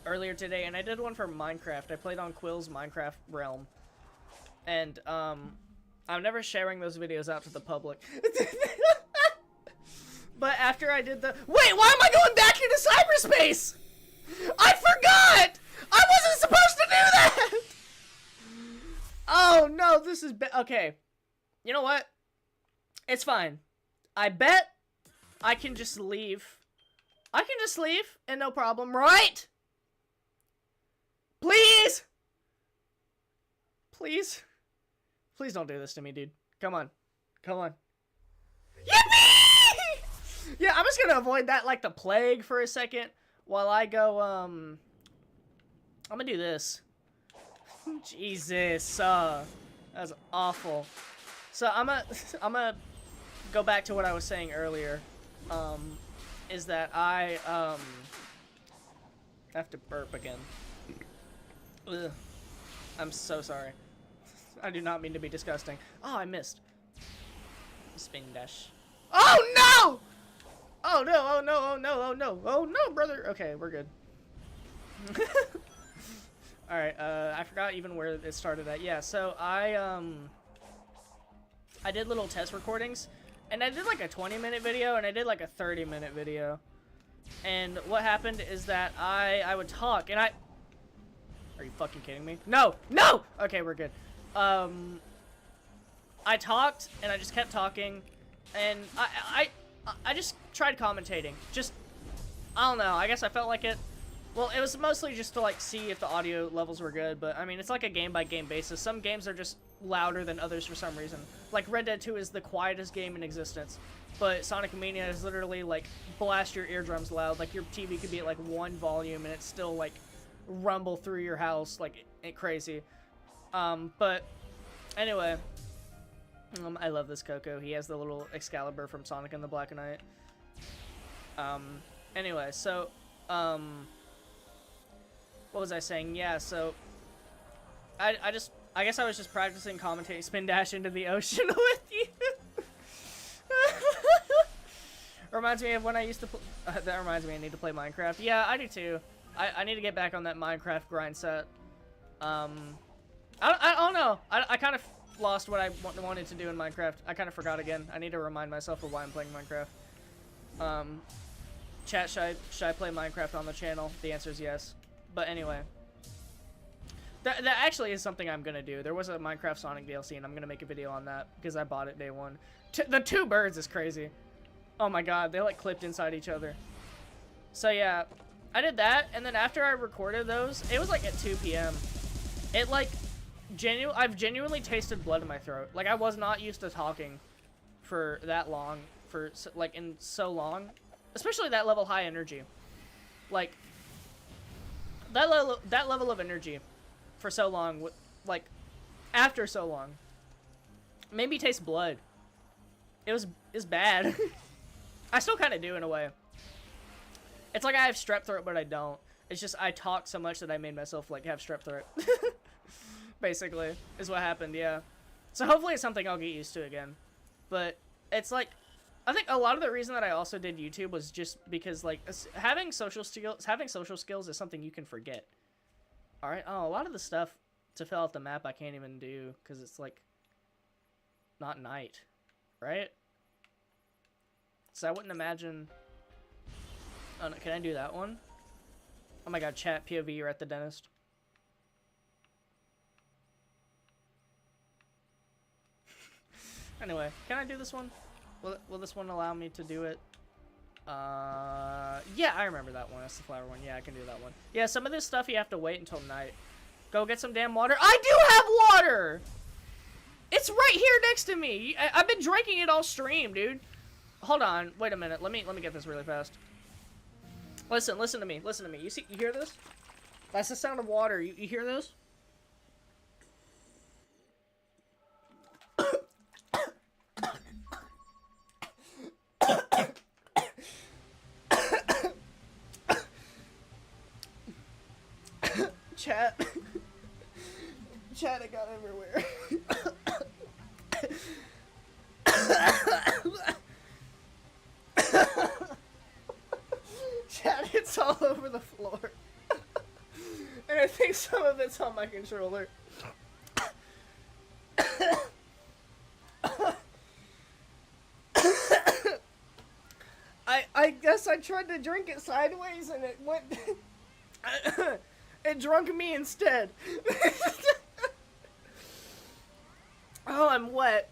earlier today, and I did one for Minecraft. I played on Quill's Minecraft Realm. And I'm never sharing those videos out to the public. But after I did the... Wait, why am I going back into cyberspace? I forgot! I wasn't supposed to do that! Oh, no, this is... Okay. You know what? It's fine. I bet I can just leave. I can just leave, and no problem, right? Please? Please? Please don't do this to me, dude. Come on. Come on. Yippee! Yeah, I'm just gonna avoid that like the plague for a second while I go, I'm gonna do this. Jesus, that's awful. So I'm gonna go back to what I was saying earlier, is that I have to burp again. Ugh. I'm so sorry. I do not mean to be disgusting. Oh, I missed. Spin dash. Oh no! Oh no, oh no, oh no, oh no, oh no, brother. Okay, we're good. Alright, I forgot even where it started at. Yeah, so I did little test recordings, and I did like a 20-minute video, and I did like a 30-minute video. And what happened is that I would talk, and are you fucking kidding me? No! No! Okay, we're good. I talked, and I just kept talking, and I just tried commentating. Just, I don't know, I guess I felt like it. Well, it was mostly just to, like, see if the audio levels were good, but, I mean, it's like a game-by-game basis. Some games are just louder than others for some reason. Like, Red Dead 2 is the quietest game in existence, but Sonic Mania is literally, like, blast your eardrums loud. Like, your TV could be at, like, 1 volume, and it's still, like, rumble through your house, like, crazy. But, anyway, I love this Coco. He has the little Excalibur from Sonic and the Black Knight. Anyway, so, what was I saying? Yeah, so, I guess I was just practicing commentating Spin Dash into the ocean with you. reminds me of when I used to that reminds me I need to play Minecraft. Yeah, I do too. I need to get back on that Minecraft grind set. I don't know. I kind of lost what I wanted to do in Minecraft. I kind of forgot again. I need to remind myself of why I'm playing Minecraft. Chat, should I play Minecraft on the channel? The answer is yes. But anyway. That actually is something I'm gonna do. There was a Minecraft Sonic DLC, and I'm gonna make a video on that because I bought it day one. The two birds is crazy. Oh my god, they like clipped inside each other. So yeah, I did that, and then after I recorded those, it was like at 2 p.m. It like, I've genuinely tasted blood in my throat. Like, I was not used to talking for that long, like in so long, especially that level high energy. Like, that level of energy for so long, like, after so long, made me taste blood. It's bad. I still kind of do in a way. It's like I have strep throat, but I don't. It's just I talk so much that I made myself like have strep throat. Basically, is what happened. Yeah. So hopefully it's something I'll get used to again. But it's like, I think a lot of the reason that I also did YouTube was just because like having social skills is something you can forget. All right. Oh, a lot of the stuff to fill out the map I can't even do because it's like not night, right? So I wouldn't imagine. Oh, no, can I do that one? Oh my god, chat, POV, you're at the dentist. Anyway, can I do this one? Will this one allow me to do it? Yeah, I remember that one. That's the flower one. Yeah, I can do that one. Yeah, some of this stuff you have to wait until night. Go get some damn water. I do have water! It's right here next to me. I've been drinking it all stream, dude. Hold on. Wait a minute. Let me get this really fast. Listen to me. Listen to me. You hear this? That's the sound of water. You hear this? Chat. Chat, it got everywhere. Chat, it's all over the floor. And I think some of it's on my controller. I guess I tried to drink it sideways and it went... it drunk me instead. Oh, I'm wet.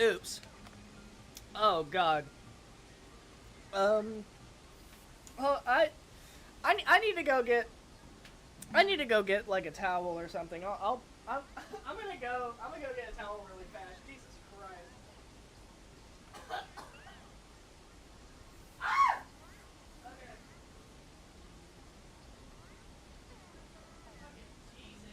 Oops. Oh God. Oh, I need to go get. I need to go get like a towel or something. I'm gonna go get a towel really fast. Jesus Christ. Ah! Okay. Jesus.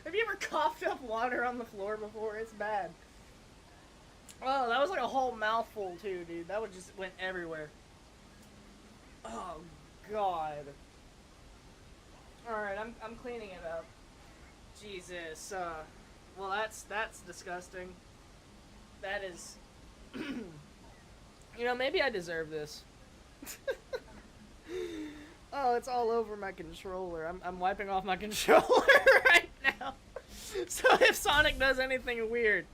Have you ever coughed up water on the floor before? It's bad. Oh, that was like a whole mouthful too, dude. That would just went everywhere. Oh God. Alright, I'm cleaning it up. Jesus, well that's disgusting. That is you know, maybe I deserve this. Oh, it's all over my controller. I'm wiping off my controller right now. So if Sonic does anything weird,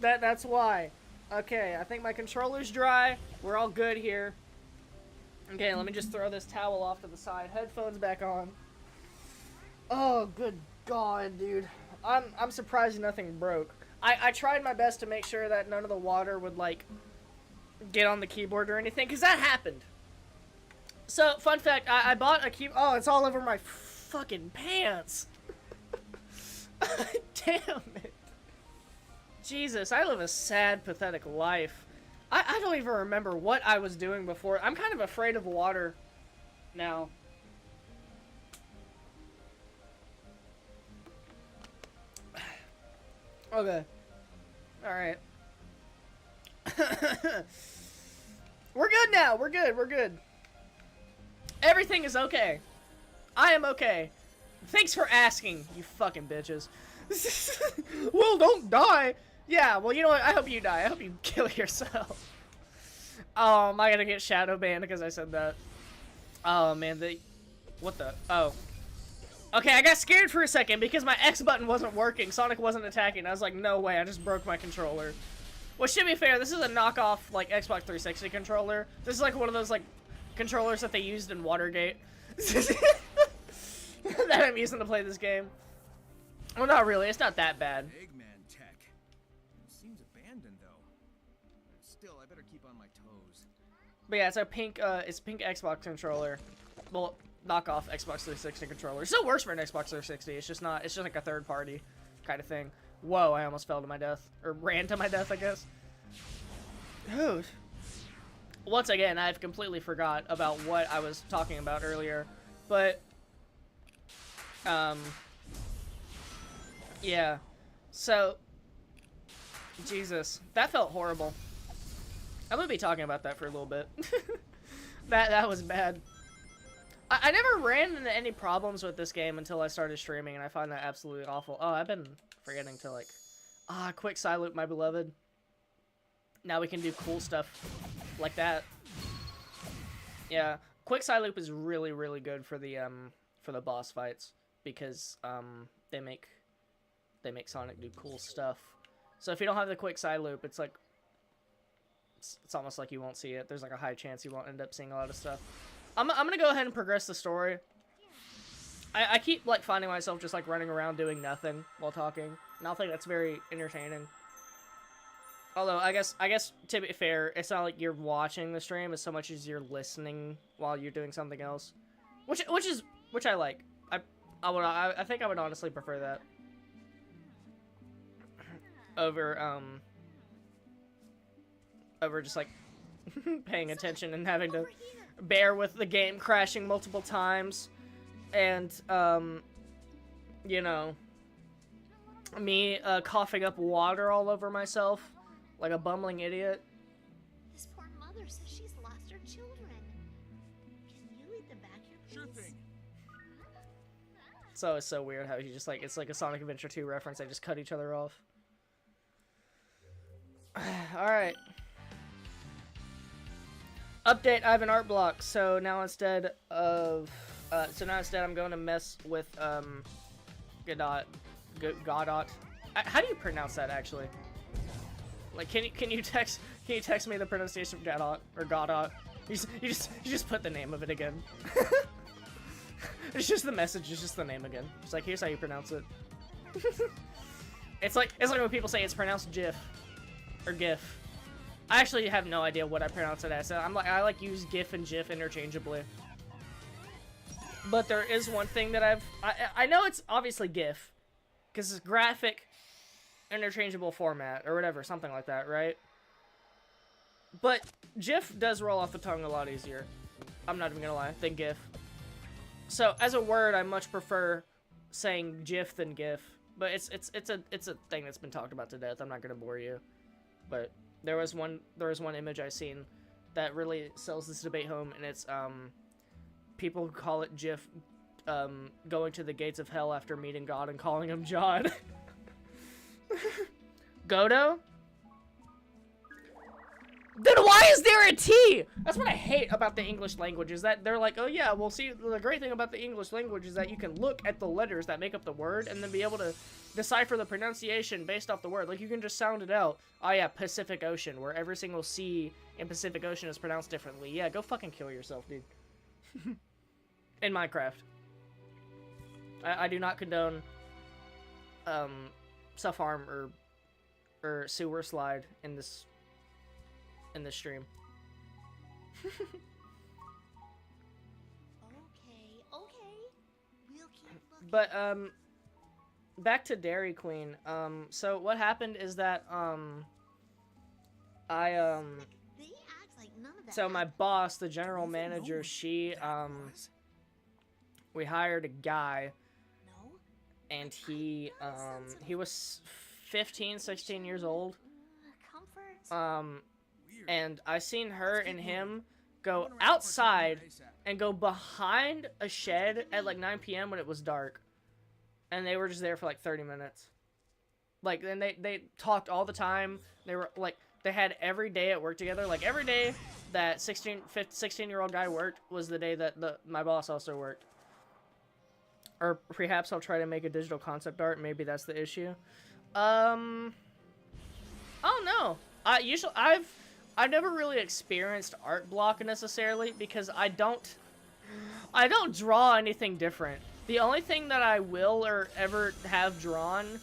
that's why. Okay, I think my controller's dry. We're all good here. Okay, let me just throw this towel off to the side. Headphones back on. Oh, good God, dude. I'm surprised nothing broke. I tried my best to make sure that none of the water would, like, get on the keyboard or anything, because that happened. So, fun fact, I bought a keyboard. Oh, it's all over my fucking pants. Damn it. Jesus, I live a sad, pathetic life. I don't even remember what I was doing before. I'm kind of afraid of water now. Okay. Alright. We're good now. We're good. We're good. Everything is okay. I am okay. Thanks for asking, you fucking bitches. Well, don't die. Yeah, well, you know what? I hope you die. I hope you kill yourself. Oh, am I gonna get shadow banned because I said that? Oh, man, what the? Oh. Okay, I got scared for a second because my X button wasn't working. Sonic wasn't attacking. I was like, no way, I just broke my controller. Which, to be fair, this is a knockoff, like, Xbox 360 controller. This is, like, one of those, like, controllers that they used in Watergate. That I'm using to play this game. Well, not really. It's not that bad. Eggman tech. Seems abandoned though. Still, I better keep on my toes. But yeah, it's a pink Xbox controller. Well, knockoff Xbox 360 controller. It still works for an Xbox 360. It's just not. It's just like a third party kind of thing. Whoa! I almost fell to my death, or ran to my death, I guess. Dude. Once again, I've completely forgot about what I was talking about earlier, but yeah. So, Jesus, that felt horrible. I'm gonna be talking about that for a little bit. That was bad. I never ran into any problems with this game until I started streaming, and I find that absolutely awful. Oh, I've been forgetting to, like... quick side loop, my beloved. Now we can do cool stuff like that. Yeah, quick side loop is really, really good for the boss fights, because, they make Sonic do cool stuff. So if you don't have the quick side loop, it's like... It's almost like you won't see it. There's like a high chance you won't end up seeing a lot of stuff. I'm gonna go ahead and progress the story. I keep like finding myself just like running around doing nothing while talking. And I don't think that's very entertaining. Although I guess to be fair, it's not like you're watching the stream as so much as you're listening while you're doing something else, which I like. I think I would honestly prefer that over just like paying attention and having to bear with the game crashing multiple times, and you know, me coughing up water all over myself like a bumbling idiot. This poor mother says she's lost her children. Can you lead them back here, please? Sure thing. So it's so weird how you just like, it's like a Sonic Adventure 2 reference. They just cut each other off. Alright. Update, I have an art block, so now instead I'm going to mess with, Godot. How do you pronounce that, actually? Like, can you text me the pronunciation of Godot, or Godot? You just put the name of it again. It's just the message, it's just the name again. It's like, here's how you pronounce it. It's like when people say it's pronounced GIF, or GIF. I actually have no idea what I pronounce it as. I like use GIF and GIF interchangeably. But there is one thing that I know it's obviously GIF, because it's graphic interchangeable format, or whatever, something like that, right? But GIF does roll off the tongue a lot easier, I'm not even gonna lie, than GIF. So as a word, I much prefer saying GIF than GIF. But it's a thing that's been talked about to death. I'm not gonna bore you. But there was one image I seen that really sells this debate home, and it's people call it GIF going to the gates of hell after meeting God and calling him John. Godo? Then why is there a T? That's what I hate about the English language, is that they're like, oh yeah, well see, the great thing about the English language is that you can look at the letters that make up the word and then be able to decipher the pronunciation based off the word. Like, you can just sound it out. Oh yeah, Pacific Ocean, where every single C in Pacific Ocean is pronounced differently. Yeah, go fucking kill yourself, dude. In Minecraft. I do not condone self-harm or sewer slide in this stream. Okay. We'll keep looking. But back to Dairy Queen. So what happened is that So my happened. boss, the general Do you even know manager, what she that was? we hired a guy, No? and he was 15, 16 years old. Comfort? Weird. And I seen her Let's keep and moving. him I go wanna wrap up our time outside here ASAP. and go behind a shed at like 9 p.m. when it was dark. And they were just there for like 30 minutes. Like, and they talked all the time. They were like, they had every day at work together. Like, every day that 16-year-old guy worked was the day that my boss also worked. Or perhaps I'll try to make a digital concept art. Maybe that's the issue. I don't know. I've never really experienced art block necessarily because I don't draw anything different. The only thing that I will or ever have drawn,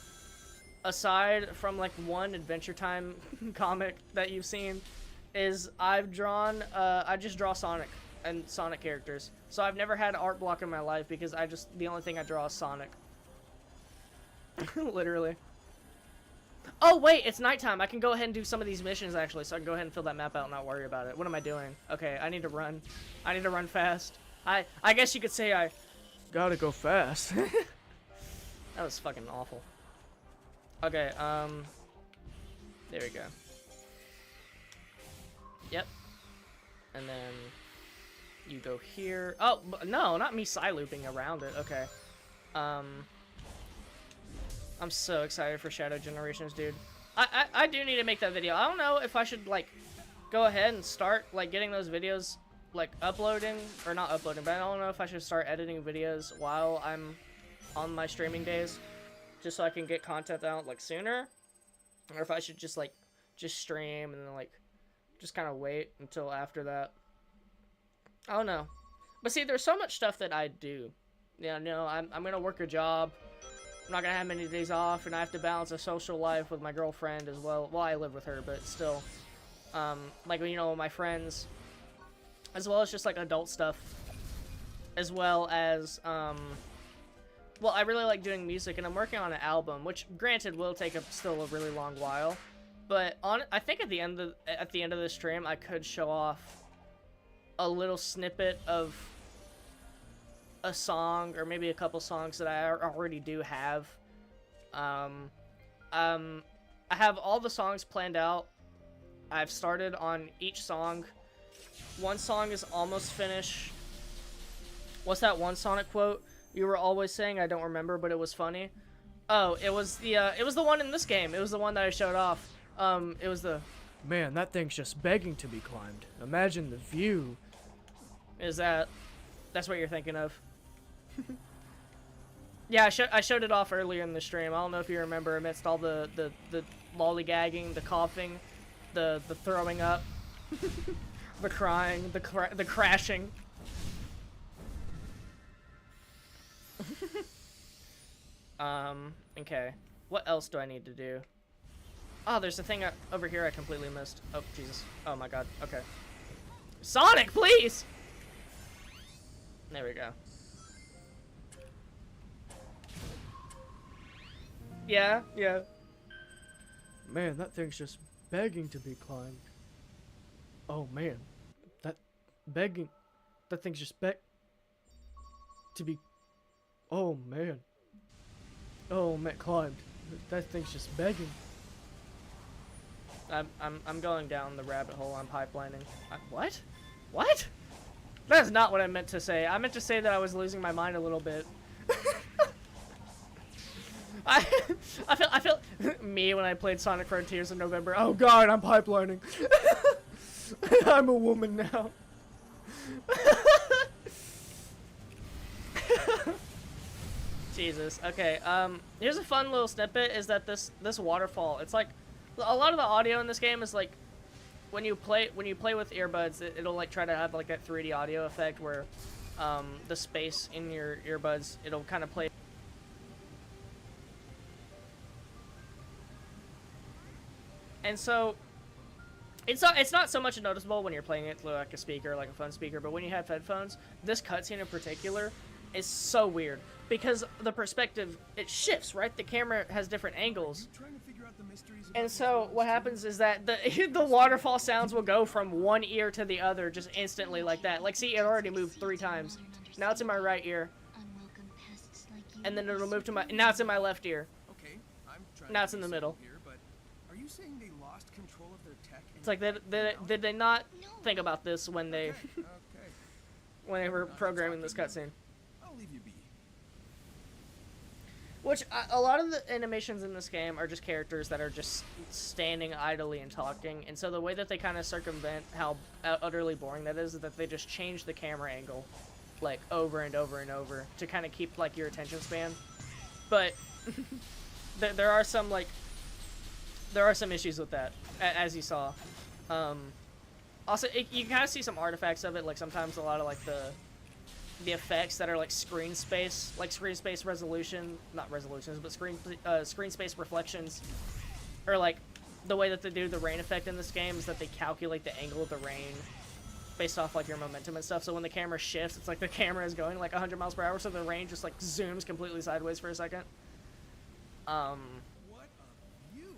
aside from like one Adventure Time comic that you've seen, is I've drawn I just draw Sonic and Sonic characters. So I've never had art block in my life because the only thing I draw is Sonic. Literally. Oh wait, it's nighttime. I can go ahead and do some of these missions actually, so I can go ahead and fill that map out and not worry about it. What am I doing? Okay, I need to run. I need to run fast. I guess you could say I gotta go fast. That was fucking awful. Okay, there we go. Yep. And then you go here. Oh, no, not me side-looping around it. Okay. I'm so excited for Shadow Generations, dude. I do need to make that video. I don't know if I should, like, go ahead and start, like, getting those videos, like, uploading. Or not uploading, but I don't know if I should start editing videos while I'm on my streaming days. Just so I can get content out, like, sooner. Or if I should just, like, just stream and then, like, just kind of wait until after that. I don't know. But see, there's so much stuff that I do. Yeah, no, I'm gonna work a job. I'm not gonna have many days off, and I have to balance a social life with my girlfriend as well. Well, I live with her, but still. Like, you know, my friends. As well as just, like, adult stuff. As well as, well, I really like doing music, and I'm working on an album, which, granted, will take still a really long while. But I think at the end of the stream, I could show off a little snippet of a song, or maybe a couple songs that I already do have. I have all the songs planned out. I've started on each song. One song is almost finished. What's that one Sonic quote you were always saying? I don't remember, but it was funny. Oh, it was the one in this game. It was the one that I showed off. It was the, man, that thing's just begging to be climbed. Imagine the view. That's what you're thinking of? Yeah, I showed it off earlier in the stream. I don't know if you remember, amidst all the lollygagging, the coughing, the throwing up, the crying, the crashing. Okay. What else do I need to do? Oh, there's a thing over here I completely missed. Oh, Jesus. Oh my god. Okay. Sonic, please! There we go. Yeah. Man, that thing's just begging to be climbed. Oh man. That thing's just to be, oh man. Oh man, climbed. That thing's just begging. I'm going down the rabbit hole. I'm pipelining. What? What? That's not what I meant to say. I meant to say that I was losing my mind a little bit. I feel me when I played Sonic Frontiers in November. Oh god, I'm pipelining. I'm a woman now. Jesus. Okay. Here's a fun little snippet. Is that this waterfall? It's like a lot of the audio in this game is like when you play with earbuds, it'll like try to have like that 3D audio effect where the space in your earbuds, it'll kind of play. And so it's not so much noticeable when you're playing it through like a speaker, like a phone speaker, but when you have headphones, this cutscene in particular is so weird because the perspective, it shifts, right? The camera has different angles. out the mysteries about And these so ruins, what too? happens is that the the waterfall sounds will go from one ear to the other just instantly like that. Like, see, it already moved 3 times. Now it's in my right ear, Unwelcome pests like you and then will be it'll move to my. certainly Now it's in my left ear. Okay, I'm trying Now to it's in be the simple middle. here, but are you saying they lost control of their tech? It's like did they not think about this when they Okay. when they were programming this cutscene? I'll leave you be. Which a lot of the animations in this game are just characters that are just standing idly and talking, and so the way that they kind of circumvent how utterly boring that is that they just change the camera angle, like over and over and over to kind of keep like your attention span. But there are some issues with that, as you saw. Also, you kind of see some artifacts of it, like sometimes a lot of like the effects that are like screen space resolution, not resolutions, but screen space reflections, or like the way that they do the rain effect in this game is that they calculate the angle of the rain based off like your momentum and stuff. So when the camera shifts, it's like the camera is going like 100 miles per hour, so the rain just like zooms completely sideways for a second. What a view!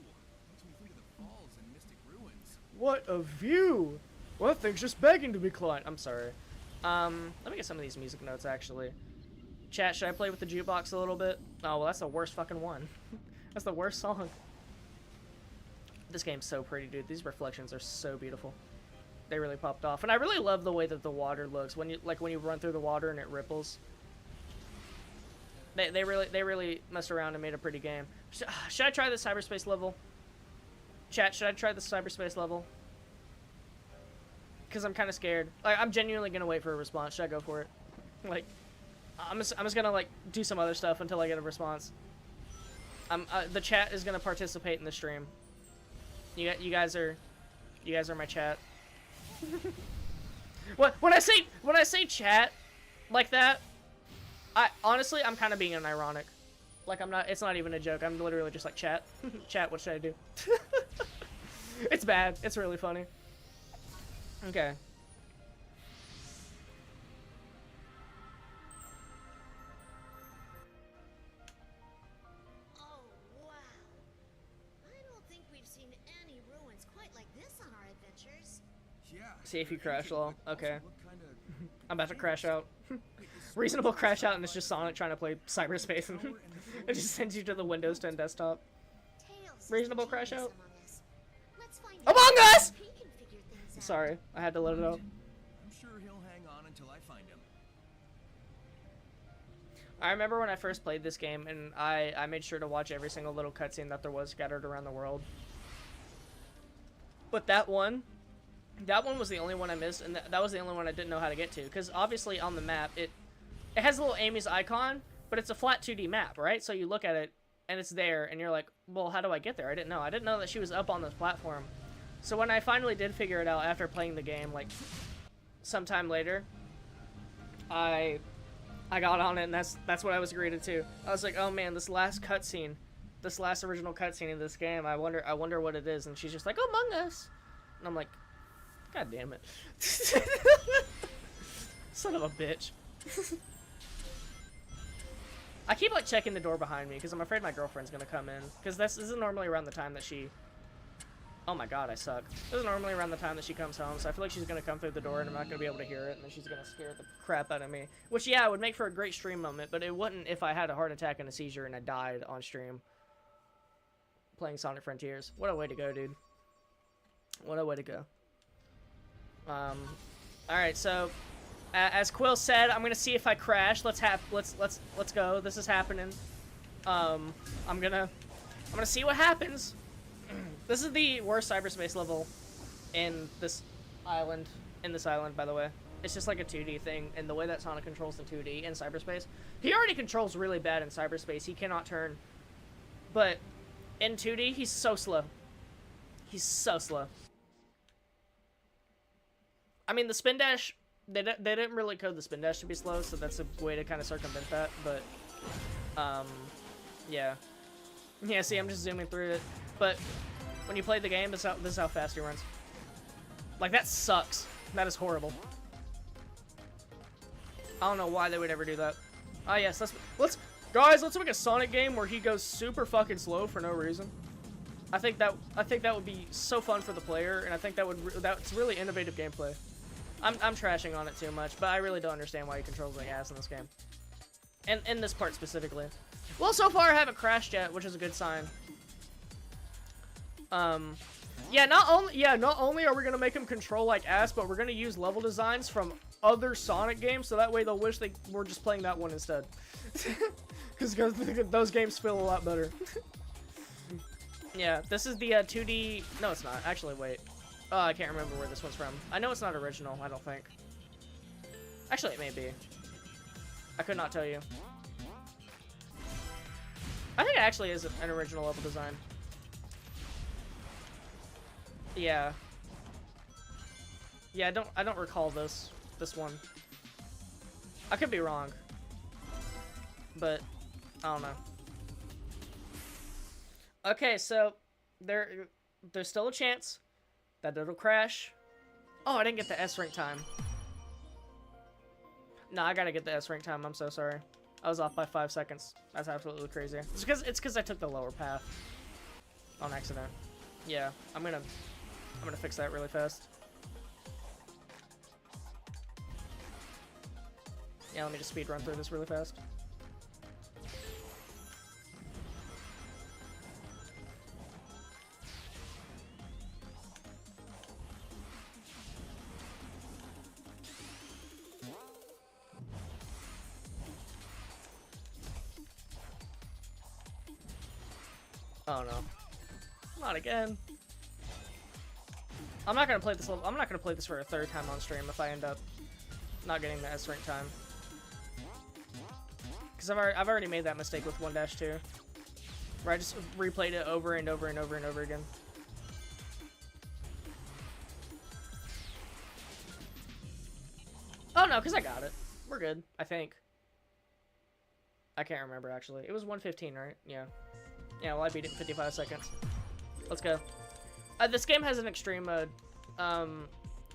Makes me think of the falls and Mystic Ruins. What a view! Well, that thing's just begging to be climbed. I'm sorry. Let me get some of these music notes, actually. Chat, should I play with the jukebox a little bit? Oh, well, that's the worst fucking one. That's the worst song. This game's so pretty, dude. These reflections are so beautiful. They really popped off. And I really love the way that the water looks. When you run through the water and it ripples. They really messed around and made a pretty game. Should I try the cyberspace level? Chat, should I try the cyberspace level? Because I'm kind of scared. Like, I'm genuinely gonna wait for a response. Should I go for it? Like, I'm just gonna like do some other stuff until I get a response. The chat is gonna participate in the stream. You guys are my chat. When I say chat like that, honestly I'm kind of being ironic. Like, I'm not. It's not even a joke. I'm literally just like, chat. Chat. What should I do? It's bad. It's really funny. Okay. Oh, wow. I don't think we've seen any ruins quite like this on our adventures. Yeah. See if you they're crash ancient, low. but also Okay. look kinda I'm about to crash out. Wait, this Reasonable ruin crash is out, and it's just Sonic trying to play cyberspace, and it just sends you to the Windows 10 desktop. Tails Reasonable is crash genius out? among us. Let's find Among out Us! if he can figure things out. Sorry, I had to let it out. I'm sure he'll hang on until I find him. I remember when I first played this game, and I made sure to watch every single little cutscene that there was scattered around the world. But that one was the only one I missed, and that was the only one I didn't know how to get to. Because obviously on the map, it has a little Amy's icon, but it's a flat 2D map, right? So you look at it, and it's there, and you're like, well, how do I get there? I didn't know. I didn't know that she was up on this platform. So when I finally did figure it out after playing the game, like, sometime later, I got on it, and that's what I was greeted to. I was like, oh man, this last original cutscene in this game, I wonder what it is. And she's just like, Among Us. And I'm like, God damn it. Son of a bitch. I keep like checking the door behind me because I'm afraid my girlfriend's gonna come in. Because this is normally around the time that she... Oh my god, I suck. This is normally around the time that she comes home, so I feel like she's gonna come through the door and I'm not gonna be able to hear it, and then she's gonna scare the crap out of me. Which, yeah, would make for a great stream moment, but it wouldn't if I had a heart attack and a seizure and I died on stream playing Sonic Frontiers. What a way to go, dude. What a way to go. Alright, so as Quill said, I'm gonna see if I crash. Let's go. This is happening. I'm gonna see what happens. This is the worst cyberspace level in this island. By the way. It's just like a 2D thing, and the way that Sonic controls the 2D in cyberspace. He already controls really bad in cyberspace. He cannot turn. But in 2D, he's so slow. He's so slow. I mean, the spin dash, they didn't really code the spin dash to be slow, so that's a way to kind of circumvent that, but, yeah. Yeah, see, I'm just zooming through it, but when you play the game, this is how fast he runs. Like, that sucks. That is horrible. I don't know why they would ever do that. Ah, yes, guys, let's make a Sonic game where he goes super fucking slow for no reason. I think that would be so fun for the player, and I think that's really innovative gameplay. I'm trashing on it too much, but I really don't understand why he controls like ass in this game. And in this part specifically. Well, so far I haven't crashed yet, which is a good sign. Yeah, not only are we gonna make him control like ass, but we're gonna use level designs from other Sonic games, so that way they'll wish they were just playing that one instead. Because those games feel a lot better. Yeah, this is the 2D. No, it's not. Actually, wait. I can't remember where this one's from. I know it's not original. I don't think. Actually, it may be. I could not tell you. I think it actually is an original level design. Yeah. Yeah, I don't recall this one. I could be wrong. But I don't know. Okay, so there's still a chance that it'll crash. Oh, I didn't get the S rank time. No, I gotta get the S rank time. I'm so sorry. I was off by 5 seconds. That's absolutely crazy. It's because I took the lower path on accident. Yeah, I'm gonna fix that really fast. Yeah, let me just speed run through this really fast. Oh no. Not again. I'm not gonna play this level. I'm not gonna play this for a third time on stream if I end up not getting the S rank time. Because I've already made that mistake with 1-2, where I just replayed it over and over and over and over again. Oh no, because I got it. We're good, I think. I can't remember actually. It was 1:15, right? Yeah. Yeah, well I beat it in 55 seconds. Let's go. This game has an extreme mode,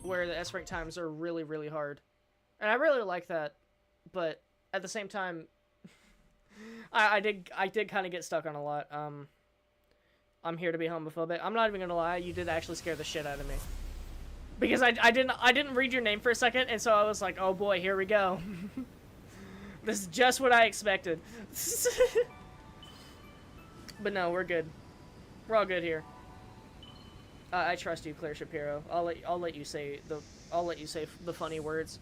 where the S rank times are really, really hard. And I really like that, but at the same time, I did kind of get stuck on a lot. I'm here to be homophobic. I'm not even gonna lie, you did actually scare the shit out of me. Because I didn't read your name for a second, and so I was like, oh boy, here we go. This is just what I expected. But no, we're good. We're all good here. I trust you, Claire Shapiro. I'll let you say the funny words.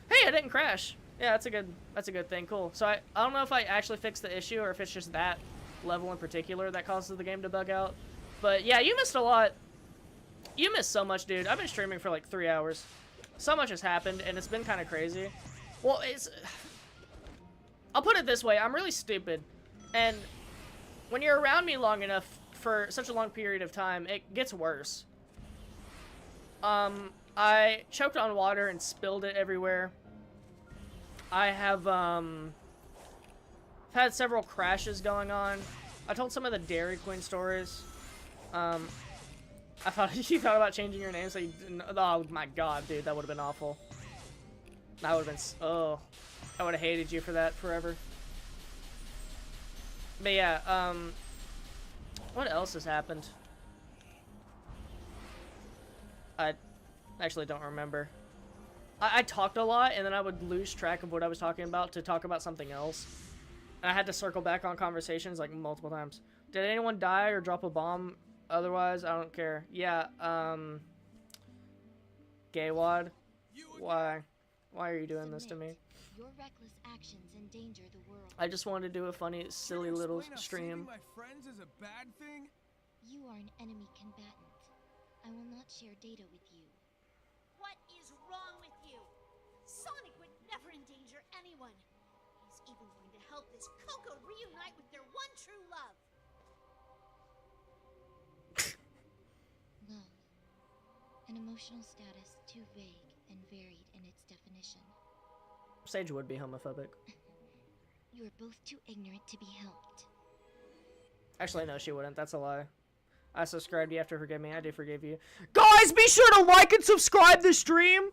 Hey, I didn't crash. Yeah, that's a good thing. Cool. So I don't know if I actually fixed the issue or if it's just that level in particular that causes the game to bug out. But yeah, you missed a lot. You missed so much, dude. I've been streaming for like 3 hours. So much has happened, and it's been kind of crazy. Well, I'll put it this way. I'm really stupid. And when you're around me long enough for such a long period of time, it gets worse. I choked on water and spilled it everywhere. I have had several crashes going on. I told some of the Dairy Queen stories. I thought you thought about changing your name so you didn't. Oh my god, dude, that would have been awful. That would have been. Oh, I would have hated you for that forever. But yeah, what else has happened? I actually don't remember. I talked a lot, and then I would lose track of what I was talking about to talk about something else. And I had to circle back on conversations like multiple times. Did anyone die or drop a bomb? Otherwise, I don't care. Yeah, Gaywad? Why? Why are you doing this to me? Your reckless actions endanger the world. I just wanted to do a funny, silly little stream. My friends is a bad thing? You are an enemy combatant. I will not share data with you. What is wrong with you? Sonic would never endanger anyone. He's even going to help this Coco reunite with their one true love. Love. An emotional status too vague and varied in its definition. Sage would be homophobic. You are both too ignorant to be helped. Actually, no, she wouldn't. That's a lie. I subscribed. You have to forgive me. I do forgive you. Guys, be sure to like and subscribe the stream.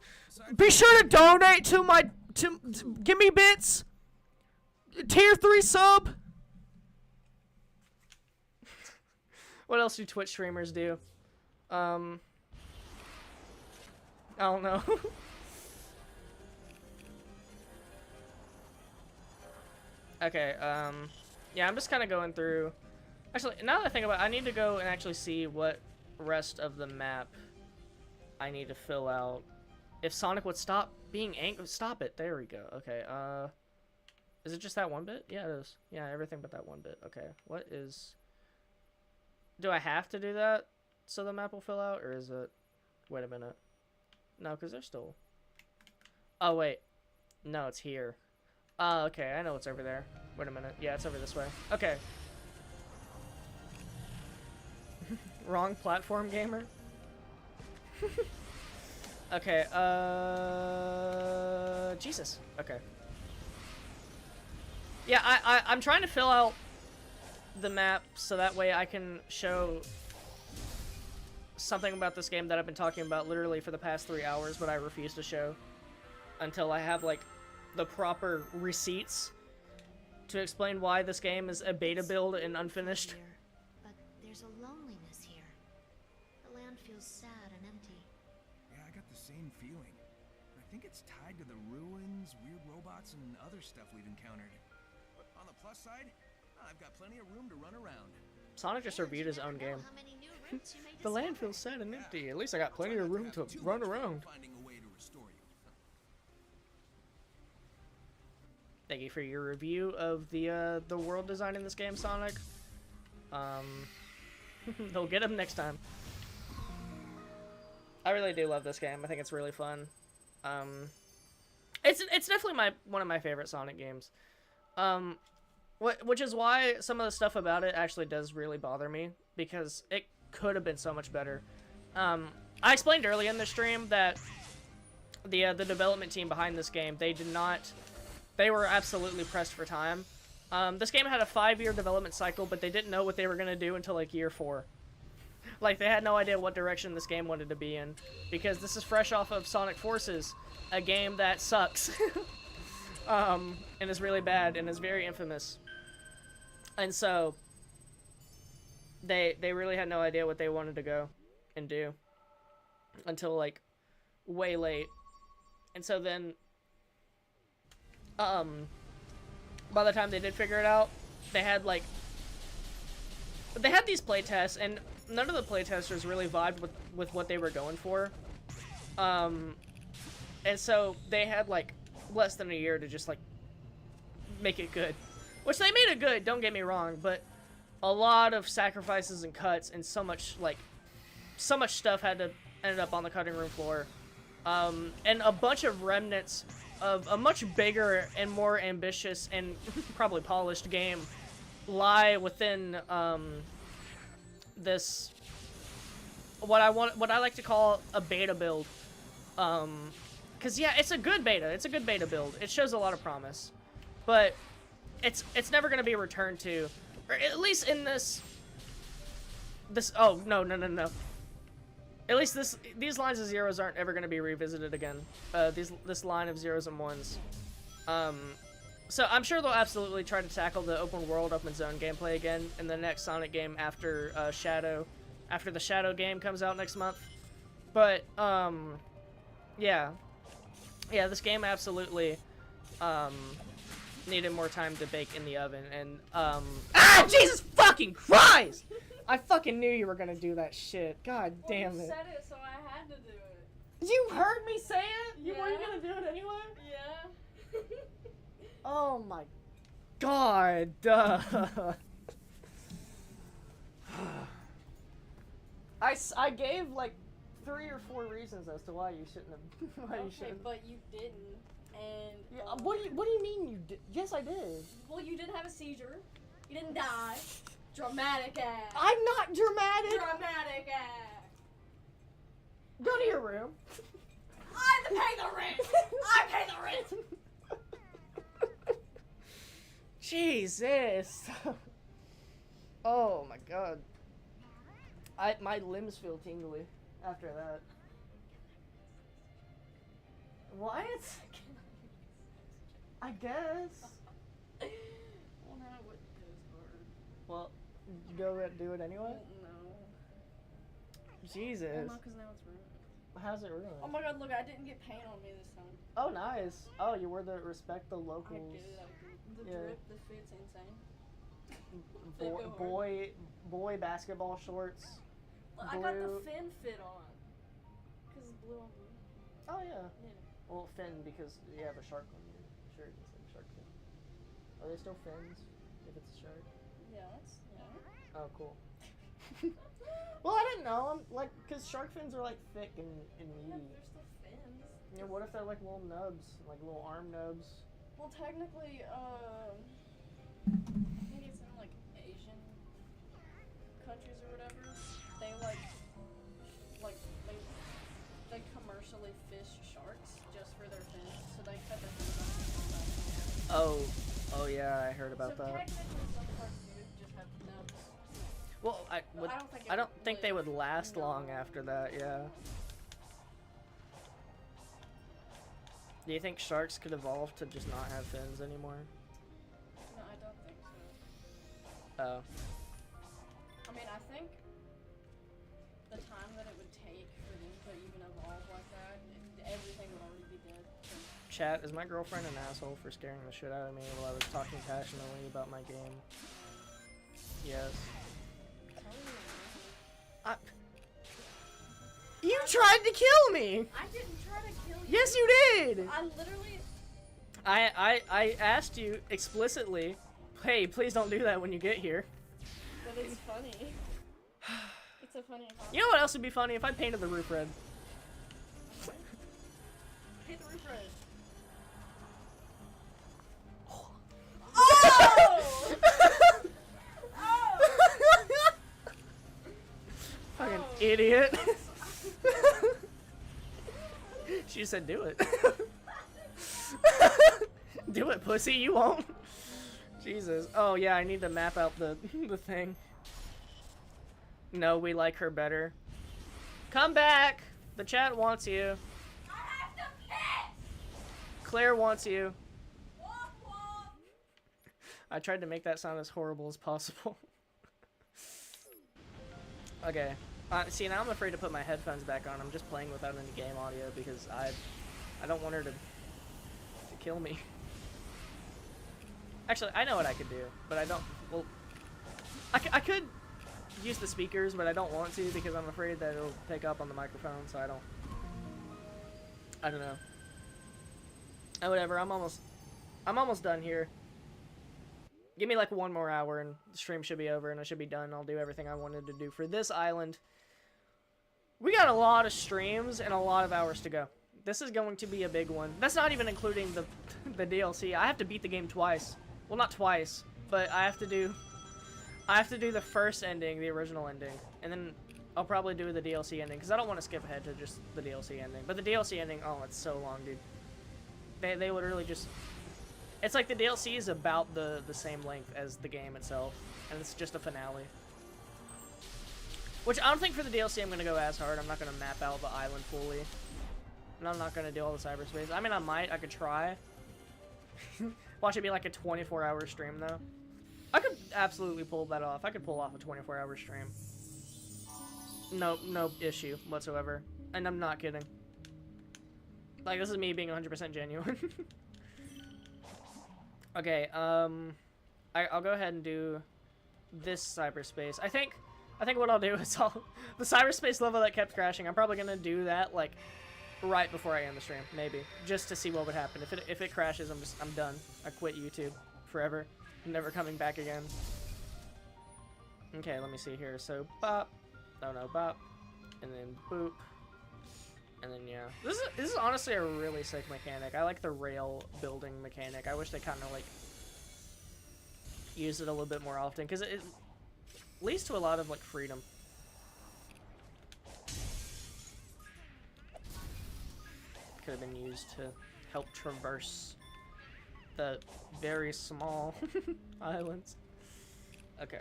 Be sure to donate to my... give me bits. Tier 3 sub. What else do Twitch streamers do? I don't know. Okay, yeah, I'm just kind of going through. Actually, now that I think about it, I need to go and actually see what rest of the map I need to fill out. If Sonic would stop being angry, stop it. There we go. Okay, is it just that one bit? Yeah, it is. Yeah, everything but that one bit. Okay, what is... Do I have to do that so the map will fill out, or is it... Wait a minute. No, because they're still... Oh, wait. No, it's here. Okay, I know it's over there. Wait a minute. Yeah, it's over this way. Okay. Wrong platform, gamer. Okay, Jesus. Okay. Yeah, I'm trying to fill out the map so that way I can show something about this game that I've been talking about literally for the past 3 hours, but I refuse to show until I have, like, the proper receipts to explain why this game is a beta build and unfinished. But there's a loneliness here. The land feels sad and empty. Yeah, I got the same feeling. I think it's tied to the ruins, weird robots, and other stuff we've encountered. But on the plus side, I've got plenty of room to run around. Sonic just reviewed his own game. How many new routes you may The land discover. feels sad and empty. At least I got plenty of room to run around. Finding a way to restore you. Thank you for your review of the world design in this game, Sonic. They'll get him next time. I really do love this game. I think it's really fun. It's definitely one of my favorite Sonic games. Which is why some of the stuff about it actually does really bother me, because it could have been so much better. I explained earlier in the stream that the development team behind this game, they were absolutely pressed for time. This game had a 5-year development cycle, but they didn't know what they were going to do until, like, year 4. Like, they had no idea what direction this game wanted to be in, because this is fresh off of Sonic Forces, a game that sucks. And is really bad, and is very infamous. And so, they really had no idea what they wanted to go and do until, like, way late. And so then... by the time they did figure it out, they had these playtests, and none of the playtesters really vibed with what they were going for. And so they had, like, less than a year to just, like, make it good. Which they made it good, don't get me wrong, but a lot of sacrifices and cuts and so much stuff ended up on the cutting room floor. And a bunch of remnants of a much bigger and more ambitious and probably polished game lie within this what I like to call a beta build. Cause yeah, it's a good beta build. It shows a lot of promise, but it's never gonna be returned to, or at least in this. Oh no. At least these lines of zeros aren't ever going to be revisited again. This line of zeros and ones. So I'm sure they'll absolutely try to tackle the open world, open zone gameplay again in the next Sonic game after after the Shadow game comes out next month. But yeah, this game absolutely needed more time to bake in the oven. And Jesus fucking Christ! I fucking knew you were gonna do that shit. God damn it. You said it, so I had to do it. You heard me say it? You Yeah. weren't gonna do it anyway? Yeah. Oh my god. Duh. I gave like 3 or 4 reasons as to why you shouldn't have. Why you Okay, shouldn't. but you didn't. And Yeah, what do you mean you did? Yes, I did. well, you didn't have a seizure. You didn't die. Dramatic ass. I'm not dramatic. Dramatic ass. Go to your room. I pay the rent. I pay the rent. Jesus. Oh my god. My limbs feel tingly after that. What? I guess. Well, now I wouldn't do this hard. Well, you go do it anyway? No. Jesus. Well, no, because now it's ruined. How's it ruined? Oh my god, look, I didn't get paint on me this time. Oh, nice. Oh, you were the respect the I locals. did. The Yeah. drip, the fit's insane. Boy basketball shorts. Look, I got the Blue. fin fit on. Because it's blue on blue. Oh, yeah. Yeah. Well, fin because you have a shark on your shirt instead of shark fin. Are they still fins if it's a shark? Yeah, that's, yeah. Oh, cool. Well, I didn't know. I'm like, cause shark fins are like thick and Yeah, meaty. they're still fins. Yeah, what if they're like little nubs, like little arm nubs? Well, technically, I think it's in like Asian countries or whatever. They they commercially fish sharks just for their fins, so they cut their fins off. Oh yeah, I heard about So that. technically, some sharks do just have nubs. Well, I don't think they would last long after that. Yeah. Do you think sharks could evolve to just not have fins anymore? No, I don't think so. Oh. I mean, I think the time that it would take for them to even evolve like that, everything would already be dead. Chat, is my girlfriend an asshole for scaring the shit out of me while I was talking passionately about my game? Yes. You tried to kill me! I didn't try to kill you. Yes, you did! I literally. I asked you explicitly, hey, please don't do that when you get here. But it's funny. It's a funny. You know what else would be funny? If I painted the roof red. Hit the roof red. Oh! Fucking idiot. She said do it. Do it, pussy, you won't. Jesus. Oh yeah, I need to map out the thing. No, we like her better. Come back! The chat wants you. I have to piss! Claire wants you. Womp womp! I tried to make that sound as horrible as possible. Okay. See, now I'm afraid to put my headphones back on. I'm just playing without any game audio because I don't want her to kill me. Actually, I know what I could do, but I don't. Well, I could use the speakers, but I don't want to because I'm afraid that it'll pick up on the microphone. So I don't know. Oh, whatever. I'm almost done here. Give me like 1 more hour and the stream should be over and I should be done. I'll do everything I wanted to do for this island. We got a lot of streams and a lot of hours to go. This is going to be a big one. That's not even including the DLC. I have to beat the game twice. Well, not twice, but I have to do the first ending, the original ending, and then I'll probably do the DLC ending because I don't want to skip ahead to just the DLC ending. But the DLC ending, oh, it's so long, dude. They literally just. It's like the DLC is about the same length as the game itself, and it's just a finale. Which I don't think for the DLC I'm going to go as hard. I'm not going to map out the island fully. And I'm not going to do all the cyberspace. I mean, I might. I could try. Watch it be like a 24-hour stream, though. I could absolutely pull that off. I could pull off a 24-hour stream. No issue whatsoever. And I'm not kidding. Like, this is me being 100% genuine. Okay, I'll go ahead and do this cyberspace. I think what I'll do is the cyberspace level that kept crashing, I'm probably gonna do that like right before I end the stream, maybe, just to see what would happen. If it crashes, I'm done. I quit YouTube forever. I'm never coming back again. Okay, let me see here. So bop, no bop, and then boop. And then, yeah. This is honestly a really sick mechanic. I like the rail building mechanic. I wish they kind of, like, used it a little bit more often. Because it leads to a lot of, like, freedom. Could have been used to help traverse the very small islands. Okay.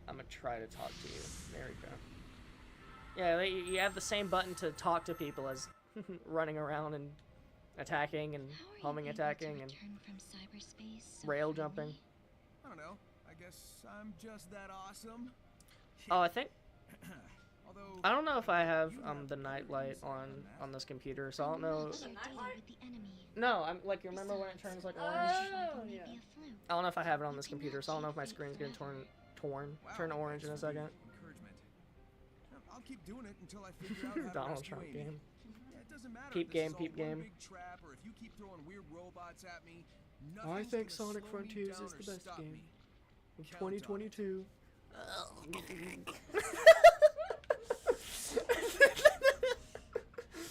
I'm going to try to talk to you. There we go. Yeah, you have the same button to talk to people as running around and attacking and homing attacking and rail jumping. I don't know. I guess I'm just that awesome. Oh, I think Although I don't know if I have you have the better night light insight on than that. this computer, so I don't know. Match your data with the enemy. No, I'm like, you remember when it turns like orange? Oh, May yeah. be a fluke. I don't know if I have it on You this cannot computer, so I don't know if my cheat screen's fate gonna forever. turn orange in a Thanks for the second. encouragement. I'll keep doing it until I figure out how to Donald rescue Trump Amy. game. Yeah, it doesn't matter Peep if this game, is all peep one game. big trap or if you keep throwing weird robots at me. I nothing's think gonna Sonic slow me Frontiers down is or the best stop game me. of Count on it. 2022.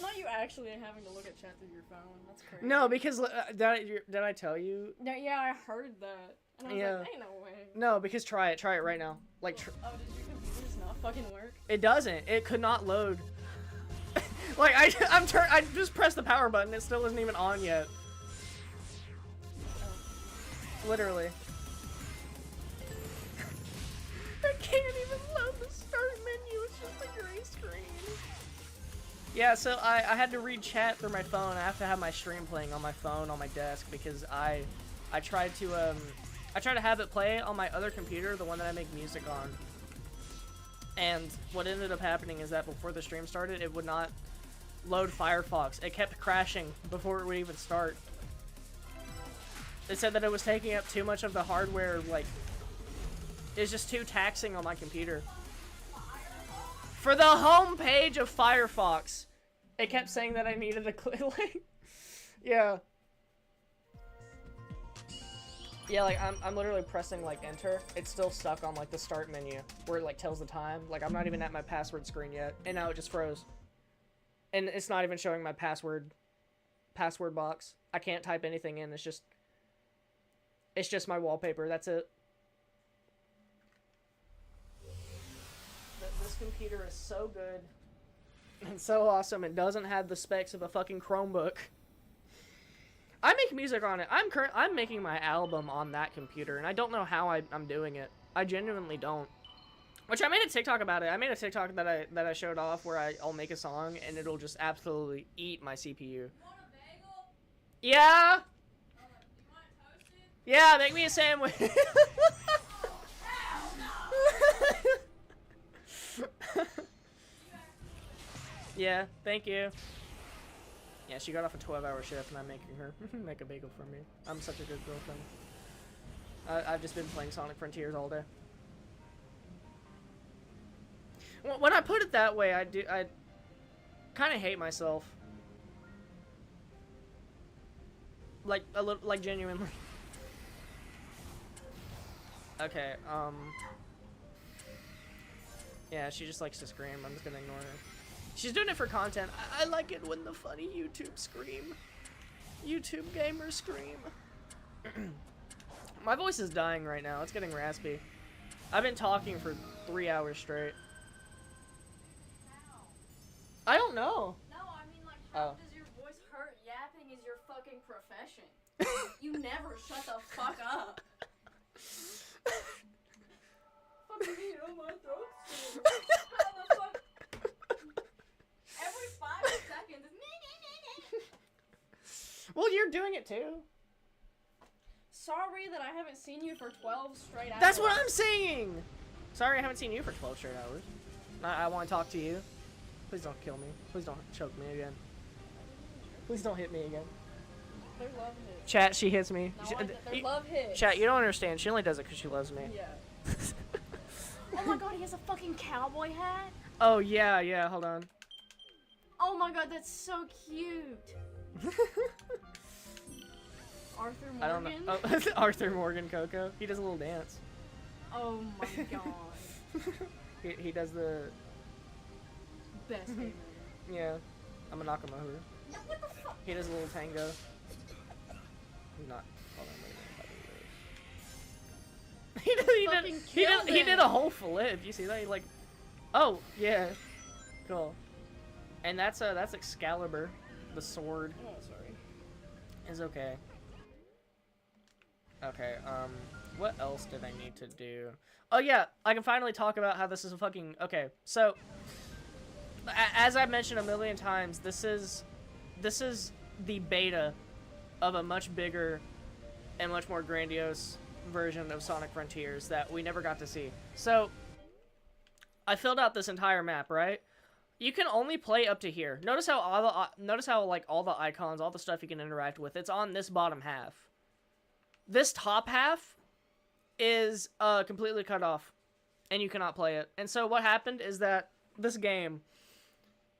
Not you actually having to look at chat through your phone. That's crazy. No, because did I tell you? No, yeah, I heard that. And I was Yeah. like, ain't no way. No, because try it right now. Like, Oh, does your computer not fucking work? it doesn't. It could not load. Like I just pressed the power button. It still isn't even on yet. Literally. I can't even load the start menu. It's just a gray screen. Yeah, so I had to read chat through my phone. I have to have my stream playing on my phone on my desk because I tried to have it play on my other computer, the one that I make music on. And what ended up happening is that before the stream started, it would not load Firefox. It kept crashing before it would even start. It said that it was taking up too much of the hardware, like, it's just too taxing on my computer. For the home page of Firefox, it kept saying that I needed a like, yeah. Yeah, like, I'm literally pressing, like, enter. It's still stuck on, like, the start menu, where it, like, tells the time. Like, I'm not even at my password screen yet, and now it just froze. And it's not even showing my password box. I can't type anything in, it's just my wallpaper, that's it. This computer is so good. And so awesome, it doesn't have the specs of a fucking Chromebook. I make music on it. I'm making my album on that computer, and I don't know how I'm doing it. I genuinely don't. Which I made a TikTok about it. I made a TikTok that I showed off where I'll make a song and it'll just absolutely eat my CPU. You want a bagel? Yeah. You want it toasted? Yeah, make me a sandwich. Yeah, thank you. Yeah, she got off a 12-hour shift and I'm making her make a bagel for me. I'm such a good girlfriend. I've just been playing Sonic Frontiers all day. Well, when I put it that way, I kind of hate myself. Like, a little, like, genuinely. Okay, yeah, she just likes to scream. I'm just gonna ignore her. She's doing it for content. I like it when the funny YouTube scream. YouTube gamers scream. My voice is dying right now. It's getting raspy. I've been talking for 3 hours straight. How? I don't know. No, I mean, like, how Oh. does your voice hurt? Yapping is your fucking profession. You never shut the fuck up. Fucking me, oh my throat. How the fuck? Every 5 seconds is Well, you're doing it too. Sorry that I haven't seen you for 12 straight hours. That's what I'm saying. Sorry I haven't seen you for 12 straight hours. I want to talk to you. Please don't kill me. Please don't choke me again. Please don't hit me again. They're love hits. Chat, she hits me. No, they're love hits. Chat, you don't understand. She only does it because she loves me. Yeah. Oh my god, he has a fucking cowboy hat? Oh, yeah, hold on. Oh my god, that's so cute. Arthur Morgan? I don't know. Oh, Arthur Morgan Coco. He does a little dance. Oh my god. He does the... Best game ever. Yeah. I'm a Nakamura. No, what the fuck? He does a little tango. He's not... Hold on, he did a whole flip. You see that? He like... Oh, yeah. Cool. And that's Excalibur. The sword. Oh, sorry. Is okay. Okay, what else did I need to do? Oh yeah, I can finally talk about how this is a fucking... Okay, so... As I've mentioned a million times, this is the beta of a much bigger and much more grandiose version of Sonic Frontiers that we never got to see. So, I filled out this entire map, right? You can only play up to here. Notice how like all the icons, all the stuff you can interact with, it's on this bottom half. This top half is completely cut off, and you cannot play it. And so what happened is that this game,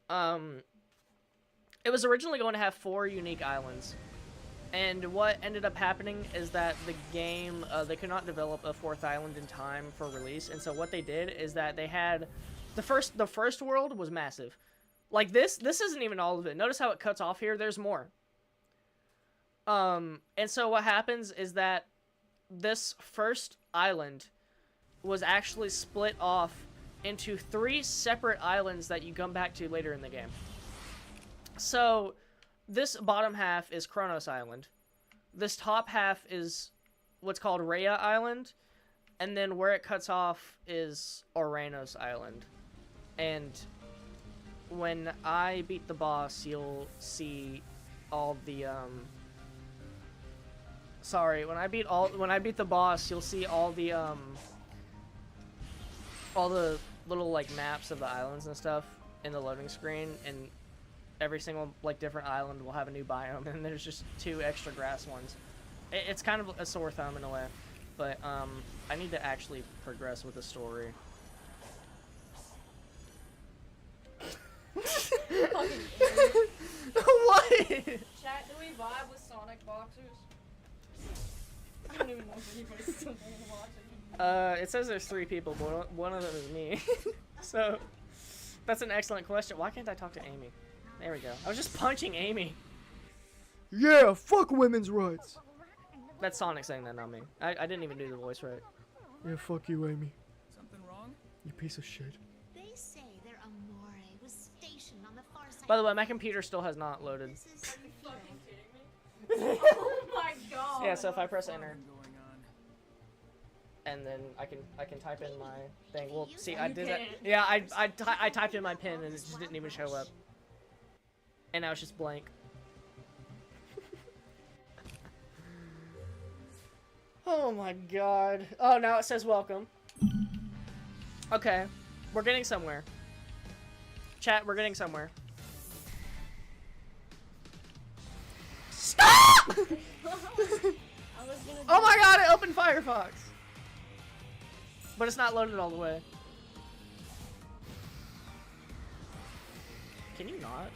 it was originally going to have 4 unique islands. And what ended up happening is that the game, they could not develop a 4th island in time for release. And so what they did is that they had, the first world was massive. Like this isn't even all of it. Notice how it cuts off here. There's more. And so what happens is that this first island was actually split off into 3 separate islands that you come back to later in the game. So this bottom half is Kronos Island. This top half is what's called Rhea Island. And then where it cuts off is Oranos Island. And when I beat the boss, you'll see all the, Sorry, when I beat the boss, you'll see all the little, like, maps of the islands and stuff in the loading screen, and every single, like, different island will have a new biome, and there's just 2 extra grass ones. It's kind of a sore thumb in a way, but, I need to actually progress with the story. Fucking What? Chat, do we vibe with Sonic boxers? I don't even know if anybody's still watching. It says there's 3 people, but one of them is me. So, that's an excellent question. Why can't I talk to Amy? There we go. I was just punching Amy. Yeah, fuck women's rights. That's Sonic saying that, not me. I didn't even do the voice right. Yeah, fuck you, Amy. Something wrong? You piece of shit. They say their Amore was stationed on the far side. By the way, my computer still has not loaded. This is Are you fucking kidding me? Oh my god. Yeah, so if I press enter, Going on. and then I can type in my thing. Well, see, I You did that. can't. Yeah, I typed in my pin and it just didn't even show up. And now it's just blank. Oh my god. Oh, now it says welcome. Okay, we're getting somewhere. Chat, we're getting somewhere. Stop! I was gonna Oh my god, it opened Firefox! But it's not loaded all the way. Can you not?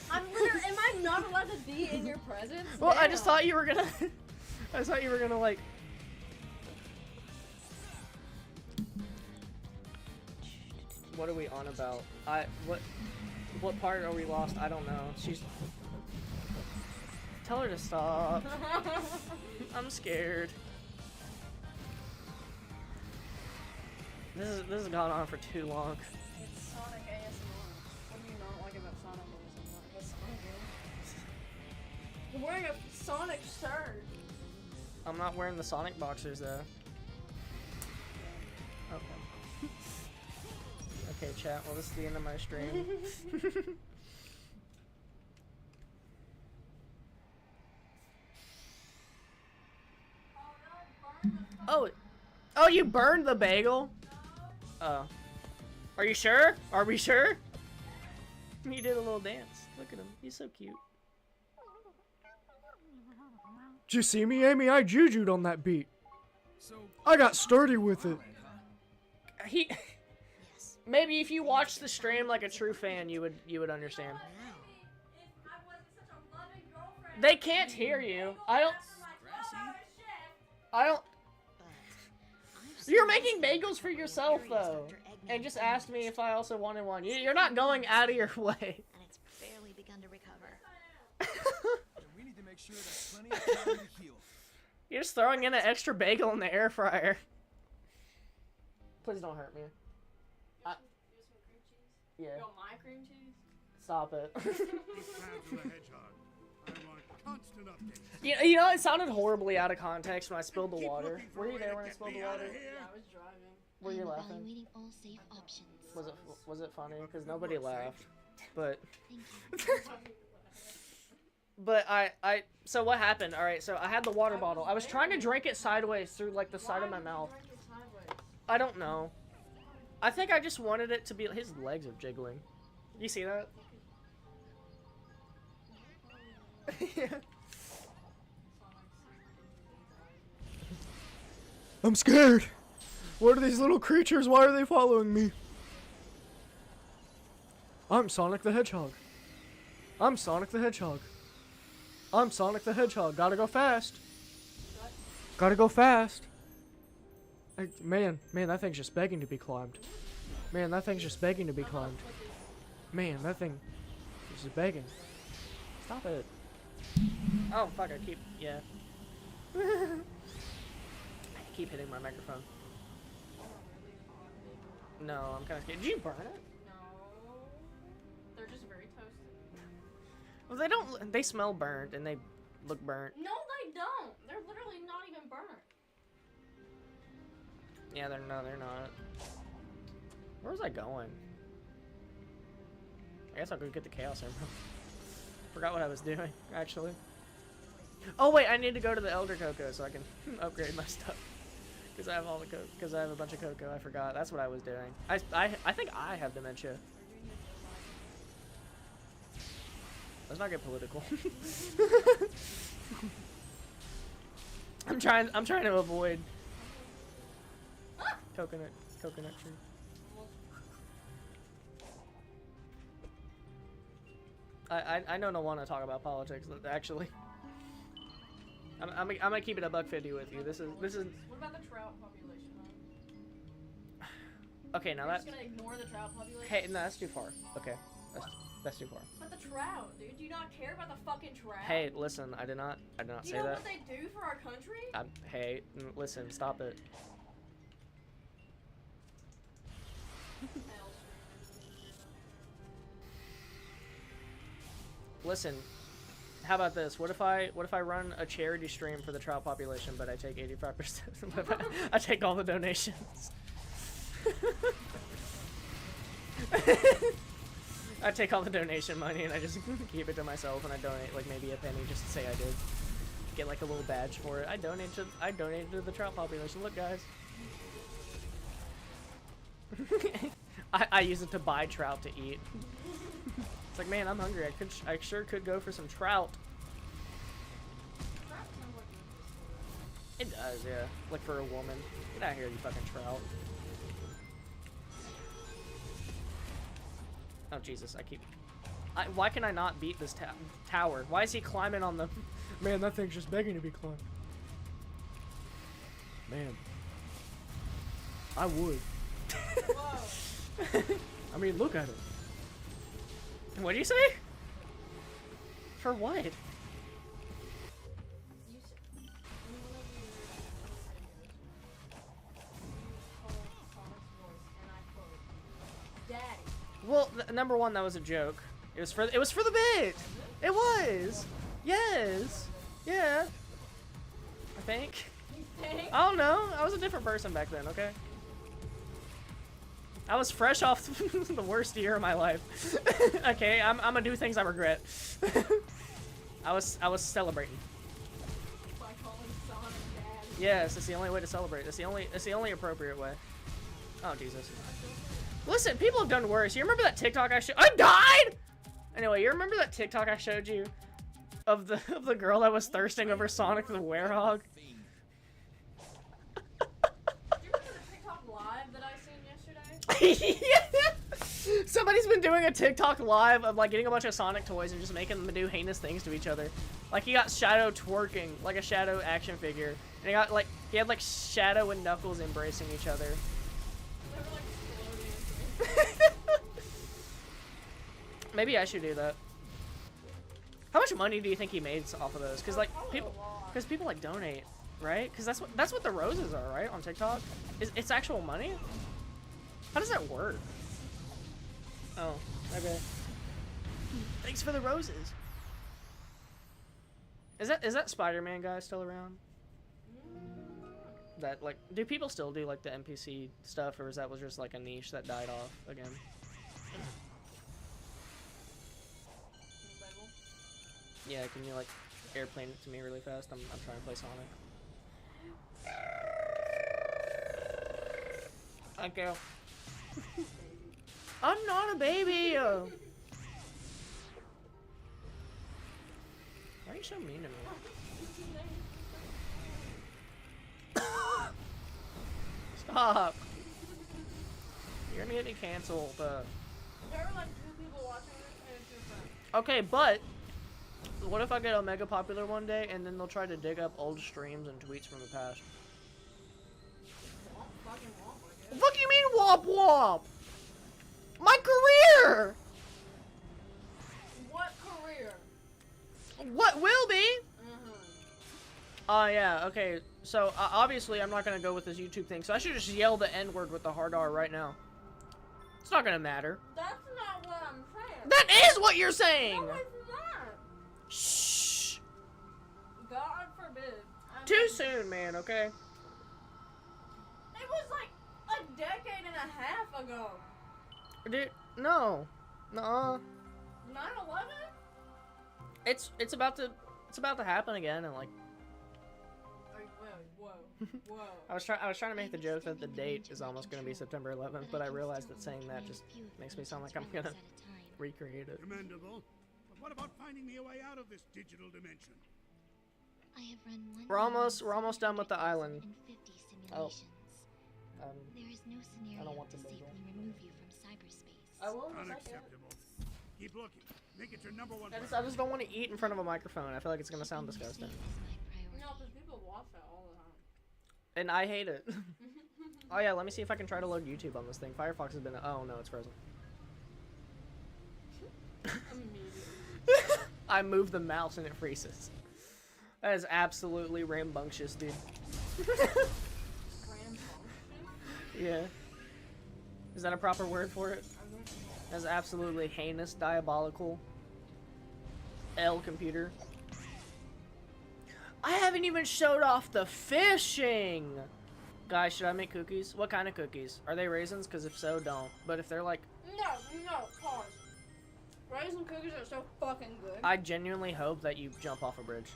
I'm literally. Am I not allowed to be in your presence? Well, I just Damn. thought you were gonna... I just thought you were gonna, like... What are we on about? What part are we lost? I don't know. She's... Tell her to stop. I'm scared. This has gone on for too long. It's Sonic ASMR. What do you not like about Sonic ASMR? That's Sonic. You're wearing a Sonic shirt. I'm not wearing the Sonic boxers though. Okay. Okay, chat. Well, this is the end of my stream. Oh, you burned the bagel? Oh. Are you sure? Are we sure? He did a little dance. Look at him. He's so cute. Did you see me, Amy? I juju'd on that beat. So, I got sturdy with it. huh? He... Maybe if you watched the stream like a true fan, you would understand. They can't hear you. I don't... You're making bagels for yourself, though. And just asked me if I also wanted one. You're not going out of your way. And it's barely begun to recover. We need to make sure there's plenty of time to heal. You're just throwing in an extra bagel in the air fryer. Please don't hurt me. Yeah. You want my cream cheese? Stop it. With Paths of the Hedgehog, I want constant updates. You know, it sounded horribly out of context when I spilled the Keep water. looking for Were a you way there to when I get spilled me the outta water? here. Yeah, I was driving. Were you I'm laughing? evaluating all safe options. Was it funny? Because nobody laughed. But Thank you. but so what happened? All right, so I had the water bottle. I was trying to drink it sideways through like the side of my mouth. I don't know. I think I just wanted it to be. His legs are jiggling. You see that? Yeah. I'm scared. What are these little creatures? Why are they following me? I'm Sonic the Hedgehog. I'm Sonic the Hedgehog. I'm Sonic the Hedgehog. Gotta go fast. Gotta go fast. Man, that thing's just begging to be climbed. Man, that thing's just begging to be climbed. Man, that thing is just begging. Stop it. Oh, fuck, I keep, yeah. I keep hitting my microphone. No, I'm kind of scared. Did you burn it? No. They're just very toasted. Well, they don't, they smell burnt and they look burnt. No, they don't. They're literally not even burnt. Yeah, they're not. Where was I going? I guess I'll go get the Chaos Emerald. Forgot what I was doing, actually. Oh wait, I need to go to the Elder Cocoa so I can upgrade my stuff. Because I have all the because I have a bunch of cocoa. I forgot. That's what I was doing. I think I have dementia. Let's not get political. I'm trying to avoid coconut tree. I don't want to talk about politics actually. I'm gonna keep it a $1.50 with you. This is. What about the trout population? Okay, now that's. Just gonna ignore the trout population. Hey, no, that's too far. Okay, that's too far. But the trout, dude. Do you not care about the fucking trout? Hey, listen, I did not say that. Do you know what they do for our country? Hey, listen, stop it. Listen, how about this? What if I run a charity stream for the trout population, but I take 85%? I take all the donations. I take all the donation money and I just keep it to myself, and I donate like maybe a penny just to say I did. Get like a little badge for it. I donated to the trout population. Look, guys. I use it to buy trout to eat. It's like, man, I'm hungry. I sure could go for some trout. It does, yeah. Like for a woman. Get out of here, you fucking trout. Oh Jesus, why can I not beat this tower? Why is he climbing on the? Man, that thing's just begging to be climbed. Man, I would. Whoa. I mean, look at it. What'd you say? For what? You said, in one of your Sonic's voice, and I quote, "Daddy." Well, number one, that was a joke. It was for the bit. It was. Yes. Yeah. I think. You think? I don't know. I was a different person back then. Okay. I was fresh off the worst year of my life. Okay, I'm gonna do things I regret. I was celebrating. By calling Sonic Daddy. Yes, it's the only way to celebrate. It's the only appropriate way. Oh Jesus. Listen, people have done worse. You remember that TikTok I died? Anyway, you remember that TikTok I showed you of the girl that was thirsting over Sonic the Werehog? Do you remember the TikTok live that I seen yesterday? Yeah. Somebody's been doing a TikTok live of like getting a bunch of Sonic toys and just making them do heinous things to each other. Like he got Shadow twerking like a Shadow action figure, and he had like Shadow and Knuckles embracing each other. They were like slow dancing. Maybe I should do that. How much money do you think he made off of those? Because like people like donate, right? Because that's what the roses are, right? On TikTok, it's actual money. How does that work? Oh, okay. Thanks for the roses. Is that Spider-Man guy still around? That like, do people still do like the NPC stuff, or is that was just like a niche that died off again? Yeah, can you like airplane it to me really fast? I'm trying to play Sonic. Okay. I'm not a baby. Why are you so mean to me? Stop. You're gonna get me canceled. There were like 2 people watching this and it's your friend. Okay, but what if I get Omega popular one day and then they'll try to dig up old streams and tweets from the past? Fucking womp, I guess. What do you mean womp womp? My career! What career? What will be? Mm-hmm. Oh, yeah, okay. So, obviously, I'm not gonna go with this YouTube thing, so I should just yell the N-word with the hard R right now. It's not gonna matter. That's not what I'm saying. That is what you're saying! No, it's not. Shh! God forbid. I Too mean, soon, man, okay? It was like a decade and a half ago. Dude, no. Nuh-uh. 9/11? It's about to happen again, and like, Whoa. I was trying to make the joke that the date is almost gonna be September 11th, but I realized that saying that just makes me sound like I'm gonna recreate it. Commendable. But what about finding me a way out of this digital dimension? I have run We're almost done with the island. 150 Oh. simulations. Um, There is no scenario don't want to the safely visual. remove you from cyberspace. I will in a second. Unacceptable. Keep looking. Make it your number one I priority. just don't want to eat in front of a microphone. I feel like it's gonna sound Keeping you disgusting, safe is my priority. No, because people watch that all the time. and I hate it. Oh yeah, let me see if I can try to load YouTube on this thing. Firefox has been. Oh no, it's frozen. Immediately. I move the mouse and it freezes. That is absolutely rambunctious, dude. Rambunctious? Yeah. Is that a proper word for it? I think so. That's absolutely heinous, diabolical. L computer. I haven't even showed off the fishing! Guys, should I make cookies? What kind of cookies? Are they raisins? Because if so, don't. But if they're like... No, pause. Raisin cookies are so fucking good. I genuinely hope that you jump off a bridge.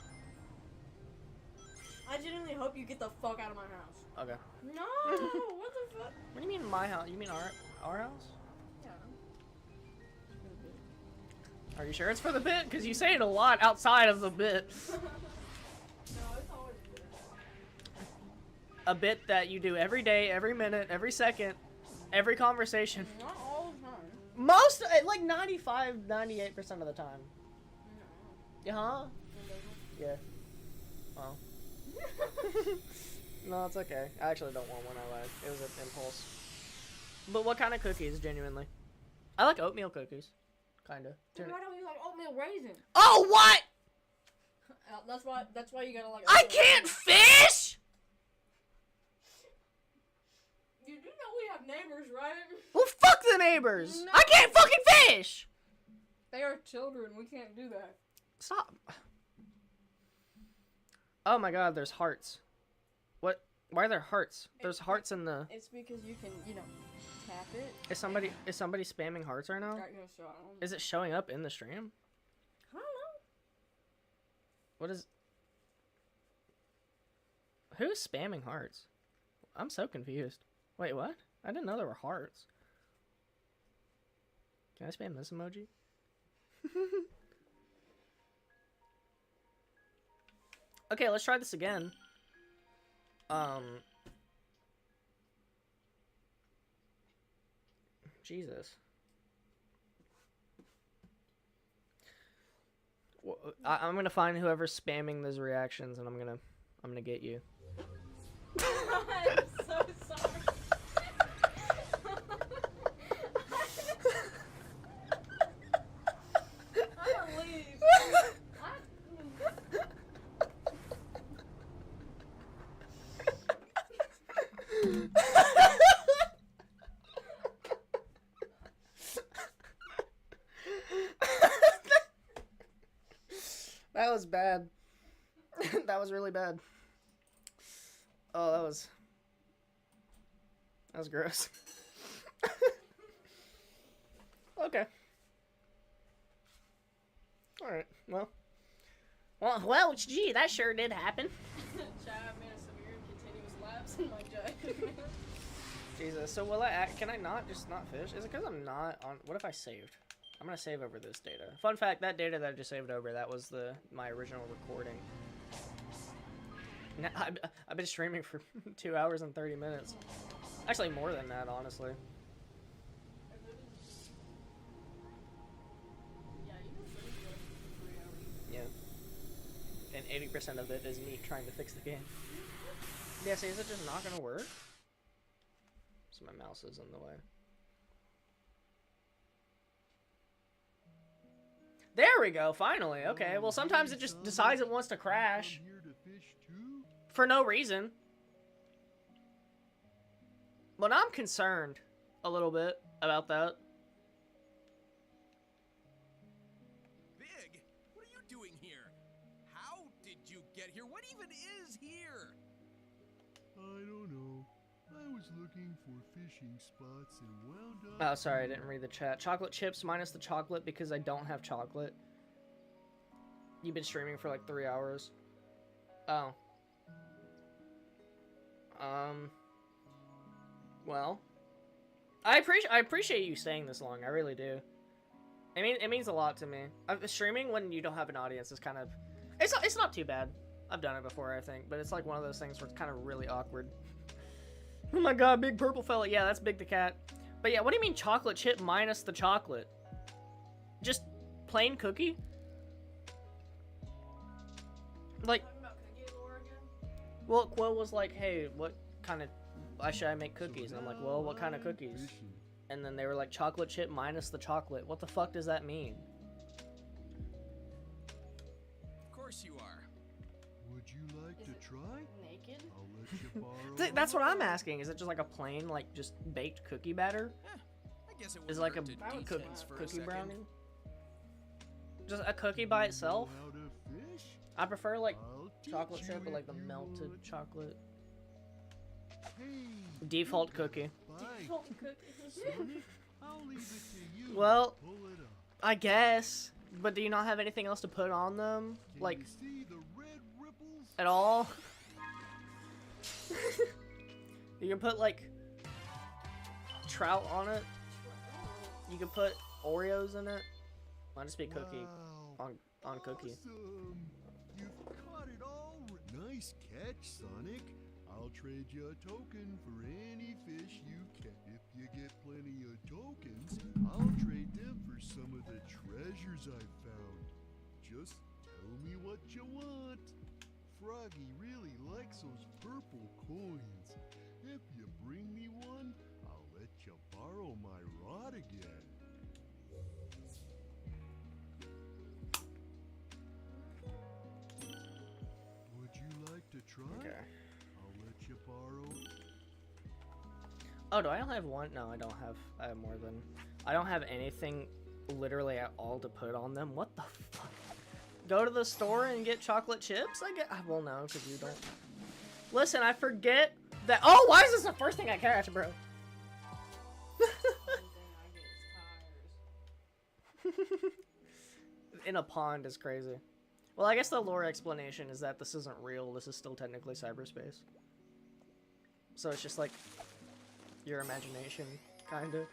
I genuinely hope you get the fuck out of my house. Okay. No, what the fuck? What do you mean my house? You mean our house? Yeah. Are you sure it's for the bit? Because you say it a lot outside of the bit. No, it's always good. A bit that you do every day, every minute, every second, every conversation. Not all the time. Most, like 95, 98% of the time. No. Yeah, huh? It Yeah. Well. doesn't. No, it's okay. I actually don't want one, I lied. It was an impulse. But what kind of cookies, genuinely? I like oatmeal cookies. Kinda. Why don't you like oatmeal raisin? Oh, what?! That's why you gotta like. I oatmeal can't raisin. fish?! You do know we have neighbors, right? Well, fuck the neighbors! No. I can't fucking fish! They are children. We can't do that. Stop. Oh my god, there's hearts. What? Why are there hearts? There's hearts in the... It's because you can, tap it. Is somebody spamming hearts right now? Alright, go show. Is it showing up in the stream? I don't know. What is... Who's spamming hearts? I'm so confused. Wait, what? I didn't know there were hearts. Can I spam this emoji? Okay, let's try this again. Jesus. Well, I'm gonna find whoever's spamming those reactions, and I'm gonna get you. I'm so sorry. I'm gonna leave. That was bad. That was really bad. Oh, that was gross. Okay. Alright, well, gee, that sure did happen. Chad made a severe and continuous lapse in my judgment. Jesus. So can I not just not fish? Is it because I'm not on? What if I saved? I'm gonna save over this data. Fun fact: that data that I just saved over, that was my original recording. Now, I've been streaming for 2 hours and 30 minutes. Actually, more than that, honestly. Yeah. And 80% of it is me trying to fix the game. Yeah, see, is it just not gonna work? So my mouse is in the way. There we go, finally. Okay, well sometimes it just decides it wants to crash. For no reason. But I'm concerned a little bit about that. Big, what are you doing here? How did you get here? What even is here? I don't know. I was looking for fishing spots and wound up. Oh, sorry, I didn't read the chat. Chocolate chips minus the chocolate because I don't have chocolate. You've been streaming for like 3 hours. Oh. Well, I appreciate you staying this long. I really do. I mean, it means a lot to me. Streaming when you don't have an audience is kind of, it's not too bad. I've done it before, I think, but it's like one of those things where it's kind of really awkward. Oh my god, big purple fella. Yeah, that's Big the Cat. But yeah, what do you mean chocolate chip minus the chocolate? Just plain cookie? Like, well, Quill was like, hey, what kind of, why should I make cookies? And I'm like, well, what kind of cookies? And then they were like, chocolate chip minus the chocolate. What the fuck does that mean? Of course you are. Would you like to try? Naked? I'll let you borrow. That's what I'm asking. Is it just like a plain, like, just baked cookie batter? I guess it Is was it like a cookie brownie? Just a cookie by itself? How to fish? I prefer like I'll teach chocolate you chip, but if like the you melted want. chocolate. Hey, Default cookie. bite. I'll leave it to you. Well, Pull it up. I guess. But do you not have anything else to put on them? Can Like, you see the red ripples? at all? You can put like trout on it. You can put Oreos in it. Might just be cookie Wow. on cookie. Awesome. You've caught it all. Nice catch, Sonic. I'll trade you a token for any fish you catch. If you get plenty of tokens, I'll trade them for some of the treasures I found. Just tell me what you want. Froggy really likes those purple coins. If you bring me one, I'll let you borrow my rod again. Would you like to try? Okay. I'll let you borrow. Oh, do I only have one? No, I don't have. I have more than. I don't have anything literally at all to put on them. What the fuck? Go to the store and get chocolate chips? I get. Well, no, because you don't. Listen, I forget that. Oh, why is this the first thing I catch, bro? In a pond is crazy. Well, I guess the lore explanation is that this isn't real. This is still technically cyberspace. So it's just like your imagination, kind of.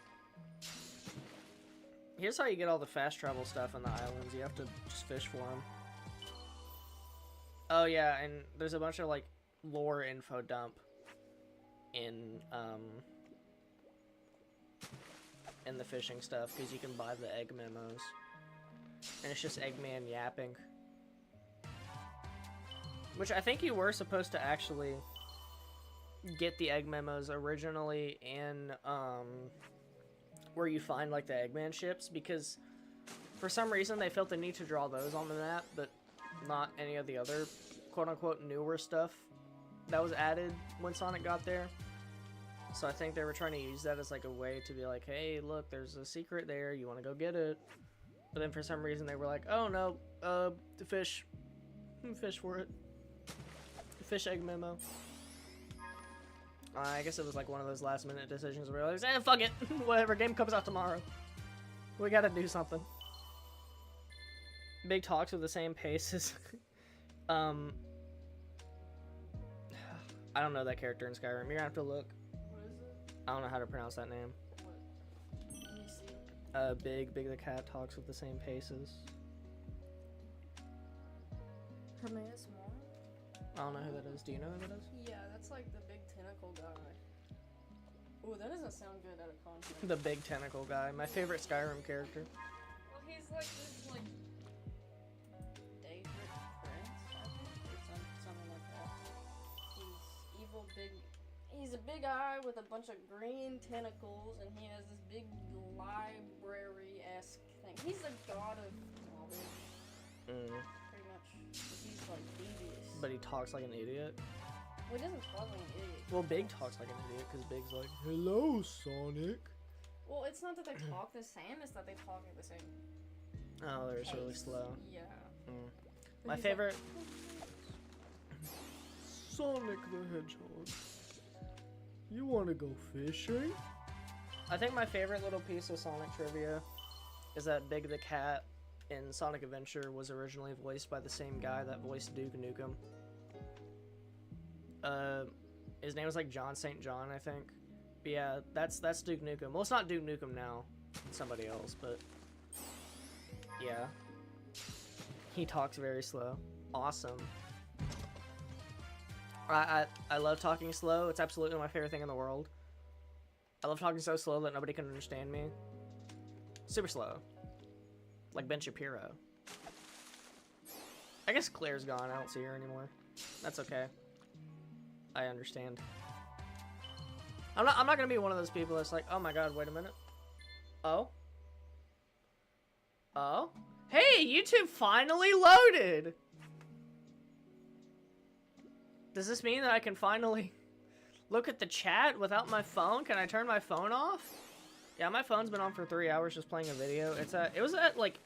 Here's how you get all the fast travel stuff on the islands. You have to just fish for them. Oh yeah, and there's a bunch of like lore info dump in the fishing stuff because you can buy the egg memos, and it's just Eggman yapping. Which I think you were supposed to actually get the egg memos originally in where you find like the Eggman ships, because for some reason they felt the need to draw those on the map, but not any of the other quote-unquote newer stuff that was added when Sonic got there. So I think they were trying to use that as like a way to be like, hey, look, there's a secret there, you want to go get it. But then for some reason they were like, oh no, the fish for it. Fish egg memo. I guess it was like one of those last minute decisions where we're like, fuck it, whatever, game comes out tomorrow. We gotta do something. Big talks with the same pace as, I don't know that character in Skyrim, you're gonna have to look. What is it? I don't know how to pronounce that name. What? Let me see. Big the cat talks with the same paces. Hermes Moore? I don't know who that is. Do you know who that is? Yeah, that's like the big tentacle guy. Ooh, that doesn't sound good out of context. The big tentacle guy. My favorite Skyrim character. Well, he's like this, like, Daedric prince, I think, or something like that. He's evil, big. He's a big eye with a bunch of green tentacles, and he has this big library-esque thing. He's the god of knowledge, pretty much. But he's like devious. But he talks like an idiot. Well, he doesn't talk like an idiot. Well, Big talks like an idiot because Big's like, "Hello, Sonic." Well, it's not that they talk the same; it's that they talk at the same. Oh, they're just really pace. slow. Yeah. Mm. My he's favorite. Sonic the Hedgehog. You want to go fishing? I think my favorite little piece of Sonic trivia is that Big the Cat in Sonic Adventure was originally voiced by the same guy that voiced Duke Nukem. His name was like John St. John, I think. But yeah, that's Duke Nukem. Well, it's not Duke Nukem now. It's somebody else, but yeah. He talks very slow. Awesome. I love talking slow. It's absolutely my favorite thing in the world. I love talking so slow that nobody can understand me. Super slow. Like Ben Shapiro. I guess Claire's gone. I don't see her anymore. That's okay. I understand. I'm not gonna be one of those people that's like, oh my god, wait a minute. Oh? Oh? Hey, YouTube finally loaded! Does this mean that I can finally look at the chat without my phone? Can I turn my phone off? Yeah, my phone's been on for 3 hours just playing a video. It was at like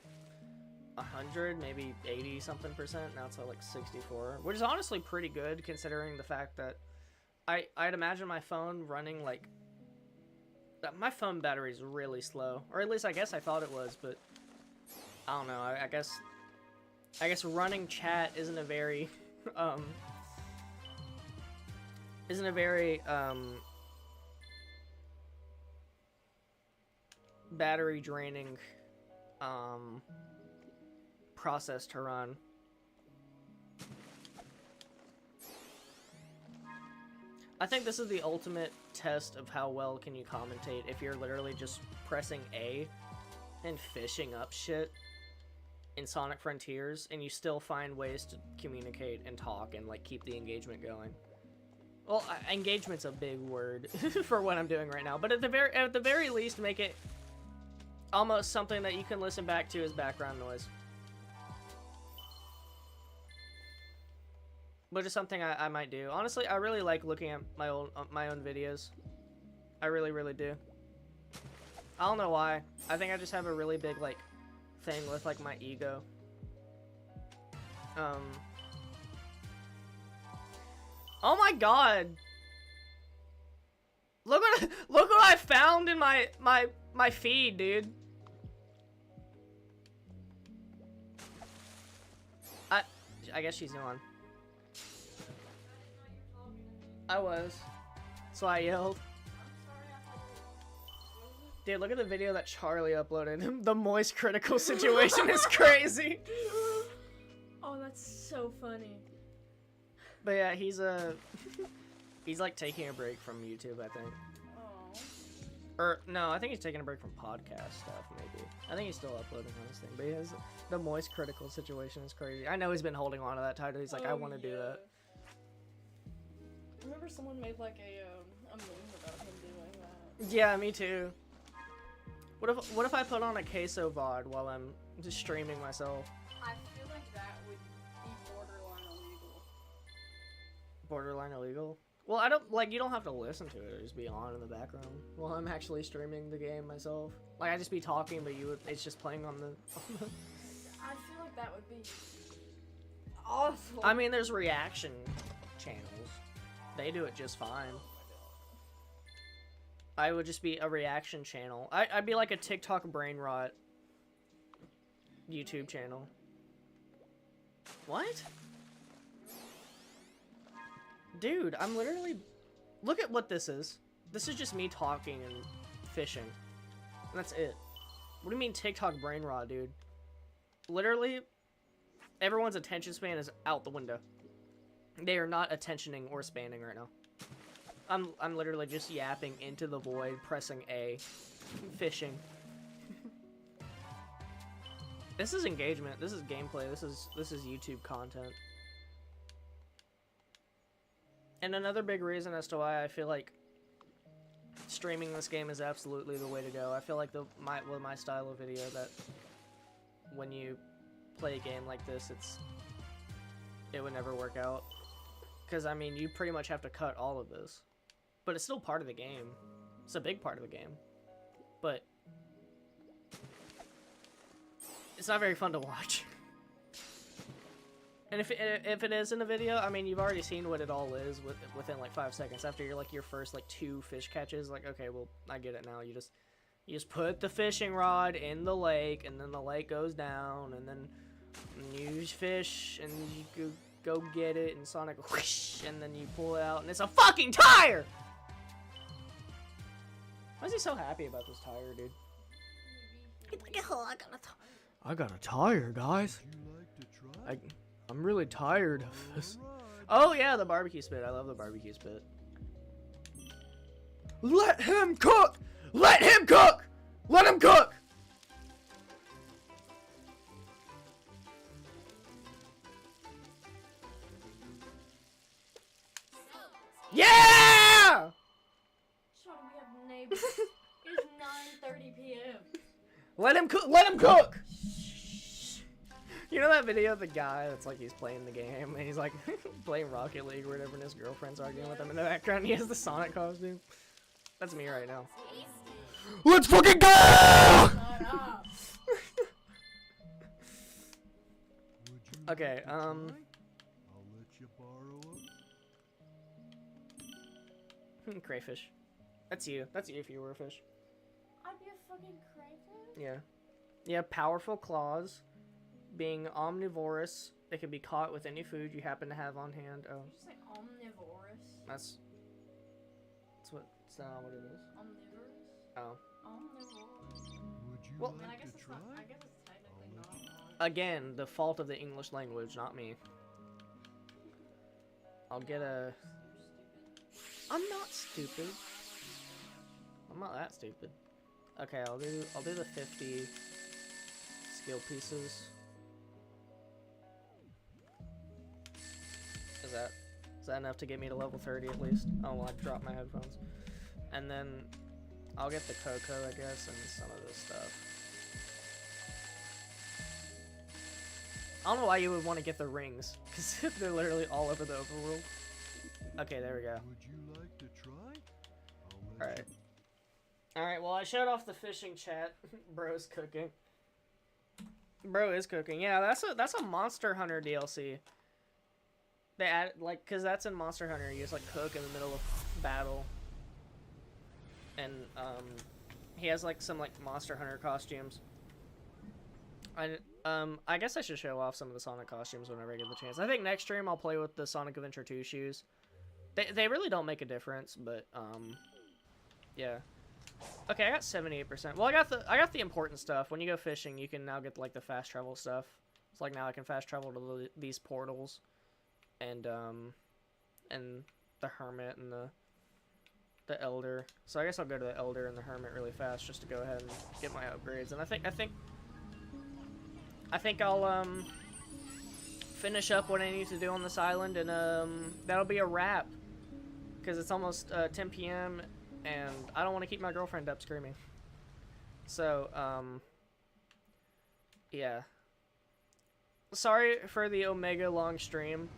100, maybe 80 something percent. Now it's at like 64, which is honestly pretty good considering the fact that I'd imagine my phone running like my phone battery is really slow, or at least I guess I thought it was, but I don't know. I guess running chat isn't a very battery draining process to run. I think this is the ultimate test of how well can you commentate if you're literally just pressing A and fishing up shit in Sonic Frontiers and you still find ways to communicate and talk and like keep the engagement going. Well, engagement's a big word for what I'm doing right now, but at the very least make it almost something that you can listen back to as background noise. Which is something I might do. Honestly, I really like looking at my own videos. I really, really do. I don't know why. I think I just have a really big, like, thing with, like, my ego. Oh my god! Look what I found in my feed, dude. I guess she's on. I was. So I yelled. Dude, look at the video that Charlie uploaded. The moist critical situation is crazy. Oh, that's so funny. But yeah, he's like taking a break from YouTube, I think. Oh. Or no, I think he's taking a break from podcast stuff, maybe. I think he's still uploading on this thing, but he has the moist critical situation is crazy. I know he's been holding on to that title. He's like, I want to do that. I remember someone made like a meme about him doing that. Yeah, me too. What if I put on a queso VOD while I'm just streaming myself? I feel like that would be borderline illegal. Borderline illegal? Well, I don't like you don't have to listen to it or just be on in the background while I'm actually streaming the game myself. Like I just be talking, but it's just playing on the. I feel like that would be awful. I mean, there's reaction channels. They do it just fine. I would just be a reaction channel. I'd be like a TikTok brain rot YouTube channel. What? Dude, I'm literally... Look at what this is. This is just me talking and fishing. And that's it. What do you mean TikTok brain rot, dude? Literally, everyone's attention span is out the window. They are not attentioning or spanning right now. I'm literally just yapping into the void, pressing A, fishing. This is engagement. This is gameplay. This is YouTube content. And another big reason as to why I feel like streaming this game is absolutely the way to go. I feel like with my style of video, that when you play a game like this, it would never work out. Because I mean, you pretty much have to cut all of this, but it's still part of the game. It's a big part of the game, but it's not very fun to watch. And if it is in a video, I mean, you've already seen what it all is within like 5 seconds after your first like 2 fish catches. Like, okay, well, I get it now. You just put the fishing rod in the lake, and then the lake goes down, and then you fish, and you go get it, and Sonic whoosh, and then you pull it out, and it's a fucking tire. Why is he so happy about this tire, dude? He's like, oh, I got a tire, guys. Would you like to try? I'm really tired of this. Oh yeah, the barbecue spit. I love the barbecue spit. Let him cook! Let him cook! Let him cook! Yeah! Sean, we have neighbors. It's 9:30 p.m. Let him cook! Let him cook! You know that video of the guy that's like, he's playing the game and he's like playing Rocket League or whatever, and his girlfriend's arguing with him in the background. He has the Sonic costume. That's me right now. Let's fucking go! Shut up. Would you Okay, like to try? I'll let you borrow it. Crayfish. That's you. That's you if you were a fish. I'd be a fucking crayfish. Yeah. Yeah, powerful claws. Being omnivorous, it can be caught with any food you happen to have on hand. Oh, Did you say omnivorous? that's what. That's not what it is. Omnivorous? Oh. Omnivorous. Would you Well- I mean, I like guess to it's try? not. I guess it's technically not wrong. Again, the fault of the English language, not me. I'll get a. You're stupid. I'm not stupid. I'm not that stupid. Okay, I'll do the 50 skill pieces. Is that enough to get me to level 30 at least? Oh, well, I dropped my headphones. And then I'll get the cocoa, I guess, and some of this stuff. I don't know why you would want to get the rings, because they're literally all over the overworld. Okay, there we go. Would you like to try? I'll let Alright. Alright, well, I showed off the fishing chat. Bro's cooking. Bro is cooking. Yeah, that's a Monster Hunter DLC. They add, like, because that's in Monster Hunter. You just, like, cook in the middle of battle. And, he has, like, some, like, Monster Hunter costumes. I guess I should show off some of the Sonic costumes whenever I get the chance. I think next stream I'll play with the Sonic Adventure 2 shoes. They really don't make a difference, but, yeah. Okay, I got 78%. Well, I got the important stuff. When you go fishing, you can now get, like, the fast travel stuff. It's like, now I can fast travel to these portals. And the Hermit and the Elder. So I guess I'll go to the Elder and the Hermit really fast just to go ahead and get my upgrades. And I think I'll finish up what I need to do on this island, and that'll be a wrap. Because it's almost 10 p.m. and I don't want to keep my girlfriend up screaming. So yeah. Sorry for the Omega long stream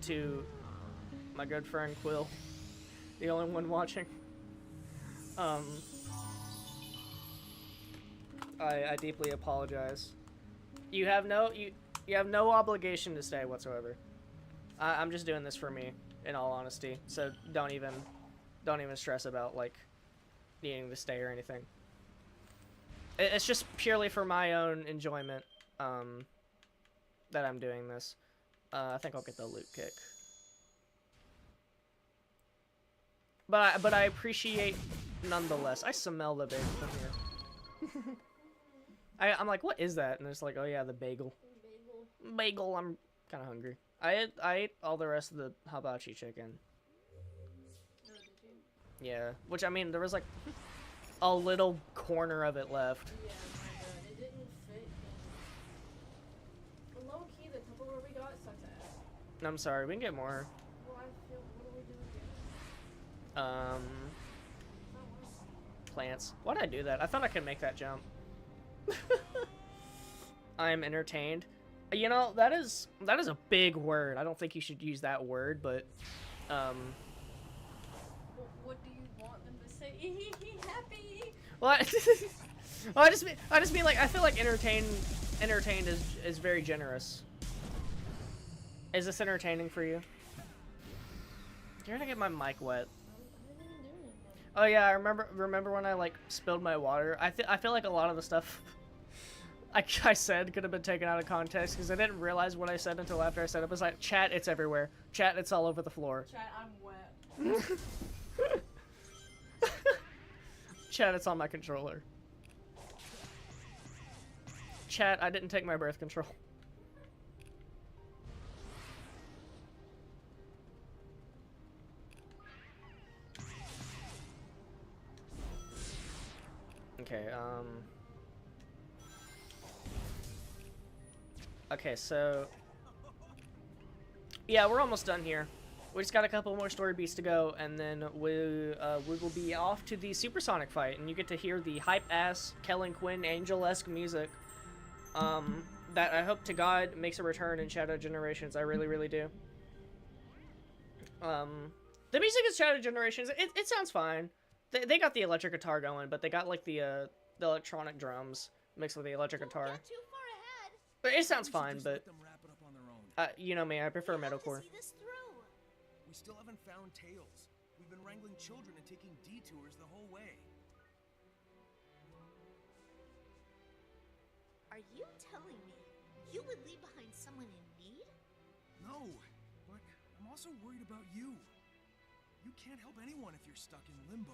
to my good friend Quill, the only one watching. I deeply apologize. You have no obligation to stay whatsoever. I'm just doing this for me, in all honesty. So don't even stress about like needing to stay or anything. It's just purely for my own enjoyment that I'm doing this. I think I'll get the loot kick. but I appreciate nonetheless. I smell the bagel from here. I'm like, what is that? And it's like, oh yeah, the bagel. Bagel. I'm kind of hungry. I ate all the rest of the hibachi chicken. Oh, did you? Yeah, which I mean, there was like a little corner of it left. Yeah, my god, it didn't fit. But low key, the Tupperware we got sucks ass. I'm sorry, we can get more. Well, I feel. What are we doing here? Plants. Why'd I do that? I thought I could make that jump. I'm entertained. You know, that is a big word. I don't think you should use that word, but What do you want them to say? Happy. well, I just mean like I feel like entertained is very generous. Is this entertaining for you? You're gonna get my mic wet. Oh yeah, I remember when I like spilled my water. I feel like a lot of the stuff I said could have been taken out of context because I didn't realize what I said until after I said it. It was like, chat, it's everywhere. Chat, it's all over the floor. Chat, I'm wet. Chat, it's on my controller. Chat, I didn't take my birth control. Okay, okay, so yeah, we're almost done here. We just got a couple more story beats to go, and then we will be off to the supersonic fight, and you get to hear the hype-ass Kellen Quinn Angel-esque music that I hope to God makes a return in Shadow Generations. I really, really do. The music in Shadow Generations, it sounds fine. They got the electric guitar going, but they got like the electronic drums mixed with the electric guitar. Don't get too far ahead. But it sounds fine, Just but let them wrap it up on their own. you know me, I prefer We have to metalcore. see this through. We still haven't found Tails. We've been wrangling children and taking detours the whole way. Are you telling me you would leave behind someone in need? No, but I'm also worried about you. You can't help anyone if you're stuck in limbo.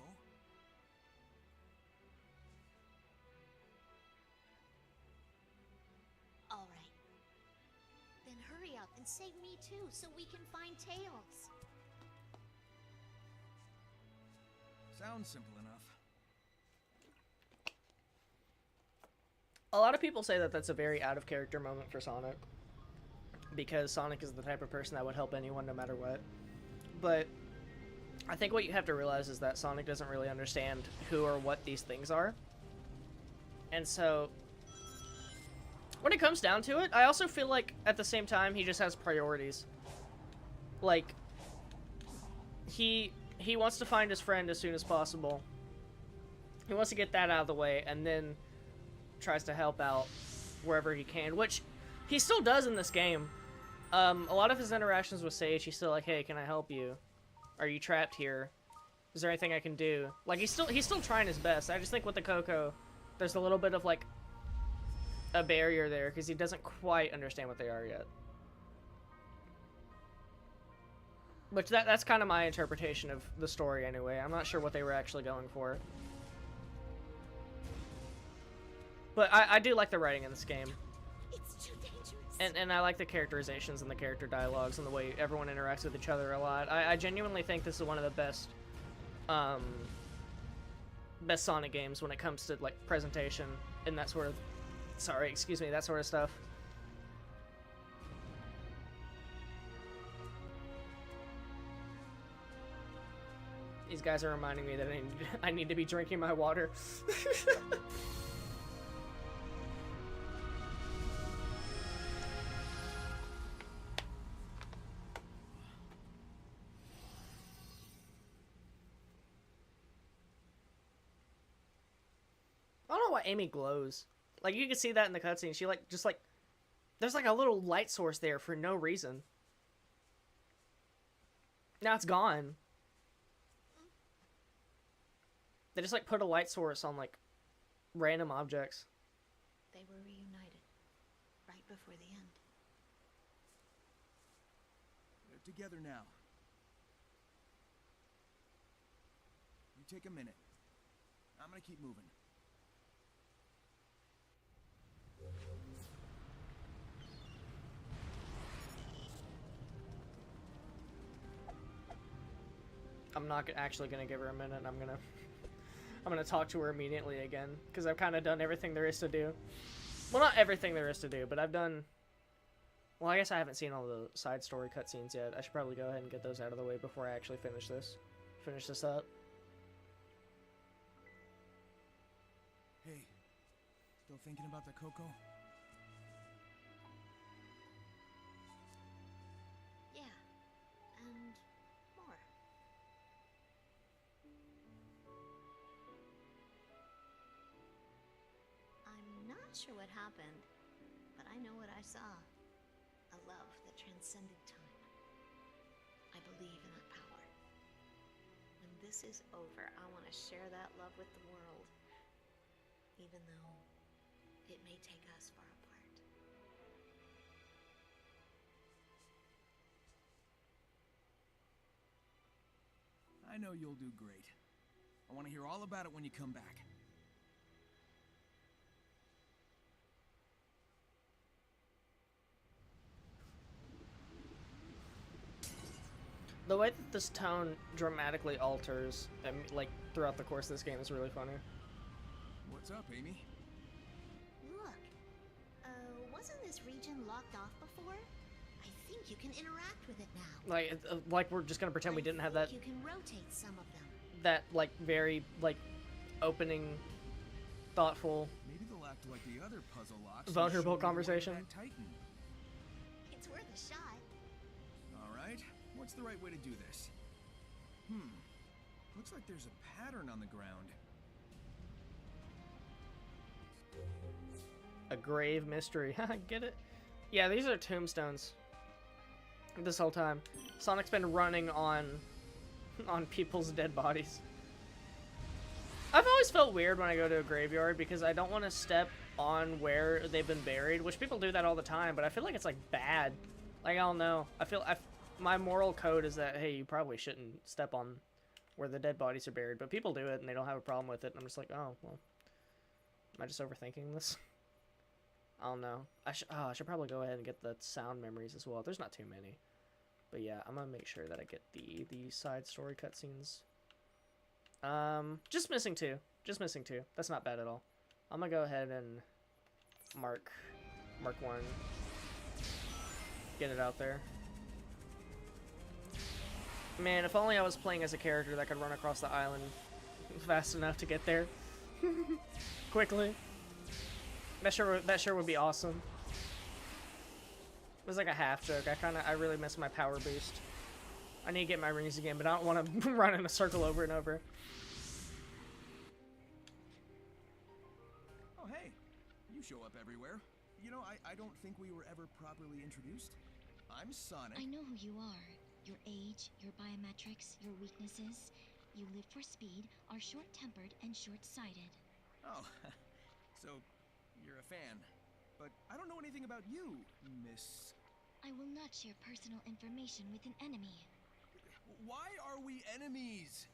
All right. Then hurry up and save me too, so we can find Tails. Sounds simple enough. A lot of people say that that's a very out of character moment for Sonic, because Sonic is the type of person that would help anyone no matter what. But I think what you have to realize is that Sonic doesn't really understand who or what these things are. And so when it comes down to it, I also feel like at the same time he just has priorities. Like he wants to find his friend as soon as possible. He wants to get that out of the way, and then tries to help out wherever he can, which he still does in this game. A lot of his interactions with Sage, he's still like, hey, can I help you? Are you trapped here? Is there anything I can do? Like, he's still trying his best. I just think with the Coco, there's a little bit of, like, a barrier there, because he doesn't quite understand what they are yet. Which, that's kind of my interpretation of the story, anyway. I'm not sure what they were actually going for. But I do like the writing in this game. It's too dangerous. And I like the characterizations and the character dialogues and the way everyone interacts with each other a lot. I genuinely think this is one of the best best Sonic games when it comes to like presentation and that sort of that sort of stuff. These guys are reminding me that I need to be drinking my water. I don't know why Amy glows. Like, you can see that in the cutscene. She, like, just, like... There's, like, a little light source there for no reason. Now it's gone. They just, like, put a light source on, like, random objects. They were reunited right before the end. They're together now. take a minute. I'm gonna keep moving. I'm not actually gonna give her a minute. I'm gonna talk to her immediately again because I've kind of done everything there is to do. Well, not everything there is to do, but I've done. Well, I guess I haven't seen all the side story cutscenes yet. I should probably go ahead and get those out of the way before I actually finish this. Finish this up. Hey, still thinking about the Coco? Yeah, and more. I'm not sure what happened, but I know what I saw. A love that transcended time. I believe in that power. When this is over, I want to share that love with the world, even though it may take us far apart. I know you'll do great. I want to hear all about it when you come back. The way that this tone dramatically alters, like throughout the course of this game, is really funny. What's up, Amy? Look, wasn't this region locked off before? I think you can interact with it now. Like we're just gonna pretend we didn't have that. You can rotate some of them. That like very like opening, thoughtful, Maybe they'll act like the other puzzle locks. vulnerable and show me the way to conversation. that Titan. It's worth a shot. All right. What's the right way to do this? Looks like there's a pattern on the ground. A grave mystery. Get it? Yeah, these are tombstones. This whole time, Sonic's been running on people's dead bodies. I've always felt weird when I go to a graveyard because I don't want to step on where they've been buried, which people do that all the time, but I feel like it's like bad. Like, I don't know. My moral code is that, hey, you probably shouldn't step on where the dead bodies are buried, but people do it and they don't have a problem with it. And I'm just like, oh, well, am I just overthinking this? I don't know. I should probably go ahead and get the sound memories as well. There's not too many. But yeah, I'm gonna make sure that I get the side story cutscenes. Just missing two. Just missing two. That's not bad at all. I'm gonna go ahead and mark one. Get it out there. Man, if only I was playing as a character that could run across the island fast enough to get there quickly. That sure would be awesome. It was like a half joke. I really miss my power boost. I need to get my rings again, but I don't want to run in a circle over and over. Oh, hey. You show up everywhere. You know, I don't think we were ever properly introduced. I'm Sonic. I know who you are. Your age, your biometrics, your weaknesses. You live for speed, are short-tempered, and short-sighted. Oh, so you're a fan. But I don't know anything about you, Miss... I will not share personal information with an enemy. Why are we enemies?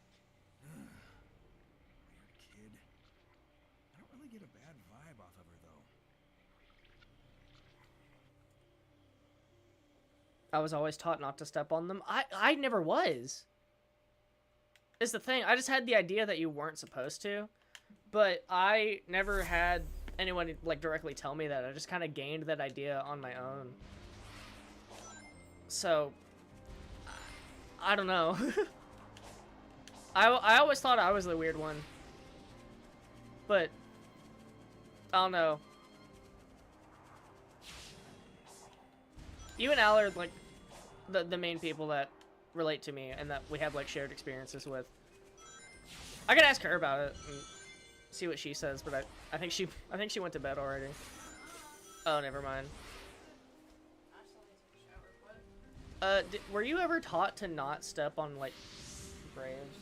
Weird kid. I don't really get a bad vibe off of her, though. I was always taught not to step on them. I never was. It's the thing. I just had the idea that you weren't supposed to, but I never had anyone like directly tell me that. I just kind of gained that idea on my own. So I don't know. I always thought I was the weird one, but I don't know. You and Al are like the main people that relate to me and that we have like shared experiences with. I could ask her about it and see what she says, but I think she went to bed already. Oh, never mind. Were you ever taught to not step on like graves?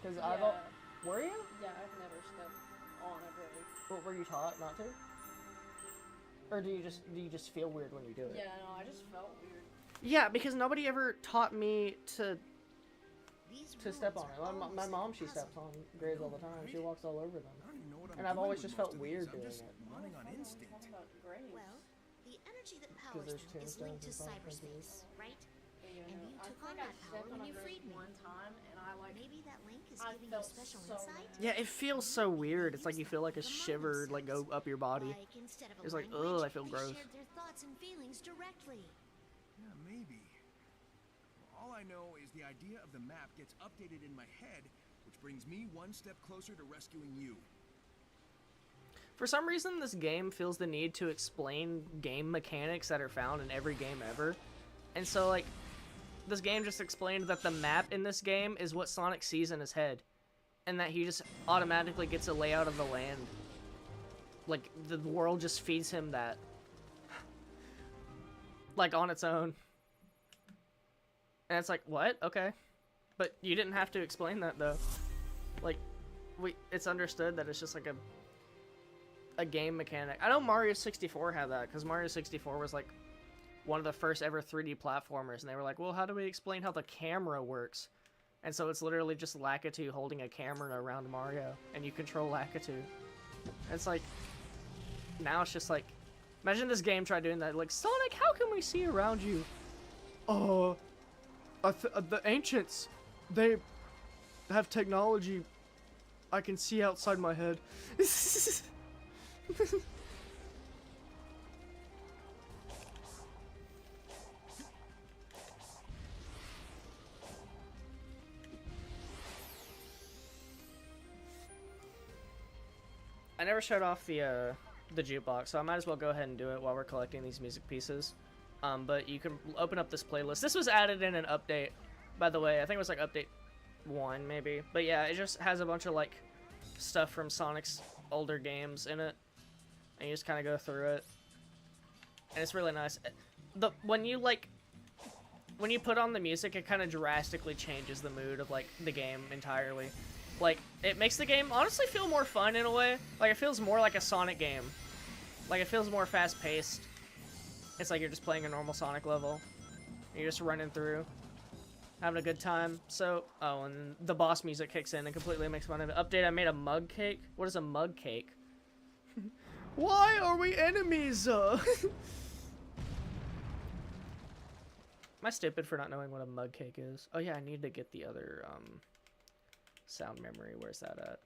Because Yeah. Were you? Yeah, I've never stepped on a grave. What, were you taught not to? Or do you just feel weird when you do it? Yeah, no, I just felt weird. Yeah, because nobody ever taught me to These to step on ruins it. are My almost mom, she impossible. steps on graves all the time. She walks all over them. I don't even know what I'm And I've doing always with just most felt of weird these. I'm doing just it. running on instinct. What about graves? Well, the energy that powers there's them is linked to tombstones and stuff, cyberspace, right? Yeah, And you I took think on I that power stepped when on a you grave freed me. one time, and I like Maybe that link is I giving you felt special so insight. mad. Yeah, it feels so weird. It's like you feel like a The shiver like go up your body. Like instead of a It's like, language, ugh, I feel they gross. shared their thoughts and feelings directly. Yeah, maybe. Well, all I know is the idea of the map gets updated in my head, which brings me one step closer to rescuing you. For some reason, this game feels the need to explain game mechanics that are found in every game ever. And so, like, this game just explained that the map in this game is what Sonic sees in his head. And that he just automatically gets a layout of the land. Like, the world just feeds him that. Like, on its own. And it's like, what? Okay. But you didn't have to explain that, though. Like, it's understood that it's just like a game mechanic. I know Mario 64 had that, because Mario 64 was like one of the first ever 3D platformers, and they were like, well, how do we explain how the camera works? And so it's literally just Lakitu holding a camera around Mario, and you control Lakitu. And it's like, now it's just like, imagine this game tried doing that, like, Sonic, how can we see around you? The ancients, they have technology. I can see outside my head. I never shut off the jukebox, so I might as well go ahead and do it while we're collecting these music pieces. But you can open up this playlist. This was added in an update, by the way. I think it was like update 1, maybe. But yeah, it just has a bunch of like stuff from Sonic's older games in it, and you just kind of go through it, and it's really nice. When you put on the music, it kind of drastically changes the mood of like the game entirely. Like, it makes the game honestly feel more fun in a way. Like, it feels more like a Sonic game. Like, it feels more fast-paced. It's like you're just playing a normal Sonic level. You're just running through, having a good time. So, oh, and the boss music kicks in and completely makes fun of it. Update, I made a mug cake. What is a mug cake? Why are we enemies? Am I stupid for not knowing what a mug cake is? Oh yeah, I need to get the other, sound memory. Where's that at?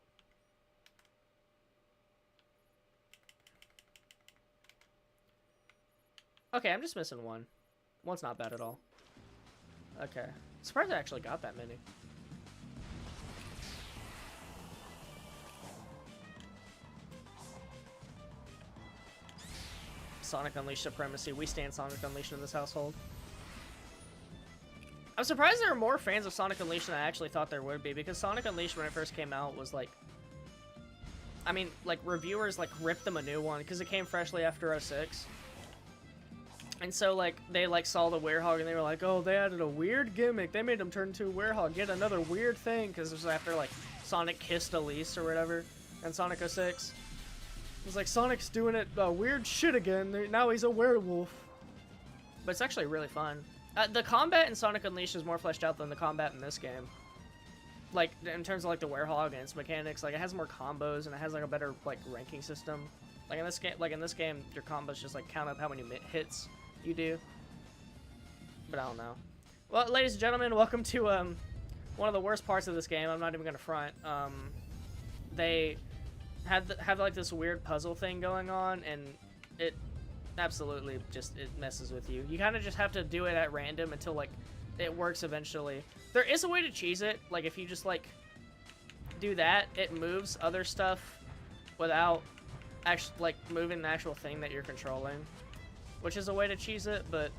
Okay, I'm just missing one. One's not bad at all. Okay. Surprised I actually got that many. Sonic Unleashed supremacy. We stand Sonic Unleashed in this household. I'm surprised there are more fans of Sonic Unleashed than I actually thought there would be, because Sonic Unleashed, when it first came out, was like... I mean, like, reviewers, like, ripped them a new one, because it came freshly after 06. And so, like, they, like, saw the Werehog, and they were like, oh, they added a weird gimmick. They made him turn into a Werehog. Yet another weird thing, because it was after, like, Sonic kissed Elise or whatever, and Sonic 06. It was like, Sonic's doing it weird shit again. Now he's a werewolf. But it's actually really fun. The combat in Sonic Unleashed is more fleshed out than the combat in this game. Like, in terms of, like, the Werehog and its mechanics, like, it has more combos, and it has, like, a better, like, ranking system. Like, in this game, your combos just, like, count up how many hits you do. But I don't know. Well, ladies and gentlemen, welcome to, one of the worst parts of this game. I'm not even gonna front. They have like, this weird puzzle thing going on, and it absolutely just, it messes with you. You kind of just have to do it at random until, like, it works eventually. There is a way to cheese it. Like, if you just, like, do that, it moves other stuff without actually, like, moving the actual thing that you're controlling, which is a way to cheese it, but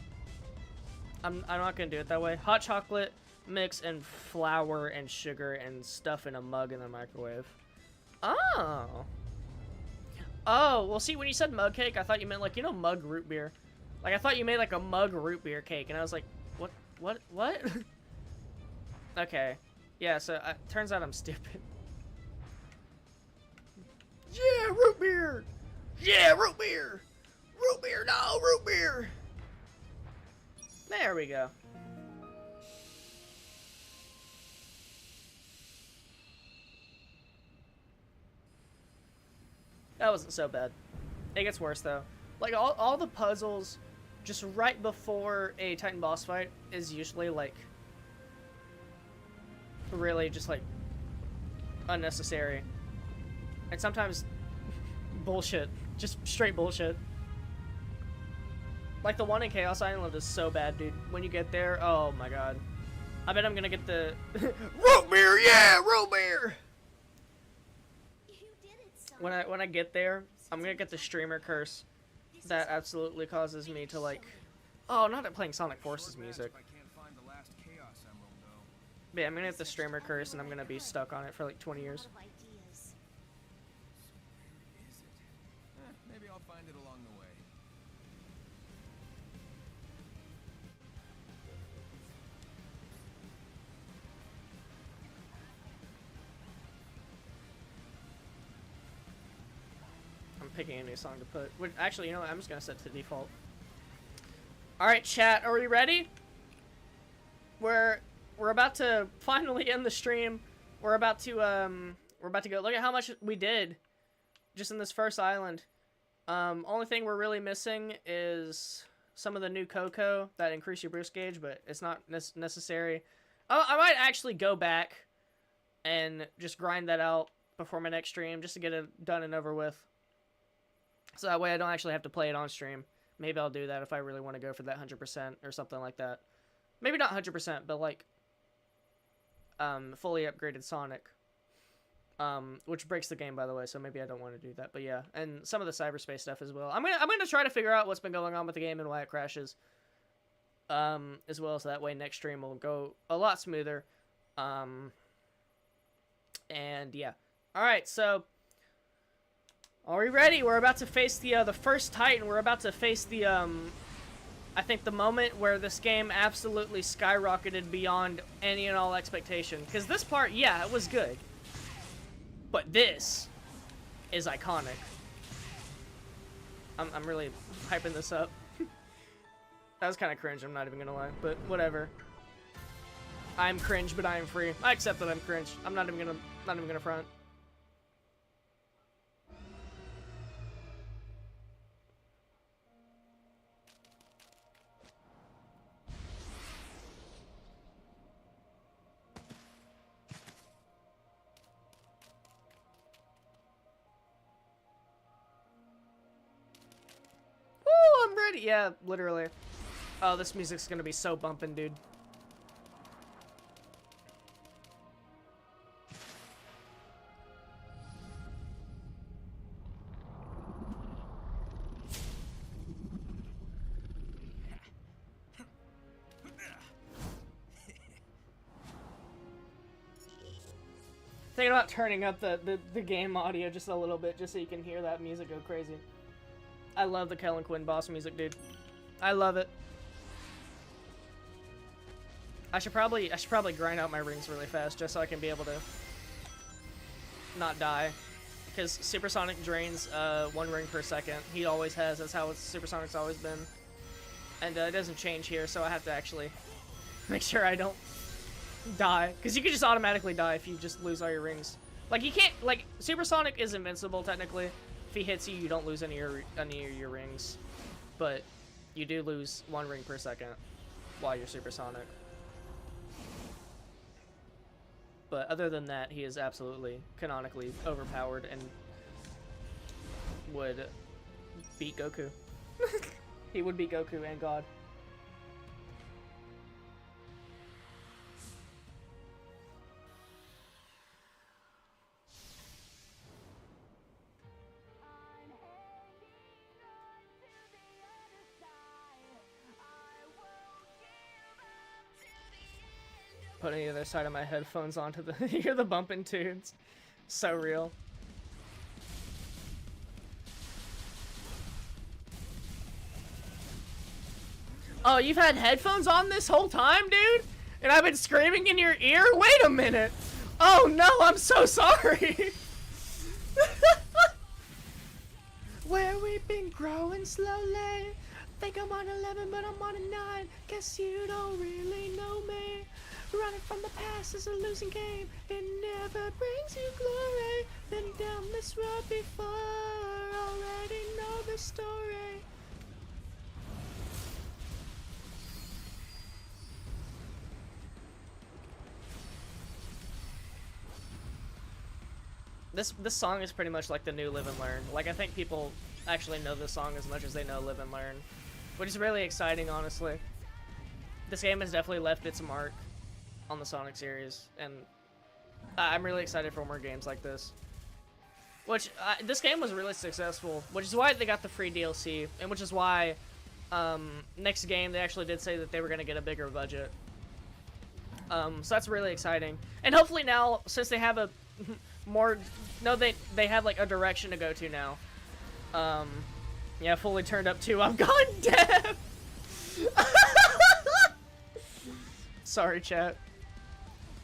I'm not gonna do it that way. Hot chocolate mix and flour and sugar and stuff in a mug in the microwave. Oh. Oh, well, see, when you said mug cake, I thought you meant, like, you know, mug root beer. Like, I thought you made, like, a mug root beer cake, and I was like, what? Okay. Yeah, so, turns out I'm stupid. Yeah, root beer! Yeah, root beer! Root beer, no, root beer! There we go. That wasn't so bad. It gets worse though. Like all the puzzles just right before a Titan boss fight is usually like really just like unnecessary. And sometimes bullshit. Just straight bullshit. Like the one in Chaos Island is so bad, dude. When you get there, oh my god. I bet I'm gonna get the root beer, yeah, root beer. You did it, Sonic. When I get there, I'm gonna get the streamer curse. That absolutely causes me to like, oh, not playing Sonic Forces music. I can't find the last Chaos Emerald, though. But yeah, I'm gonna get the streamer curse, and I'm gonna be stuck on it for like 20 years. Of ideas. Where is it? Maybe I'll find it along the way. I'm picking a new song to put. Actually, you know what? I'm just gonna set to default. All right, chat, are we ready? We're about to finally end the stream. We're about to go. Look at how much we did just in this first island. Only thing we're really missing is some of the new Coco that increase your boost gauge, but it's not necessary. I might actually go back and just grind that out before my next stream just to get it done and over with. So that way I don't actually have to play it on stream. Maybe I'll do that if I really want to go for that 100% or something like that. Maybe not 100%, but like fully upgraded Sonic. Which breaks the game, by the way, so maybe I don't want to do that. But yeah, and some of the cyberspace stuff as well. I'm gonna try to figure out what's been going on with the game and why it crashes. As well, so that way next stream will go a lot smoother. And yeah. Alright, so are we ready? We're about to face the first Titan. We're about to face the I think the moment where this game absolutely skyrocketed beyond any and all expectation. Because this part, yeah, it was good. But this is iconic. I'm really hyping this up. That was kind of cringe, I'm not even gonna lie. But whatever. I'm cringe, but I am free. I accept that I'm cringe. I'm not even gonna front. I'm ready. Yeah, literally. Oh, this music's gonna be so bumpin', dude. Thinking about turning up the game audio just a little bit, just so you can hear that music go crazy. I love the Kellen Quinn boss music, dude. I love it. I should probably grind out my rings really fast just so I can be able to not die. Because Supersonic drains 1 ring per second. He always has. That's how Supersonic's always been. And it doesn't change here, so I have to actually make sure I don't die. Because you can just automatically die if you just lose all your rings. Like, you can't... Like, Supersonic is invincible, technically. If he hits you, you don't lose any of your rings. But you do lose 1 ring per second while you're Supersonic. But other than that, he is absolutely, canonically overpowered and would beat Goku. He would beat Goku and God. Putting the other side of my headphones onto the hear the bumping tunes. So real. Oh, you've had headphones on this whole time, dude? And I've been screaming in your ear? Wait a minute. Oh no, I'm so sorry. Where we've been growing slowly. Think I'm on 11, but I'm on a 9. Guess you don't really know me. Running from the past is a losing game. It never brings you glory. Been down this road before. story. This song is pretty much like the new Live and Learn. Like, I think people actually know this song as much as they know Live and Learn, which is really exciting, honestly. This game has definitely left its mark on the Sonic series, and I'm really excited for more games like this. Which, this game was really successful, which is why they got the free DLC, and which is why, next game, they actually did say that they were going to get a bigger budget. So that's really exciting. And hopefully now, since they have a more... No, they have, like, a direction to go to now. Yeah, fully turned up too. I'm gone deaf! Sorry, chat.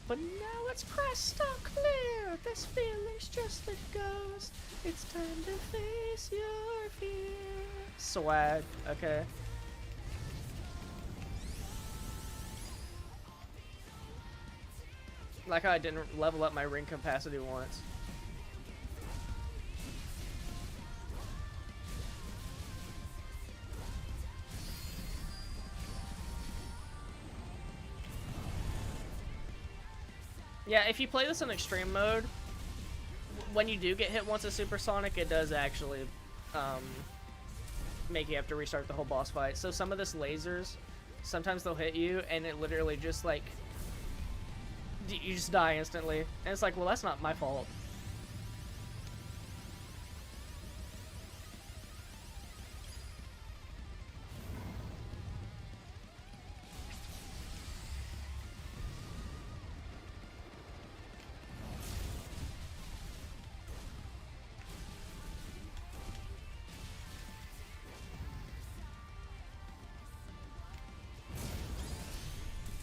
But now it's crystal clear. This feeling's just a ghost. It's time to face your fear. Swag. Okay. Like how I didn't level up my ring capacity once. Yeah, if you play this in extreme mode, when you do get hit once with Supersonic, it does actually make you have to restart the whole boss fight. So some of this lasers, sometimes they'll hit you, and it literally just, like, you just die instantly. And it's like, well, that's not my fault.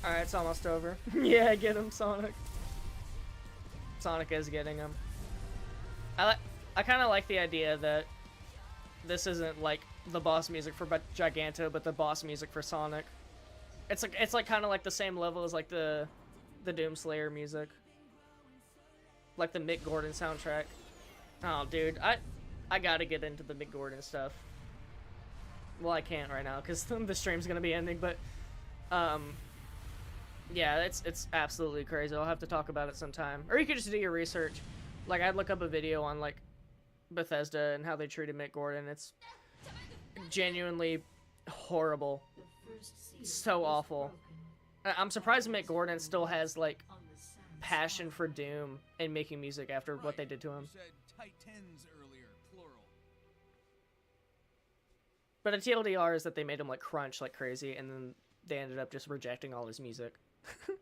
Alright, it's almost over. Yeah, get him, Sonic. Sonic is getting him. I kind of like the idea that this isn't like the boss music for Giganto, but the boss music for Sonic. It's like kind of like the same level as like the Doomslayer music, like the Mick Gordon soundtrack. Oh, dude, I gotta get into the Mick Gordon stuff. Well, I can't right now because the stream's gonna be ending, but yeah, it's absolutely crazy. I'll have to talk about it sometime. Or you could just do your research. Like, I'd look up a video on, like, Bethesda and how they treated Mick Gordon. It's genuinely horrible. So awful. I'm surprised Mick Gordon still has, like, passion for Doom and making music after what they did to him. You said Titans earlier, plural. But a TLDR is that they made him, like, crunch like crazy, and then they ended up just rejecting all his music. Darn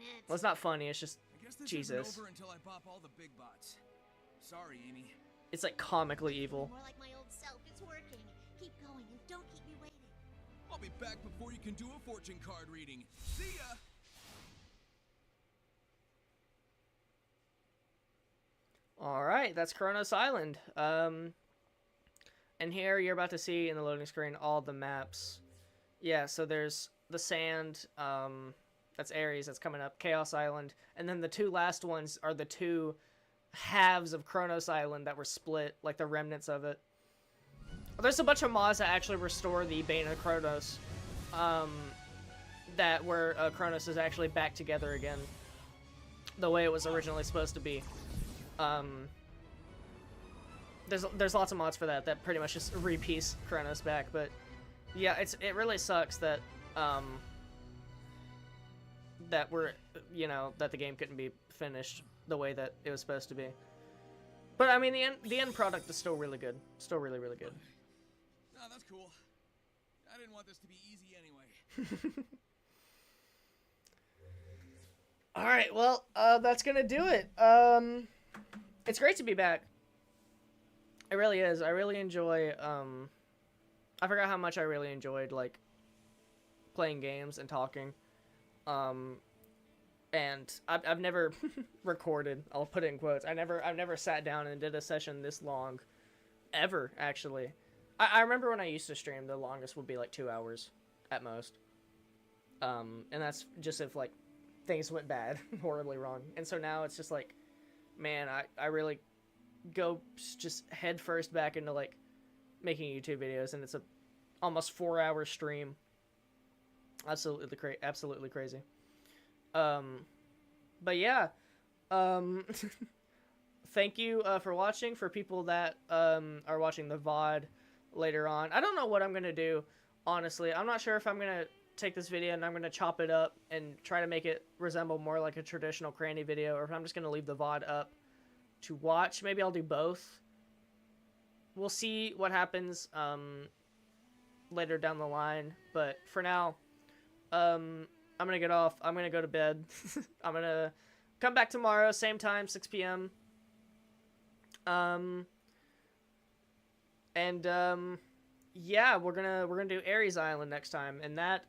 it. Well, it's not funny, it's just I guess this Jesus. isn't over until I pop all the big bots. Sorry, Amy. It's like comically evil. More like my old self. It's working. Keep going and don't keep me waiting. I'll be back before you can do a fortune card reading. See ya! Alright, that's Kronos Island. And here you're about to see in the loading screen all the maps. Yeah, so there's the sand, that's Ares, that's coming up, Chaos Island, and then the two last ones are the two halves of Kronos Island that were split, like the remnants of it. There's a bunch of mods that actually restore the Bane of Kronos, that where Kronos is actually back together again, the way it was originally supposed to be. There's lots of mods for that pretty much just repiece Kronos back, but yeah, it really sucks that that that the game couldn't be finished the way that it was supposed to be. But I mean, the end product is still really good, still really good. No, that's cool. I didn't want this to be easy anyway. All right, well, that's gonna do it. It's great to be back. It really is. I really enjoy. I forgot how much I really enjoyed, like, playing games and talking. And I've never recorded, I'll put it in quotes, I've never sat down and did a session this long, ever, actually. I remember when I used to stream, the longest would be, like, 2 hours, at most. And that's just if, like, things went bad, horribly wrong. And so now it's just like, man, I really go just head first back into, like, making YouTube videos, and it's a almost 4-hour stream. Absolutely crazy. But yeah, thank you for watching. For people that are watching the VOD later on, I don't know what I'm gonna do. Honestly, I'm not sure if I'm gonna take this video and I'm gonna chop it up and try to make it resemble more like a traditional Cranni video, or if I'm just gonna leave the VOD up to watch. Maybe I'll do both. We'll see what happens later down the line. But for now, I'm gonna get off. I'm gonna go to bed. I'm gonna come back tomorrow, same time, 6 p.m. Yeah, we're gonna do Ares Island next time, and that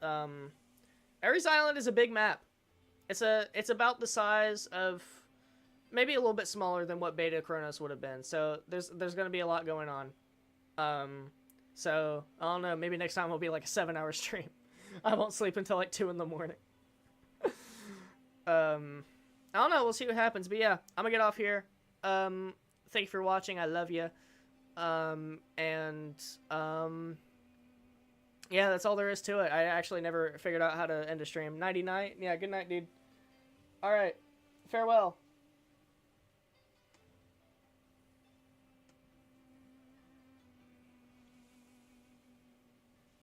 Ares Island is a big map. It's about the size of, maybe a little bit smaller than what Beta Chronos would have been. So there's gonna be a lot going on. So I don't know. Maybe next time will be like a 7-hour stream. I won't sleep until like 2 in the morning. I don't know. We'll see what happens. But yeah, I'm gonna get off here. Thank you for watching. I love you. Yeah, that's all there is to it. I actually never figured out how to end a stream. Nighty night. Yeah, good night, dude. All right. Farewell.